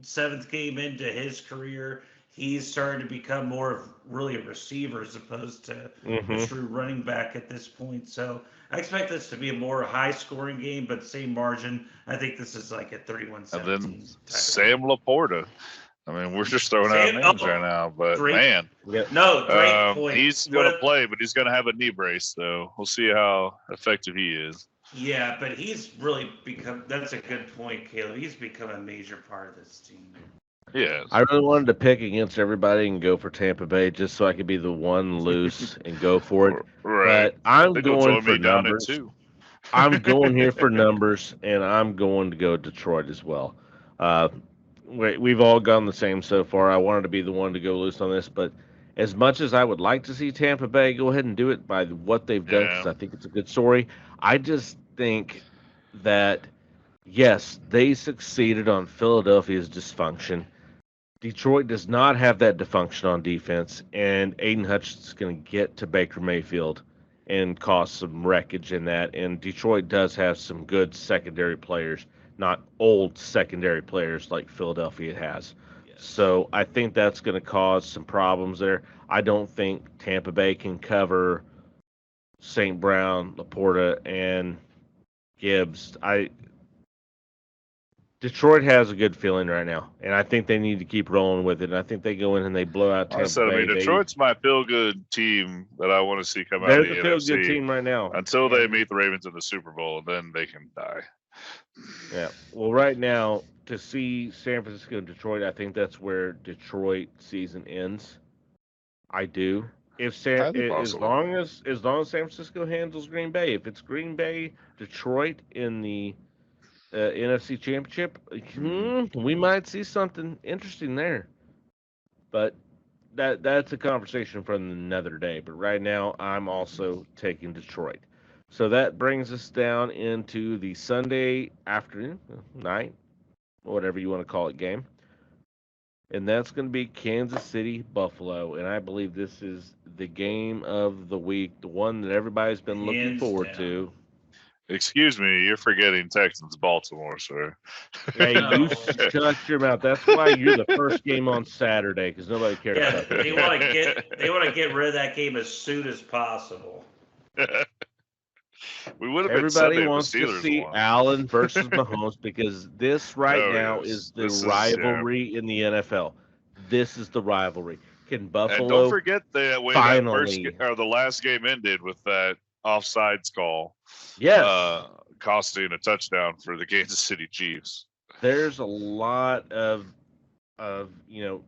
S3: 7th game into his career, he's starting to become more of really a receiver as opposed to a true running back at this point. So I expect this to be a more high-scoring game, but same margin. I think this is like a 31-17.
S2: And then Sam Laporta. I mean, we're just throwing out names right now, but man.
S3: No, great point.
S2: He's going to play, but he's going to have a knee brace, so we'll see how effective he is.
S3: Yeah, but he's really become – that's a good point, Caleb. He's become a major part of this team.
S2: Yeah.
S1: I really wanted to pick against everybody and go for Tampa Bay just so I could be the one loose and go for it.
S2: Right.
S1: But I'm going for numbers. I'm going here for numbers, and I'm going to go Detroit as well. We've all gone the same so far. I wanted to be the one to go loose on this, but as much as I would like to see Tampa Bay go ahead and do it by what they've done, because I think it's a good story, I just think that, yes, they succeeded on Philadelphia's dysfunction. Detroit does not have that dysfunction on defense, and Aiden Hutchinson is going to get to Baker Mayfield and cause some wreckage in that. And Detroit does have some good secondary players, not old secondary players like Philadelphia has. Yes. So I think that's going to cause some problems there. I don't think Tampa Bay can cover St. Brown, Laporta, and Gibbs. Detroit has a good feeling right now, and I think they need to keep rolling with it. And I think they go in and they blow out Tampa Bay.
S2: Detroit's my feel-good team that I want to see come out
S1: of
S2: the NFC.
S1: They're the feel-good team right now.
S2: Until they meet the Ravens in the Super Bowl, then they can die.
S1: Yeah. Well, right now, to see San Francisco and Detroit, I think that's where Detroit season ends. I do. As long as San Francisco handles Green Bay, if it's Green Bay, Detroit in the NFC Championship, we might see something interesting there. But that's a conversation for another day. But right now, I'm also taking Detroit. So that brings us down into the Sunday afternoon, night, whatever you want to call it, game. And that's going to be Kansas City, Buffalo. And I believe this is the game of the week, the one that everybody's been looking forward to.
S2: Excuse me, you're forgetting Texans, Baltimore, sir.
S1: Hey, you shut your mouth. That's why you're the first game on Saturday, because nobody cares about that.
S3: They want to get rid of that game as soon as possible.
S2: We would have
S1: Everybody wants to see Allen versus Mahomes because this now is the rivalry in the NFL. This is the rivalry. Can Buffalo? And
S2: don't forget the way the last game ended with that offsides call.
S1: Yes.
S2: Costing a touchdown for the Kansas City Chiefs.
S1: There's a lot of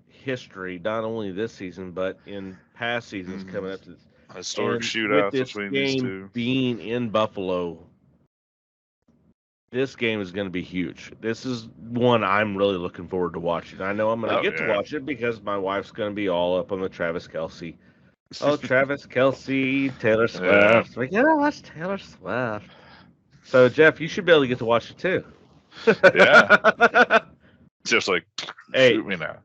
S1: history, not only this season but in past seasons coming up to this.
S2: Historic shootout between these two.
S1: Being in Buffalo, this game is going to be huge. This is one I'm really looking forward to watching. I know I'm going to get to watch it because my wife's going to be all up on the Travis Kelce. Oh, Travis Kelce, Taylor Swift. Yeah. We got to watch Taylor Swift. So, Jeff, you should be able to get to watch it too.
S2: Yeah. Just like,
S1: Hey,
S2: shoot me now.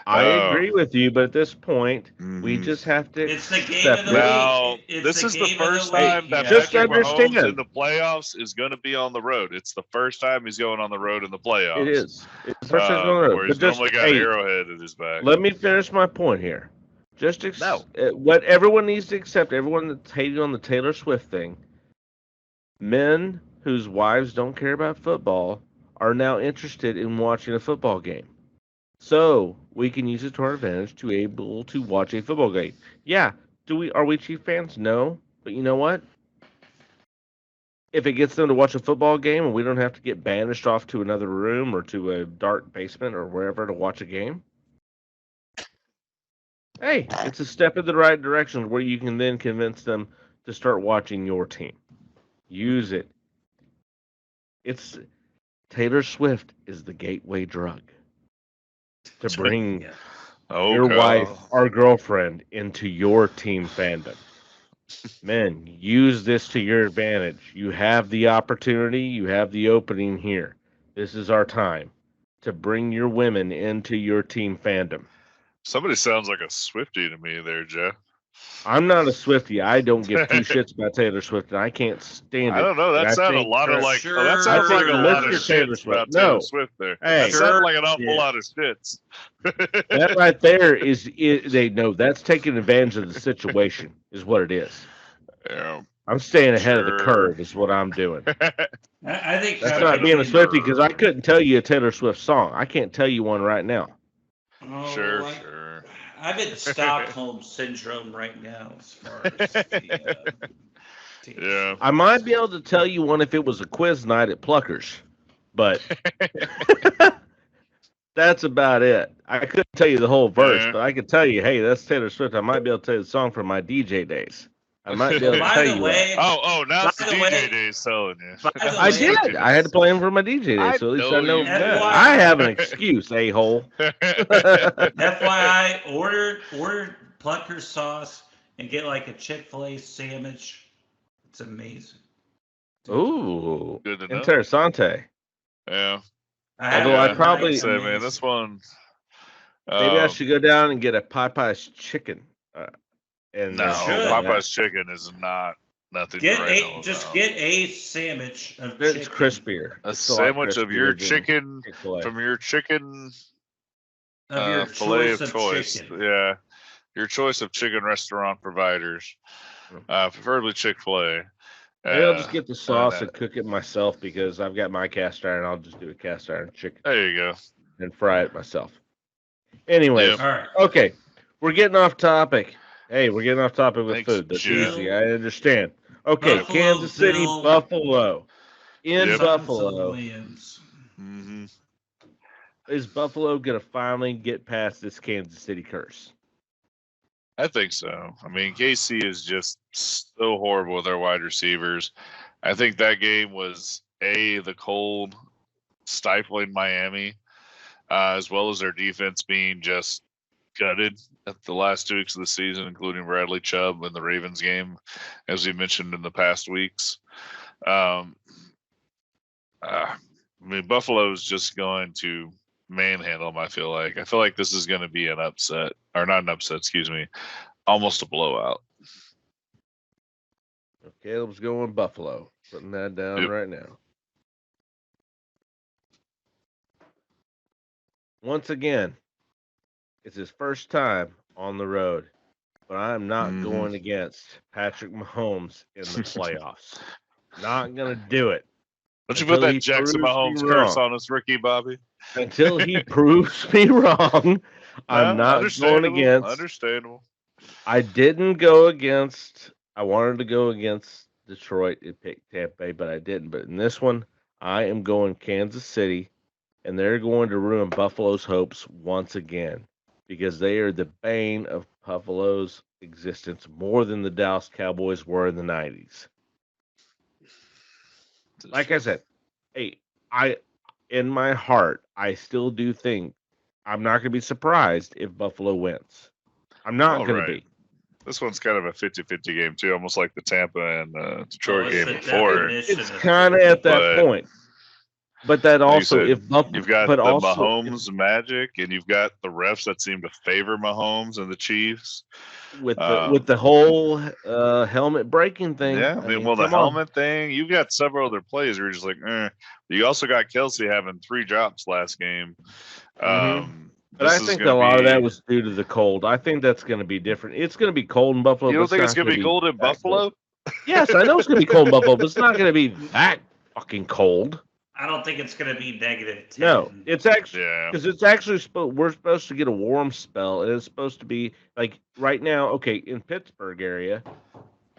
S1: I agree with you, but at this point, we just have to.
S3: It's the game of the
S2: Now,
S3: week. It's
S2: this
S3: the
S2: is the
S3: game of
S2: first
S3: the week,
S2: time that
S3: yeah.
S2: Patrick Mahomes in the playoffs is going to be on the road. It's the first time he's going on the road in the playoffs.
S1: It is. It's the first time he's on the road.
S2: Where he's normally got Arrowhead at his back.
S1: Let me finish my point here. Just what everyone needs to accept, everyone that's hating on the Taylor Swift thing, men whose wives don't care about football are now interested in watching a football game. So we can use it to our advantage to be able to watch a football game. Yeah, are we Chief fans? No. But you know what? If it gets them to watch a football game and we don't have to get banished off to another room or to a dark basement or wherever to watch a game, hey, it's a step in the right direction where you can then convince them to start watching your team. Use it. Taylor Swift is the gateway drug to bring your wife or girlfriend into your team fandom. Men, use this to your advantage. You have the opportunity. You have the opening here. This is our time to bring your women into your team fandom.
S2: Somebody sounds like a Swiftie to me there, Jeff.
S1: I'm not a Swiftie. I don't give two shits about Taylor Swift, and I can't stand it.
S2: I don't know. That sounds a lot of like. That sounds like a lot of shits about Taylor Swift there.
S1: Hey,
S2: that sounds like an awful lot of shits.
S1: That right there they know that's taking advantage of the situation. Is what it is.
S2: Yeah.
S1: I'm staying ahead of the curve. Is what I'm doing.
S3: I think
S1: that's not being a Swiftie because I couldn't tell you a Taylor Swift song. I can't tell you one right now.
S3: Oh,
S2: sure.
S3: I'm in Stockholm syndrome right now as far as the,
S2: yeah.
S1: I might be able to tell you one if it was a quiz night at Pluckers, but that's about it. I couldn't tell you the whole verse, but I could tell you, hey, that's Taylor Swift. I might be able to tell you the song from my DJ days. I might be able to tell you.
S2: Now it's the DJ days telling you.
S1: I did. I had to play him for my DJ days, so at least I know. I have an excuse, a-hole.
S3: FYI, order Plucker sauce and get like a Chick-fil-A sandwich. It's amazing.
S1: Ooh,
S2: good to know.
S1: Interessante.
S2: Yeah.
S1: Although I probably
S2: say, man, this one.
S1: Maybe I should go down and get a Popeye's chicken.
S2: Popeye's chicken is nothing.
S3: Get a sandwich of chicken.
S1: It's crispier.
S2: A sandwich of your chicken from your chicken fillet of choice. Yeah, your choice of chicken restaurant providers, preferably Chick-fil-A.
S1: Maybe I'll just get the sauce and cook it myself because I've got my cast iron. I'll just do a cast iron chicken.
S2: There you go.
S1: And fry it myself. Anyways, all right. Okay, we're getting off topic. Hey, we're getting off topic with food. That's easy. I understand. Okay, Buffalo, Kansas City, Buffalo. In Buffalo.
S2: Mm-hmm.
S1: Is Buffalo going to finally get past this Kansas City curse?
S2: I think so. I mean, KC is just so horrible with their wide receivers. I think that game was, the cold, stifling Miami, as well as their defense being just gutted at the last 2 weeks of the season, including Bradley Chubb in the Ravens game, as we mentioned in the past weeks. I mean, Buffalo's just going to manhandle them, I feel like. I feel like this is going to be an upset, or not an upset, excuse me, almost a blowout.
S1: Caleb's going Buffalo. Putting that down right now. Once again, it's his first time on the road, but I'm not going against Patrick Mahomes in the playoffs. Not going to do it.
S2: Don't you put that Jackson Mahomes curse on us, Ricky Bobby?
S1: Until he proves me wrong, I'm not going against.
S2: Understandable.
S1: I didn't go against. I wanted to go against Detroit and pick Tampa Bay, but I didn't. But in this one, I am going Kansas City, and they're going to ruin Buffalo's hopes once again because they are the bane of Buffalo's existence more than the Dallas Cowboys were in the 90s. Like I said, hey, in my heart, I still do think I'm not going to be surprised if Buffalo wins. I'm not going to be.
S2: This one's kind of a 50-50 game, too, almost like the Tampa and Detroit game before.
S1: It's kind of at that point. But that
S2: Like you
S1: also,
S2: said,
S1: if Buffalo,
S2: you've got
S1: but
S2: the
S1: also,
S2: Mahomes magic, and you've got the refs that seem to favor Mahomes and the Chiefs.
S1: with the whole helmet breaking thing.
S2: Yeah, I mean, well, the helmet thing, you've got several other plays where you're just like, eh. You also got Kelsey having 3 drops last game.
S1: But I think a lot of that was due to the cold. I think that's going to be different. It's going to be cold in Buffalo.
S2: You don't think it's going to be cold in Buffalo?
S1: Yes, I know it's going to be cold in Buffalo, but it's not going to be that fucking cold.
S3: I don't think it's going to be -10.
S1: No, it's actually because it's actually we're supposed to get a warm spell, and it's supposed to be like right now. Okay, in Pittsburgh area.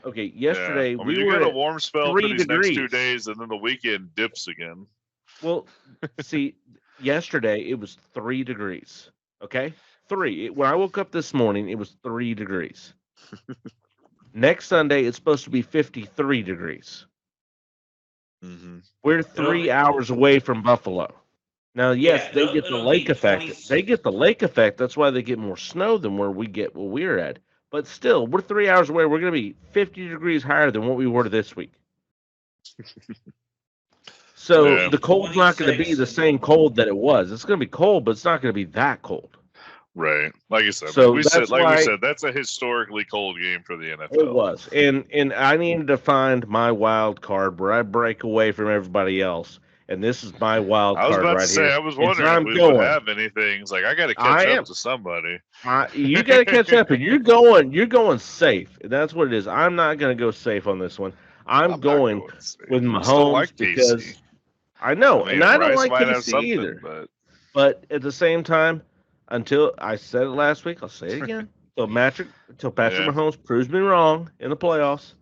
S1: Okay, yesterday we were
S2: get a warm spell for these
S1: degrees.
S2: next 2 days, and then the weekend dips again.
S1: Well, see, yesterday it was 3 degrees. Okay, 3. When I woke up this morning, it was 3 degrees. Next Sunday, it's supposed to be 53 degrees.
S2: Mm-hmm.
S1: We're 3 hours away from Buffalo. Now, yes, they get the lake effect. They get the lake effect. That's why they get more snow than where we're at. But still, we're 3 hours away. We're going to be 50 degrees higher than what we were this week. So the cold's not going to be the same cold that it was. It's going to be cold, but it's not going to be that cold.
S2: Right. Like you said,
S1: we
S2: said, that's a historically cold game for the NFL.
S1: It was. And I needed to find my wild card where I break away from everybody else. And this is my wild card right here.
S2: I was about to say, I was wondering if we would have anything. It's like, I got to catch up to somebody.
S1: You got to catch up, and you're going safe. And that's what it is. I'm not going to go safe on this one. I'm going with Mahomes because I know. And I don't like KC either. But at the same time, until I said it last week, I'll say it again. Until Patrick Mahomes proves me wrong in the playoffs.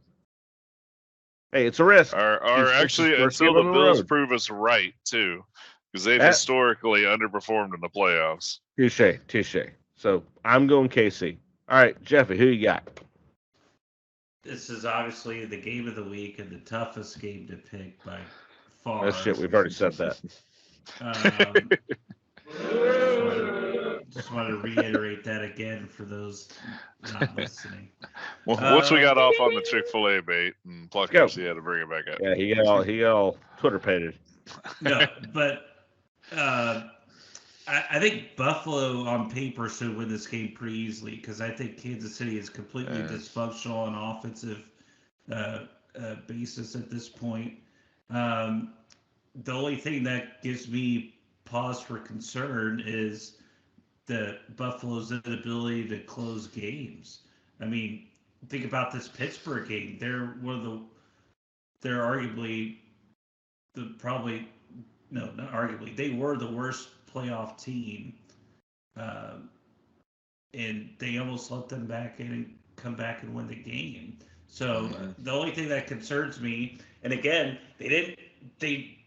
S1: Hey, it's a risk.
S2: Or actually, until the Bills prove us right, too. Because they've historically underperformed in the playoffs.
S1: Touche. So, I'm going KC. All right, Jeffy, who you got?
S3: This is obviously the game of the week and the toughest game to pick by far.
S1: That's shit. We've already said that.
S3: Just want to reiterate that again for those not listening.
S2: Well, once we got off on the Chick-fil-A bait, and Pluckers, he had to bring it back up.
S1: Yeah, he got all Twitter-pated.
S3: No, but I think Buffalo on paper should win this game pretty easily because I think Kansas City is completely dysfunctional on offensive basis at this point. The only thing that gives me pause for concern is the Buffalo's inability to close games. I mean, think about this Pittsburgh game. They're arguably not arguably. They were the worst playoff team, and they almost let them back in and come back and win the game. So the only thing that concerns me, and again, they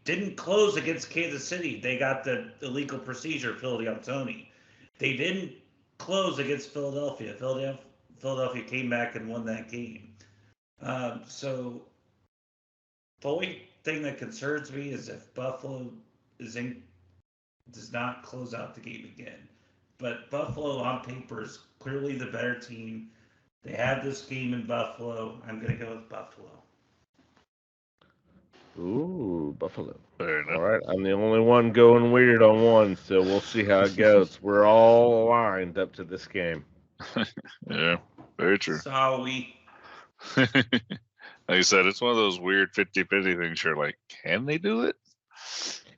S3: didn't close against Kansas City. They got the illegal procedure penalty on Tony. They didn't close against Philadelphia. Philadelphia came back and won that game. So the only thing that concerns me is if Buffalo does not close out the game again. But Buffalo on paper is clearly the better team. They have this game in Buffalo. I'm going to go with Buffalo.
S1: Ooh, Buffalo.
S2: Fair enough.
S1: All right, I'm the only one going weird on one, so we'll see how it goes. We're all aligned up to this game.
S2: Yeah, very true.
S3: Sorry.
S2: Like you said, it's one of those weird 50-50 things. You're like, can they do it?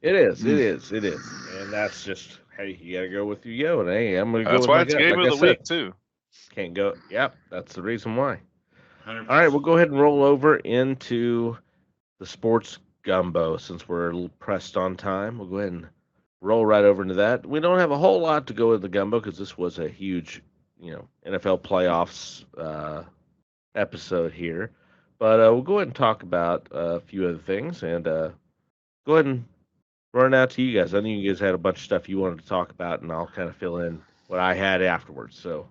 S1: It is. And that's just, hey, you got to go with your yo. And hey, I'm going to go
S2: with my gut. That's why it's game of the week, too.
S1: Can't go. Yep, that's the reason why.
S3: 100%.
S1: All right, we'll go ahead and roll over into the sports gumbo since we're pressed on time. We'll go ahead and roll right over into that. We don't have a whole lot to go with the gumbo because this was a huge, NFL playoffs episode here. But we'll go ahead and talk about a few other things and go ahead and run out to you guys. I know you guys had a bunch of stuff you wanted to talk about, and I'll kind of fill in what I had afterwards. So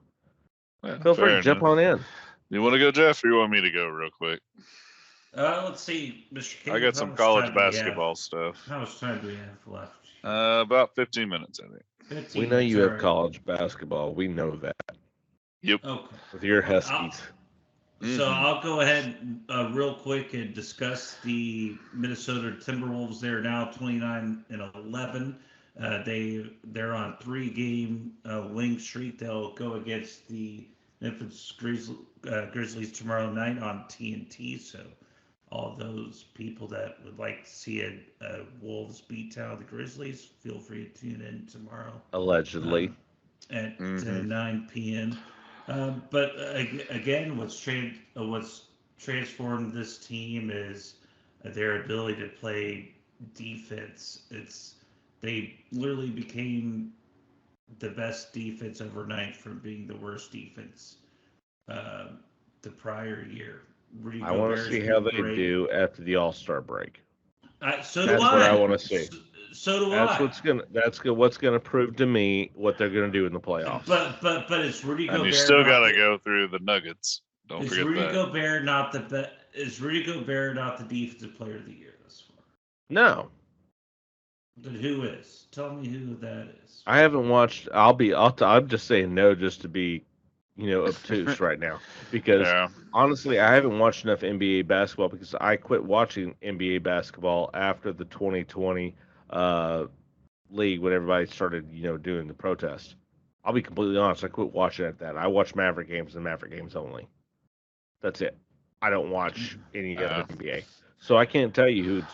S1: feel free to jump on in.
S2: You want to go, Jeff, or you want me to go real quick?
S3: Let's see, Mr. King,
S2: I got some college basketball stuff.
S3: How much time do we have left?
S2: About 15 minutes, I think.
S3: 15
S1: we know you have
S3: right.
S1: college basketball. We know that.
S2: Yep.
S3: Okay.
S1: With your Huskies.
S3: So I'll go ahead real quick and discuss the Minnesota Timberwolves. They're now 29-11. They're on 3-game winning streak. They'll go against the Memphis Grizzlies tomorrow night on TNT. So all those people that would like to see a Wolves beat down the Grizzlies, feel free to tune in tomorrow.
S1: Allegedly.
S3: At 9 p.m. But again, what's transformed this team is their ability to play defense. They literally became the best defense overnight from being the worst defense the prior year.
S1: I want to see how they do after the All-Star break.
S3: So
S1: that's
S3: do
S1: what I want to see.
S3: So do
S1: that's
S3: I.
S1: That's what's gonna prove to me what they're gonna do in the playoffs.
S3: But it's Rudy Gobert.
S2: And you still got to go through the Nuggets. Don't
S3: is
S2: forget
S3: Rudy
S2: that.
S3: Gobert not the Is Rudy Gobert not the defensive player of the year thus far?
S1: No.
S3: Then who is? Tell me who that is.
S1: I haven't watched. I'm just saying no, just to be, obtuse right now, because honestly, I haven't watched enough NBA basketball because I quit watching NBA basketball after the 2020 league when everybody started, doing the protest. I'll be completely honest. I quit watching at that. I watch Maverick games and Maverick games only. That's it. I don't watch any other NBA, so I can't tell you who's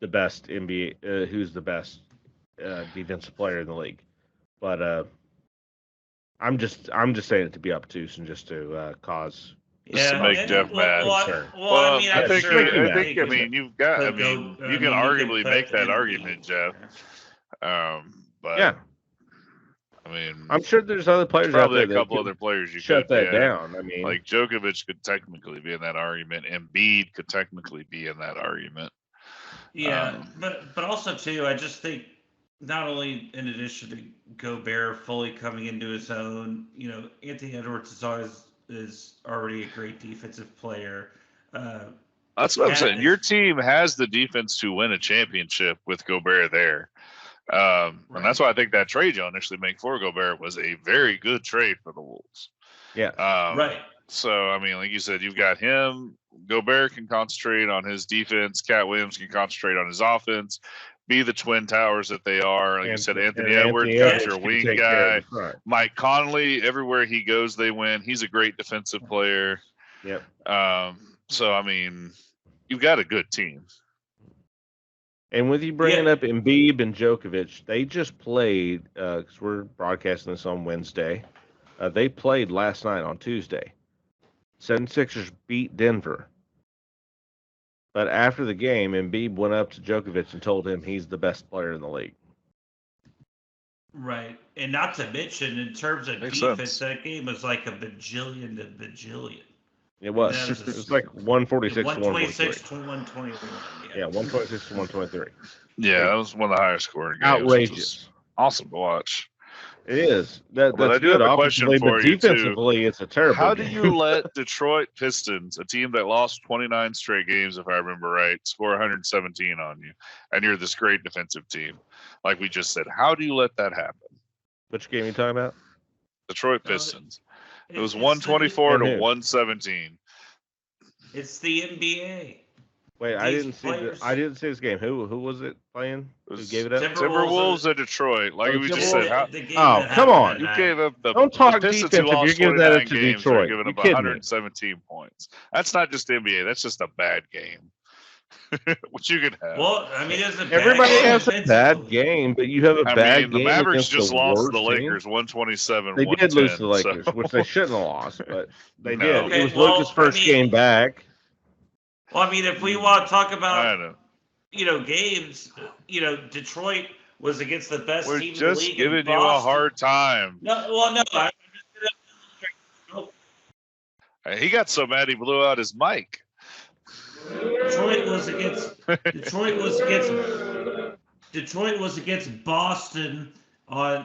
S1: the best NBA, who's the best defensive player in the league. But I'm just saying it to be obtuse and just to cause.
S2: Just to make Jeff mad. I think you've got. I mean, you can arguably make that argument, Jeff. But
S1: yeah. I mean, I'm sure there's other players out there.
S2: Probably a couple other players you
S1: shut
S2: could
S1: that down. I mean,
S2: like Djokovic could technically be in that argument. Embiid could technically be in that argument.
S3: Yeah, but also too, I just think not only in addition to Gobert fully coming into his own, Anthony Edwards is already a great defensive player.
S2: That's what I'm saying. Your team has the defense to win a championship with Gobert there. And that's why I think that trade you initially make for Gobert was a very good trade for the Wolves.
S1: Yeah.
S3: Right.
S2: So, I mean, like you said, you've got him. Gobert can concentrate on his defense. Cat Williams can concentrate on his offense. Be the twin towers that they are. Like you said, Anthony Edwards is your wing guy. Mike Conley, everywhere he goes, they win. He's a great defensive player.
S1: Yep.
S2: So, I mean, you've got a good team.
S1: And with you bringing up Embiid and Djokovic, they just played, because we're broadcasting this on Wednesday. They played last night on Tuesday. 76ers beat Denver. But after the game, Embiid went up to Djokovic and told him he's the best player in the league.
S3: Right. And not to mention, in terms of defense, that game was like a bajillion to bajillion.
S1: It was. It was like 146 to
S3: 126 to 123.
S1: Yeah, 126 to 123.
S2: Yeah, that was one of the highest scoring games.
S1: Outrageous.
S2: Awesome to watch.
S1: It is. That's
S2: I do have a question for you,
S1: defensively, it's a terrible
S2: How
S1: game.
S2: do you let Detroit Pistons, a team that lost 29 straight games, if I remember right, score 117 on you, and you're this great defensive team, like we just said? How do you let that happen?
S1: Which game are you talking about?
S2: Detroit Pistons. It was 124 to 117.
S3: It's the NBA.
S1: Wait, I didn't see this game. Who was it playing? Who gave it up?
S2: Timberwolves at Detroit. Like we just said.
S1: Come on!
S2: You gave up the
S1: Don't talk
S2: Pistons
S1: defensive.
S2: who lost
S1: You're giving that up to
S2: games
S1: Detroit.
S2: Giving up
S1: You're
S2: 117 points. That's not just NBA. That's just a bad game. Which you can have.
S3: Well, I mean,
S1: everybody has a bad game, but you have a bad game.
S2: The Mavericks just lost to the
S1: team.
S2: Lakers 127.
S1: They did lose to the Lakers, which they shouldn't have lost, but they did.
S3: Okay,
S1: it was Luka's first game back.
S3: Well, I mean, if we want to talk about, games, Detroit was against the best team in the league.
S2: We're just giving you a hard time.
S3: No.
S2: He got so mad he blew out his mic.
S3: Detroit was against Boston on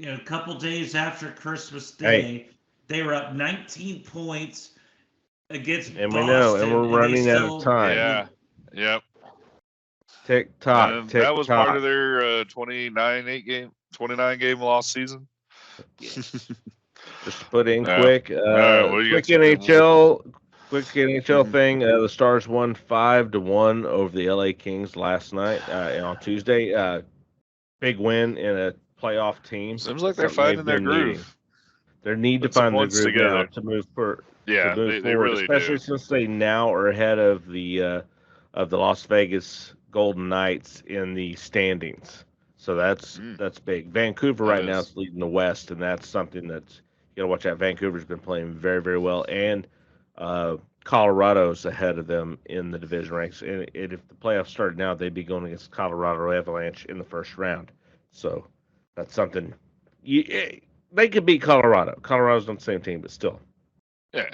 S3: a couple days after Christmas Day.
S1: Hey.
S3: They were up 19 points against
S1: and
S3: Boston.
S1: We know, and we're running out of time.
S2: Yeah. Yep.
S1: Tick tock.
S2: That was part of their 29 game loss season.
S1: Yeah. Just put in quick. Quick NHL. Quick NHL thing: the Stars won 5-1 over the LA Kings last night on Tuesday. Big win in a playoff team.
S2: Seems like they're
S1: Something they've
S2: finding their
S1: been needing.
S2: groove.
S1: They need to
S2: Put some
S1: find their
S2: points
S1: groove now
S2: together.
S1: to move
S2: Yeah, they
S1: forward,
S2: really
S1: especially
S2: do.
S1: since they now are ahead of the Las Vegas Golden Knights in the standings. So that's big. Vancouver
S2: That
S1: right now
S2: is.
S1: is leading the West, and that's something that's you got to watch out. Vancouver's been playing very, very well, and Colorado's ahead of them in the division ranks. And if the playoffs started now, they'd be going against Colorado Avalanche in the first round. So that's something. They could beat Colorado. Colorado's on the same team, but still.
S2: Yeah.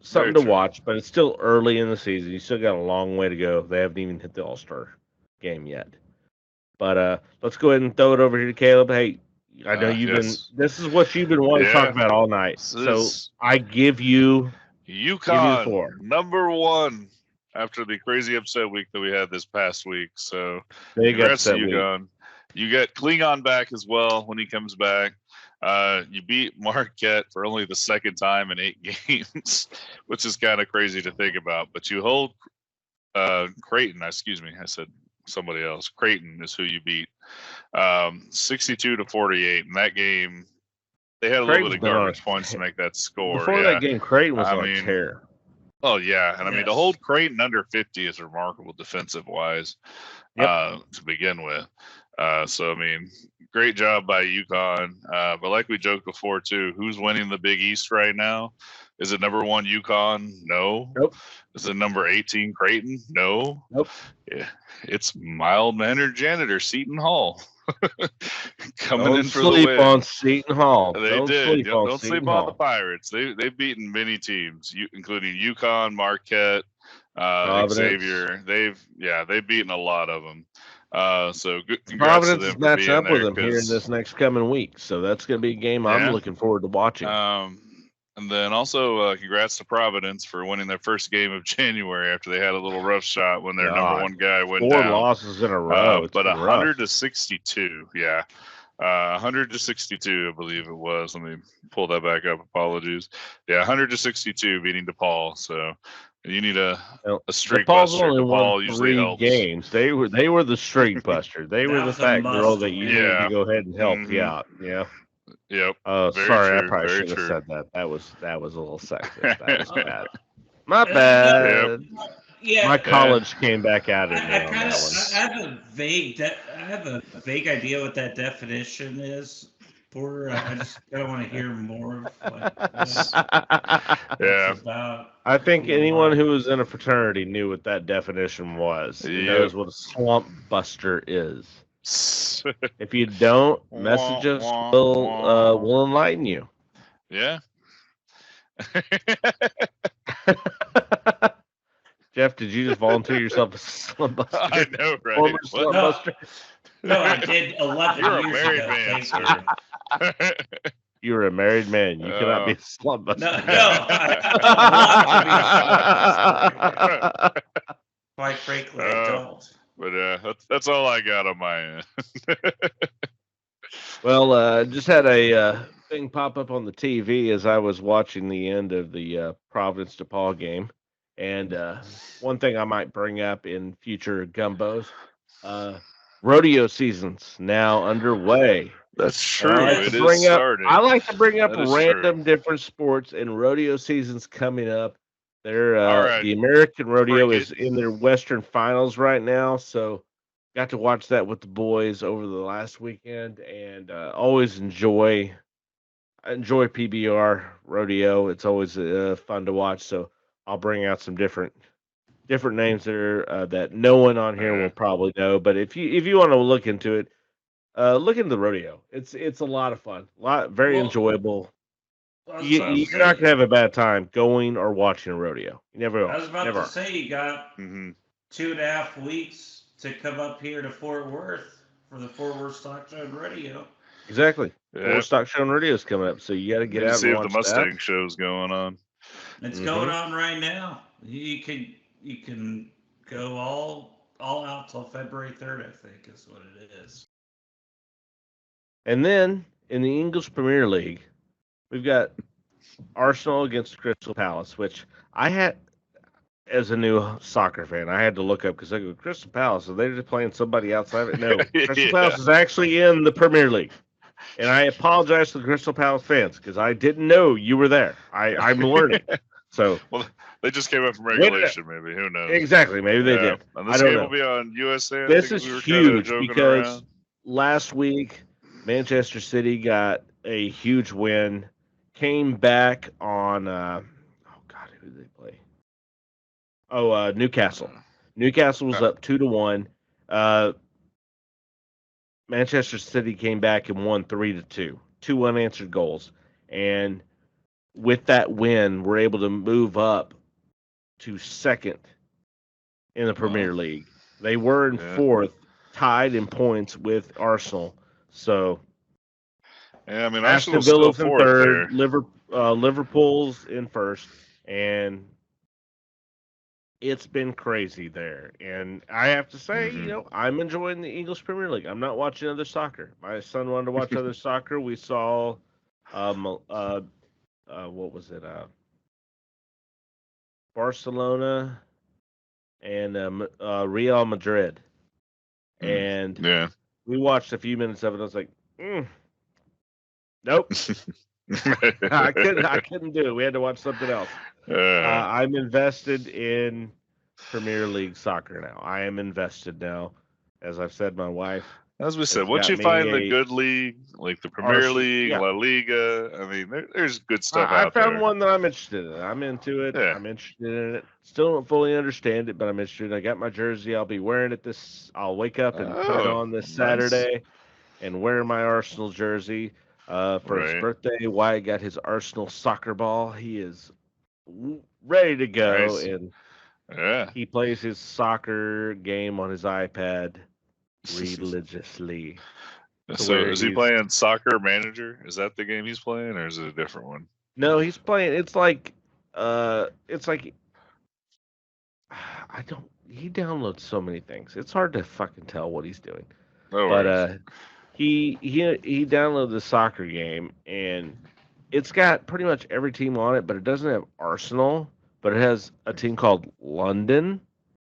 S1: Something to watch, but it's still early in the season. You still got a long way to go. They haven't even hit the All-Star game yet. But let's go ahead and throw it over here to Caleb. Hey, I know this is what you've been wanting to talk about all night. So I give you
S2: UConn,
S1: the floor.
S2: number 1 after the crazy upset week that we had this past week. So
S1: Big
S2: congrats to
S1: upset
S2: UConn.
S1: week.
S2: You get Klingon back as well when he comes back. You beat Marquette for only the second time in 8 games, which is kind of crazy to think about. But you hold Creighton. Excuse me, I said somebody else. Creighton is who you beat, 62-48 in that game. They had a little bit of garbage points to make that score.
S1: Before that game, Creighton was on a tear.
S2: Oh yeah, and I mean to hold Creighton under 50 is remarkable defensive wise, to begin with. So I mean, great job by UConn. But like we joked before too, who's winning the Big East right now? Is it number 1 UConn? No.
S1: Nope.
S2: Is it number 18 Creighton? No.
S1: Nope.
S2: Yeah, it's mild-mannered janitor Seton Hall. Coming
S1: Don't
S2: in for the
S1: sleep
S2: win.
S1: on Seton Hall.
S2: Don't sleep on the Pirates. They've beaten many teams, including UConn, Marquette, Xavier. They've beaten a lot of them. So good. Congrats
S1: Providence
S2: to them
S1: is
S2: for
S1: matching
S2: being
S1: up
S2: there,
S1: with them here in this next coming week. So that's going to be a game I'm looking forward to watching.
S2: And then also congrats to Providence for winning their first game of January after they had a little rough shot when their number 1 guy went down.
S1: 4 losses in a row.
S2: But 100-62, yeah. 100-62, I believe it was. Let me pull that back up. Apologies. Yeah, 100-62 beating DePaul. So you need a streak buster. DePaul usually helps.
S1: Games. They were the streak buster. They were the fat girl that you need to go ahead and help you out. Yeah.
S2: Yep.
S1: Oh, sorry, I probably should have said that. That was a little sexist. That was bad. My bad.
S3: Yeah.
S1: My college came back out at me
S3: I
S1: on that one.
S3: I have a vague idea what that definition is. Porter, I just kind of want to hear more of what it's about.
S1: I think anyone who was in a fraternity knew what that definition was. He knows what a slump buster is. If you don't, message us. We'll enlighten you.
S2: Yeah.
S1: Jeff, did you just volunteer yourself as a slump buster?
S2: I know, right?
S1: Former slump buster?
S3: No, I did 11
S2: You're
S3: years
S2: a married
S3: ago.
S2: man, sir.
S1: You're a married man. You cannot be a slump buster.
S3: No, I want to be a slump buster. Quite frankly, I don't.
S2: But that's all I got on my end.
S1: Well, just had a thing pop up on the TV as I was watching the end of the Providence DePaul game. And one thing I might bring up in future Gumbos, rodeo season's now underway.
S2: That's true.
S1: I like to bring up random different sports, and rodeo season's coming up. The American Rodeo is in their Western Finals right now, so got to watch that with the boys over the last weekend, and always enjoy PBR Rodeo. It's always fun to watch. So I'll bring out some different names there that no one on here will probably know. But if you want to look into it, look into the rodeo. It's a lot of fun, very enjoyable. You're not gonna have a bad time going or watching a rodeo. You never will.
S3: I was about to say you got 2.5 weeks to come up here to Fort Worth for the Fort Worth Stock Show Rodeo.
S1: Exactly. Fort Worth Stock Show Rodeo is coming up, so you got to get out and
S2: see
S1: watch
S2: if the Mustang show's going on.
S3: It's going on right now. You can go all out till February 3rd, I think is what it is.
S1: And then in the English Premier League, we've got Arsenal against Crystal Palace, which I had as a new soccer fan, I had to look up because I go Crystal Palace. Are they just playing somebody outside of it? No, Crystal
S2: Yeah.
S1: Palace is actually in the Premier League, and I apologize to the Crystal Palace fans because I didn't know you were there. I'm learning, so
S2: Well, they just came up from
S1: Wait a minute.
S2: regulation, maybe. Who knows?
S1: exactly. Maybe they did.
S2: And
S1: I
S2: this
S1: don't
S2: game
S1: know.
S2: will be on USA. I
S1: This
S2: think
S1: is
S2: we were kind of
S1: huge
S2: joking
S1: because
S2: around.
S1: last week Manchester City got a huge win, came back on. Oh God, who did they play? Oh, Newcastle. Newcastle was up 2-1. Uh, Manchester City came back and won 3-2. Two unanswered goals, and with that win, we're able to move up to second in the Premier League. They were in fourth, tied in points with Arsenal. So
S2: Yeah, I mean,
S1: Aston
S2: Arsenal's still
S1: Villa's in
S2: fourth
S1: third,
S2: there.
S1: Liverpool's in first, and it's been crazy there. And I have to say, I'm enjoying the English Premier League. I'm not watching other soccer. My son wanted to watch other soccer. We saw, what was it? Barcelona and Real Madrid. And
S2: Yeah.
S1: we watched a few minutes of it. I was like, nope. I couldn't do it. We had to watch something else. I'm invested in Premier League soccer now. I am invested now. As I've said, my wife.
S2: As we said,
S1: has
S2: once
S1: got
S2: you
S1: me
S2: find the
S1: a
S2: good league, like the Premier League,
S1: yeah.
S2: La Liga, I mean, there's good stuff
S1: I
S2: out
S1: found
S2: there.
S1: one that I'm interested in. I'm into it.
S2: Yeah.
S1: I'm interested in it. Still don't fully understand it, but I'm interested. I got my jersey. I'll be wearing it this. I'll wake up and put it on this
S2: nice.
S1: Saturday, and wear my Arsenal jersey. For his birthday, Wyatt got his Arsenal soccer ball. He is ready to go,
S2: Nice.
S1: and he plays his soccer game on his iPad religiously.
S2: So is he playing Soccer Manager? Is that the game he's playing, or is it a different one?
S1: No, he's playing. It's like I don't. He downloads so many things. It's hard to fucking tell what he's doing. But he downloaded the soccer game, and it's got pretty much every team on it, but it doesn't have Arsenal. But it has a team called London,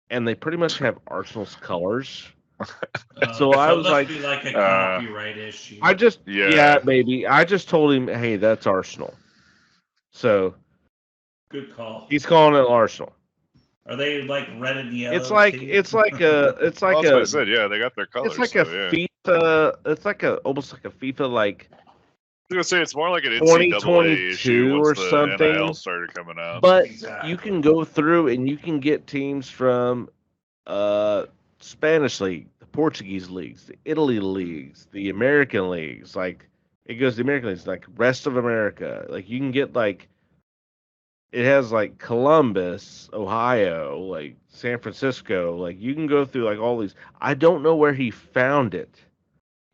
S1: and they pretty much have Arsenal's colors. So I was like,
S3: be like a copyright issue.
S1: I just maybe. I just told him, hey, that's Arsenal. So
S3: good call.
S1: He's calling it Arsenal.
S3: Are they like red and yellow?
S1: It's like
S2: that's what I said. Yeah, they got their colors.
S1: It's like a FIFA. It's like almost like a FIFA like.
S2: I was gonna say it's more like an
S1: 2022 or something.
S2: NIL started coming out.
S1: But you can go through and you can get teams from Spanish league, the Portuguese leagues, the Italy leagues, the American leagues. Like it goes to the American leagues, like rest of America. Like you can get like. It has like Columbus, Ohio, like San Francisco. Like you can go through like all these. I don't know where he found it.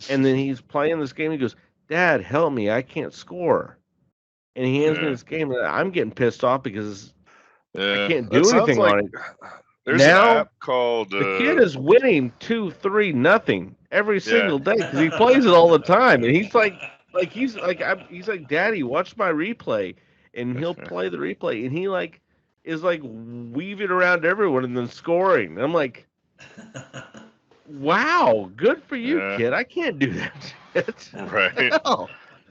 S1: And then he's playing this game. He goes, "Dad, help me! I can't score." And he hands me this game, and I'm getting pissed off because I can't do anything on it.
S2: There's an app called.
S1: The kid is winning 2-3-0 every single day because he plays it all the time, and he's he's like, "Daddy, watch my replay." And he'll play the replay, and he like is like weaving around everyone and then scoring. And I'm like, wow, good for you, kid. I can't do that shit.
S2: Right.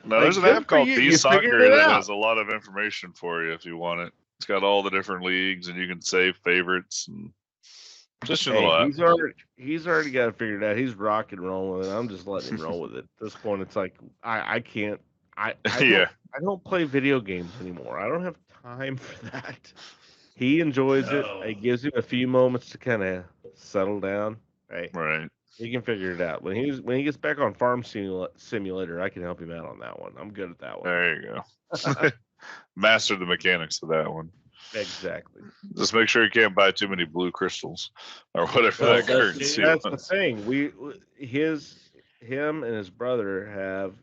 S1: No,
S2: there's an app called D-Soccer that has a lot of information for you if you want it. It's got all the different leagues, and you can save favorites and just a little app.
S1: He's already got it figured out. He's rock and rolling with it. I'm just letting him roll with it. At this point, it's like I can't. I don't play video games anymore. I don't have time for that. He enjoys it. It gives him a few moments to kind of settle down. Right. He can figure it out. When he gets back on Farm Simulator, I can help him out on that one. I'm good at that one.
S2: There you go. Master the mechanics of that one.
S1: Exactly.
S2: Just make sure you can't buy too many blue crystals or whatever that currency
S1: was. That's the thing. Him and his brother have,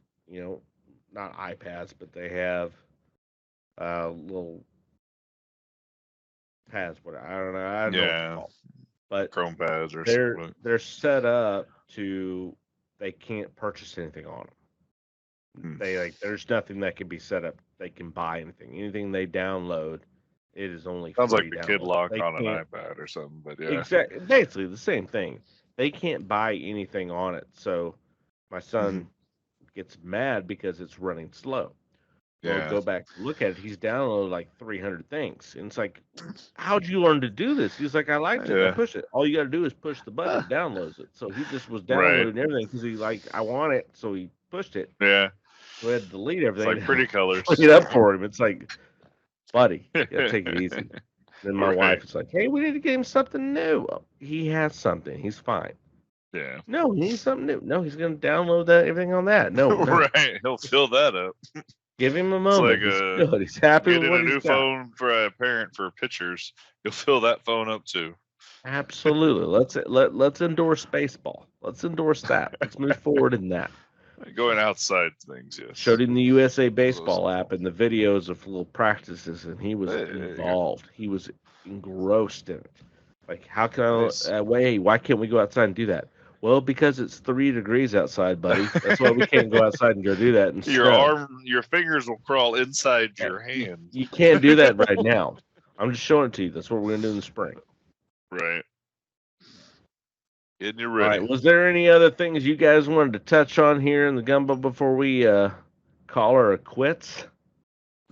S1: not iPads, but they have little pads. What I don't know. I don't know what they're called. But
S2: Chrome pads or
S1: they're set up to they can't purchase anything on them. There's nothing that can be set up. They can buy anything. Anything they download, it is only
S2: Sounds like
S1: free
S2: the kid
S1: download.
S2: lock
S1: They
S2: on an
S1: can't
S2: iPad or something, but yeah.
S1: exactly basically the same thing. They can't buy anything on it. So my son gets mad because it's running slow. Well,
S2: Yeah.
S1: go back look at it. He's downloaded like 300 things, and it's like, how'd you learn to do this? He's like, I liked it. I
S2: Yeah.
S1: push it. All you got to do is push the button. It downloads it. So he just was
S2: Right.
S1: downloading everything because he like, I want it. So he pushed it.
S2: Yeah.
S1: So I had to delete
S2: It's
S1: everything.
S2: like pretty colors.
S1: Clean it up for him. It's like, buddy, you gotta take it easy. Then my
S2: Right.
S1: wife is like, hey, we need to get him something new. Oh, he has something. He's fine.
S2: Yeah.
S1: No, he needs something new. No, he's gonna download that everything on that. No,
S2: Right. He'll fill that up.
S1: Give him a
S2: It's
S1: moment.
S2: like
S1: He's good. He's happy with
S2: getting
S1: what
S2: a new
S1: he's got.
S2: phone for a parent for pictures. You'll fill that phone up too.
S1: Absolutely. Let's endorse baseball. Let's endorse that. Let's move forward in that.
S2: Going outside things, yes.
S1: Showed him the USA Baseball app and the videos of little practices, and he was involved. He was engrossed in it. Like, how can I why can't we go outside and do that? Well, because it's 3 degrees outside, buddy. That's why we can't go outside and go do that.
S2: Your fingers will crawl inside your hand.
S1: You can't do that right now. I'm just showing it to you. That's what we're gonna do in the spring.
S2: Right. Getting you
S1: All
S2: ready.
S1: right. Was there any other things you guys wanted to touch on here in the Gumbo before we call her a quits?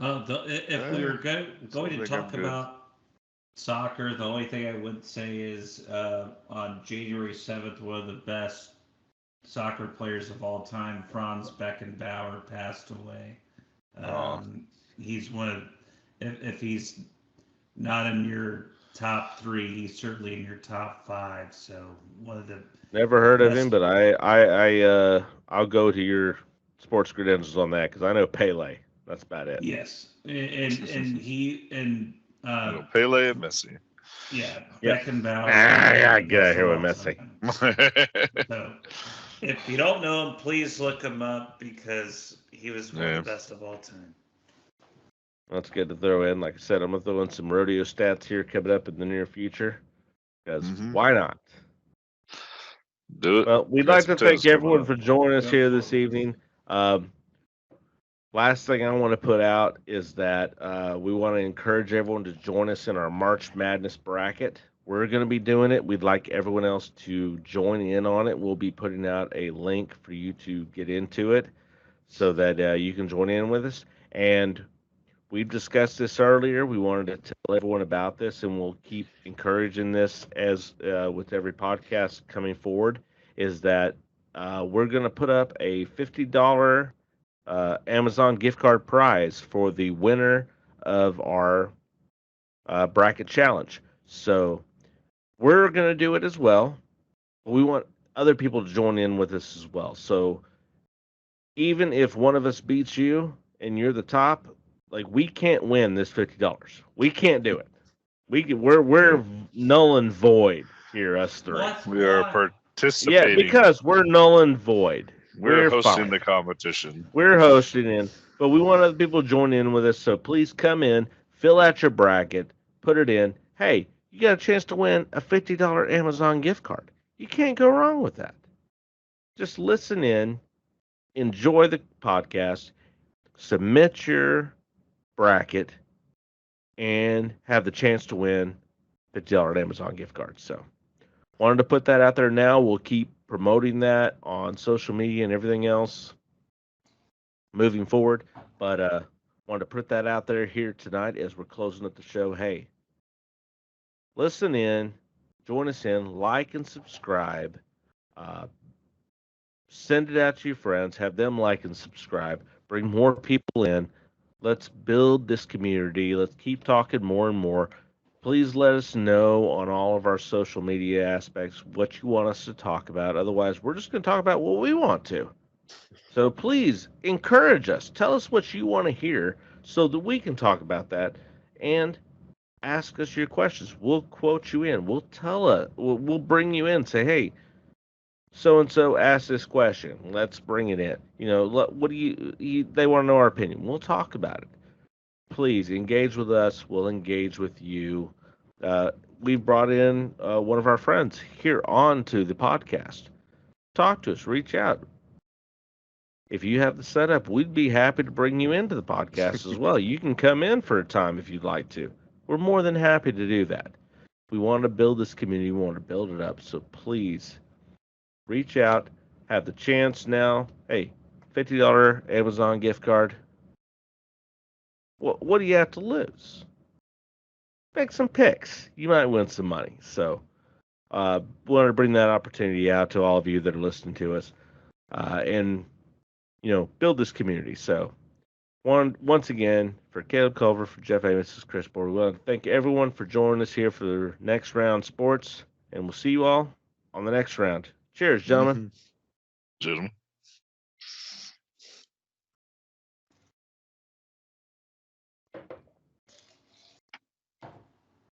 S3: If we were going to talk about soccer, the only thing I would say is on January 7th, one of the best soccer players of all time, Franz Beckenbauer, passed away. He's one of, if he's not in your top 3, he's certainly in your top 5. So one of the
S1: never heard of him, but I'll go to your sports credentials on that because I know Pele. That's about it.
S3: Yes, and he and
S2: Pele and Messi.
S3: Yeah, Beckenbauer.
S1: Yeah, get out of here with Messi.
S3: So, if you don't know him, please look him up because he was one of the best of all time.
S1: That's good to throw in. Like I said, I'm going to throw in some rodeo stats here coming up in the near future because why not?
S2: Do it.
S1: Well, we'd like to thank everyone for joining us here this evening. Last thing I want to put out is that we want to encourage everyone to join us in our March Madness bracket. We're going to be doing it. We'd like everyone else to join in on it. We'll be putting out a link for you to get into it so that you can join in with us. And we've discussed this earlier. We wanted to tell everyone about this, and we'll keep encouraging this as with every podcast coming forward, is that we're going to put up a $50 Amazon gift card prize for the winner of our bracket challenge. So we're going to do it as well. We want other people to join in with us as well. So even if one of us beats you and you're the top, like, we can't win this $50. We can't do it. We're null and void here, us 3.
S2: We are participating.
S1: Yeah, because we're null and void.
S2: We're hosting the competition.
S1: We're hosting in, but we want other people to join in with us. So please come in, fill out your bracket, put it in. Hey, you got a chance to win a $50 Amazon gift card. You can't go wrong with that. Just listen in, enjoy the podcast, submit your bracket, and have the chance to win $50 Amazon gift card. So wanted to put that out there now. We'll keep promoting that on social media and everything else moving forward. But wanted to put that out there here tonight as we're closing up the show. Hey, listen in, join us in, like and subscribe. Send it out to your friends. Have them like and subscribe. Bring more people in. Let's build this community. Let's keep talking more and more. Please let us know on all of our social media aspects what you want us to talk about. Otherwise, we're just going to talk about what we want to. So please encourage us. Tell us what you want to hear so that we can talk about that and ask us your questions. We'll quote you in. We'll bring you in. Say, hey, so-and-so asked this question. Let's bring it in. What do you they want to know our opinion. We'll talk about it. Please engage with us. We'll engage with you. We've brought in one of our friends here on to the podcast. Talk to us. Reach out. if you have the setup, we'd be happy to bring you into the podcast as well. You can come in for a time if you'd like to. We're more than happy to do that. We want to build this community. We want to build it up. So please reach out. Have the chance now. Hey, $50 Amazon gift card. What do you have to lose? Make some picks. You might win some money. So, wanted to bring that opportunity out to all of you that are listening to us, and build this community. So, once again, for Caleb Culver, for Jeff Amos, this is Chris Board. We want to thank everyone for joining us here for the next round sports, and we'll see you all on the next round. Cheers, gentlemen.
S2: Gentlemen.